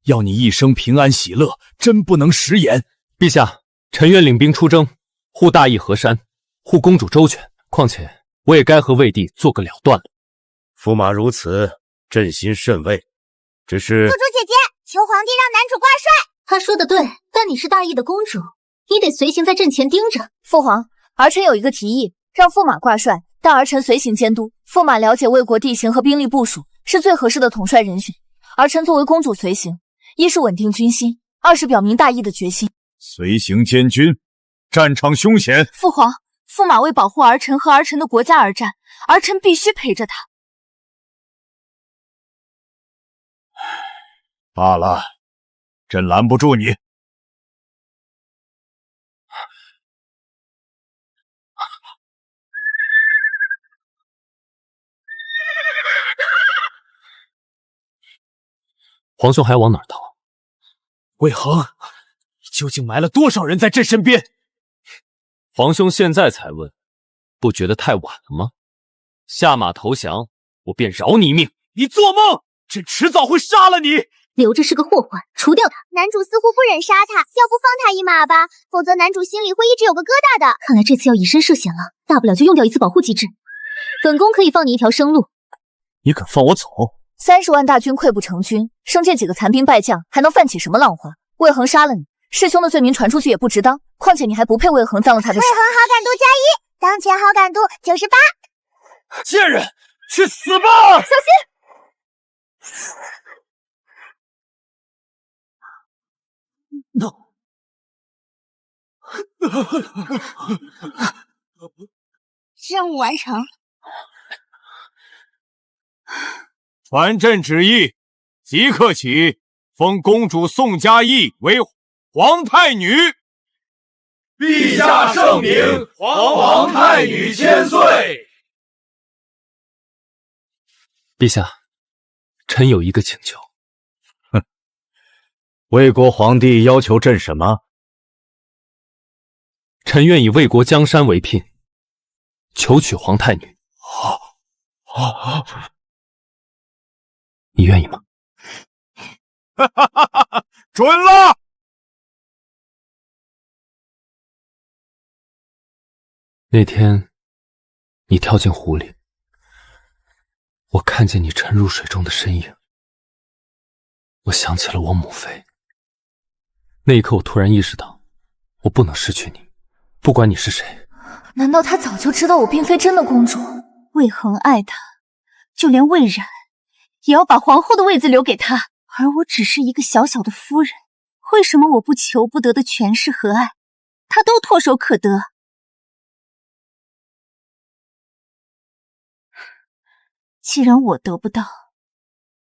要你一生平安喜乐，真不能食言。陛下，臣愿领兵出征，护大义河山，护公主周全。况且我也该和魏帝做个了断了。驸马如此，朕心甚慰。只是宿主姐姐，求皇帝让男主挂帅。他说的对，但你是大义的公主，你得随行在阵前盯着。父皇，儿臣有一个提议，让驸马挂帅，但儿臣随行监督。驸马了解魏国地形和兵力部署，是最合适的统帅人选。儿臣作为公主随行，一是稳定军心，二是表明大义的决心。随行监军，战场凶险。父皇，驸马为保护儿臣和儿臣的国家而战，儿臣必须陪着他。罢了，朕拦不住你。皇兄还往哪儿逃？魏恒，究竟埋了多少人在朕身边？皇兄现在才问，不觉得太晚了吗？下马投降，我便饶你一命。你做梦！朕迟早会杀了你！留着是个祸患，除掉他。男主似乎不忍杀他，要不放他一马吧，否则男主心里会一直有个疙瘩的。看来这次要以身涉险了，大不了就用掉一次保护机制。本宫可以放你一条生路。你肯放我走？30万大军溃不成军，剩这几个残兵败将，还能泛起什么浪花？魏恒杀了你，师兄的罪名传出去也不值当。况且你还不配魏恒脏了他的手。魏恒好感度+1，当前好感度98。贱人，去死吧！小心！任务完成。传朕旨意，即刻起封公主宋嘉译为皇太女。陛下圣明，皇太女千岁。陛下，臣有一个请求。魏国皇帝要求朕什么？臣愿以魏国江山为聘，求娶皇太女。你愿意吗？准了！那天你跳进湖里，我看见你沉入水中的身影，我想起了我母妃。那一刻，我突然意识到，我不能失去你，不管你是谁。难道他早就知道我并非真的公主？魏恒爱他，就连魏冉也要把皇后的位子留给他，而我只是一个小小的夫人，为什么我不求不得的权势和爱，他都唾手可得？既然我得不到，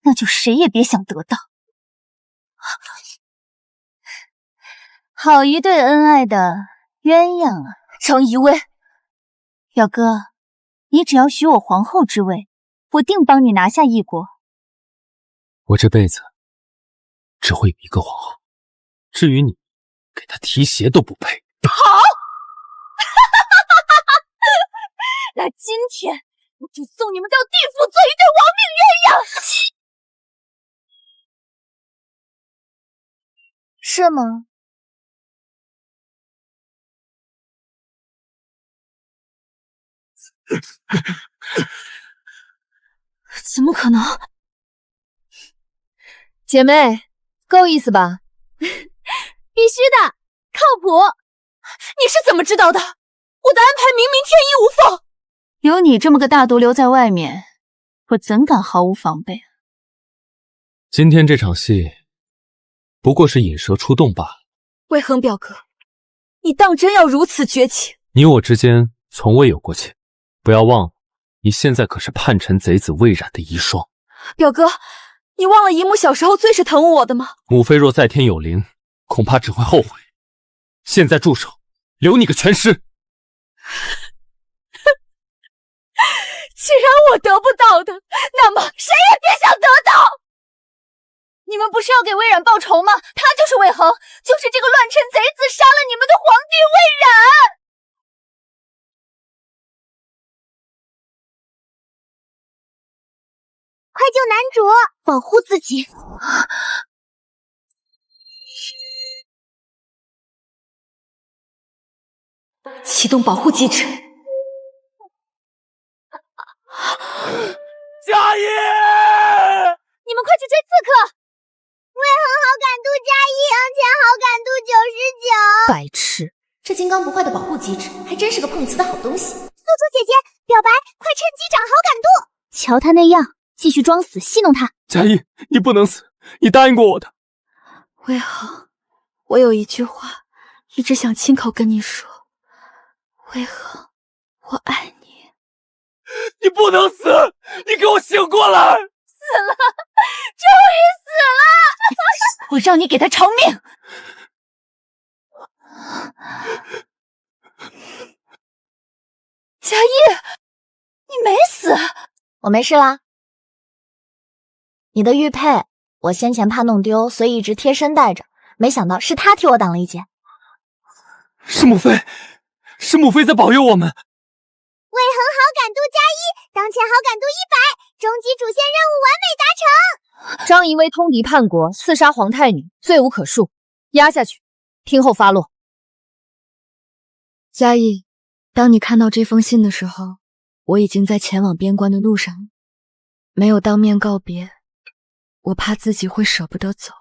那就谁也别想得到。好一对恩爱的鸳鸯啊！程宜威，表哥，你只要许我皇后之位，我定帮你拿下异国。我这辈子只会有一个皇后，至于你，给她提鞋都不配。好，那今天我就送你们到地府做一对亡命鸳鸯。是吗？怎么可能？姐妹，够意思吧？必须的，靠谱。你是怎么知道的？我的安排明明天衣无缝。有你这么个大毒瘤在外面，我怎敢毫无防备？今天这场戏，不过是引蛇出洞罢了。魏恒表哥，你当真要如此绝情？你我之间从未有过情，不要忘了，你现在可是叛臣贼子魏冉的遗孀。表哥，你忘了姨母小时候最是疼我的吗？母妃若在天有灵，恐怕只会后悔。现在住手，留你个全尸。既然我得不到的，那么谁也别想得到。你们不是要给魏冉报仇吗？他就是魏恒，就是这个乱臣贼子杀了你们的皇帝魏冉。快救男主，保护自己。启动保护机制。嘉义，你们快去追刺客！这金刚不坏的保护机制还真是个碰瓷的好东西。宿主姐姐，表白，快趁机长好感度。瞧他那样，继续装死戏弄他。佳义，你不能死，你答应过我的。魏恒，我有一句话一直想亲口跟你说，魏恒，我爱你。你不能死，你给我醒过来！死了，终于死了！我让你给他偿命！佳义，你没死？我没事啦。你的玉佩，我先前怕弄丢，所以一直贴身带着，没想到是他替我挡了一劫。是母妃，是母妃在保佑我们。魏恒好感度加1，当前好感度100，终极主线任务完美达成。张仪威通敌叛国，刺杀皇太女，罪无可恕，压下去，听候发落。佳义，当你看到这封信的时候，我已经在前往边关的路上，没有当面告别，我怕自己会舍不得走。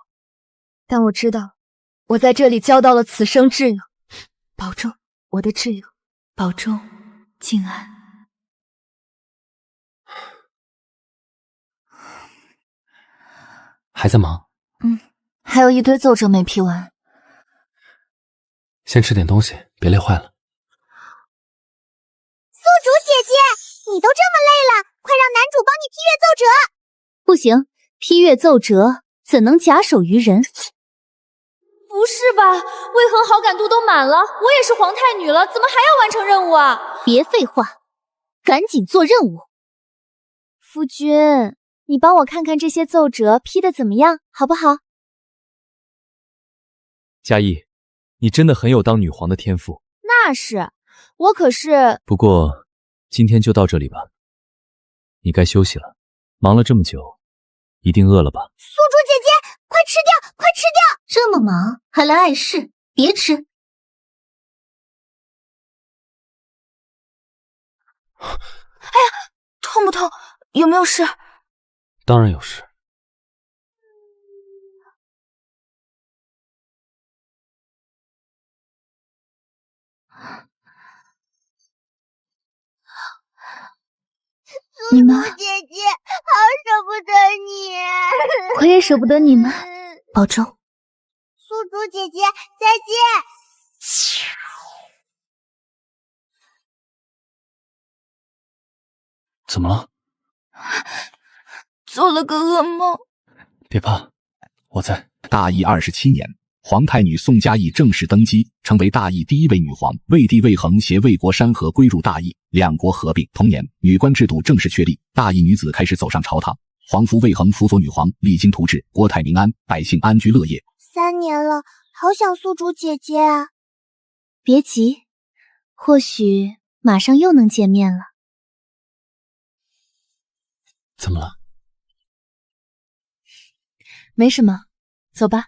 但我知道，我在这里交到了此生挚友，保重，我的挚友，保重，静安。还在忙？还有一堆奏折没批完。先吃点东西，别累坏了。宿主姐姐，你都这么累了，快让男主帮你批阅奏折。不行，批阅奏折怎能假手于人？不是吧？魏恒好感度都满了，我也是皇太女了，怎么还要完成任务啊？别废话，赶紧做任务。夫君，你帮我看看这些奏折批的怎么样，好不好？佳义，你真的很有当女皇的天赋。那是，我可是……不过今天就到这里吧，你该休息了。忙了这么久，一定饿了吧？宿主姐姐，快吃掉，快吃掉！这么忙还来碍事，别吃。哎呀，痛不痛？有没有事？当然有事。你们，姐姐，好舍不得你。我也舍不得你们，保重。宿主姐姐，再见。怎么了？做了个噩梦。别怕，我在。大义27年，皇太女宋嘉义正式登基，成为大义第一位女皇。魏帝魏恒携魏国山河归入大义，两国合并。同年，女官制度正式确立，大义女子开始走上朝堂。皇夫魏恒辅佐女皇，励精图治，国泰民安，百姓安居乐业。3年了，好想宿主姐姐啊！别急，或许马上又能见面了。怎么了？没什么，走吧。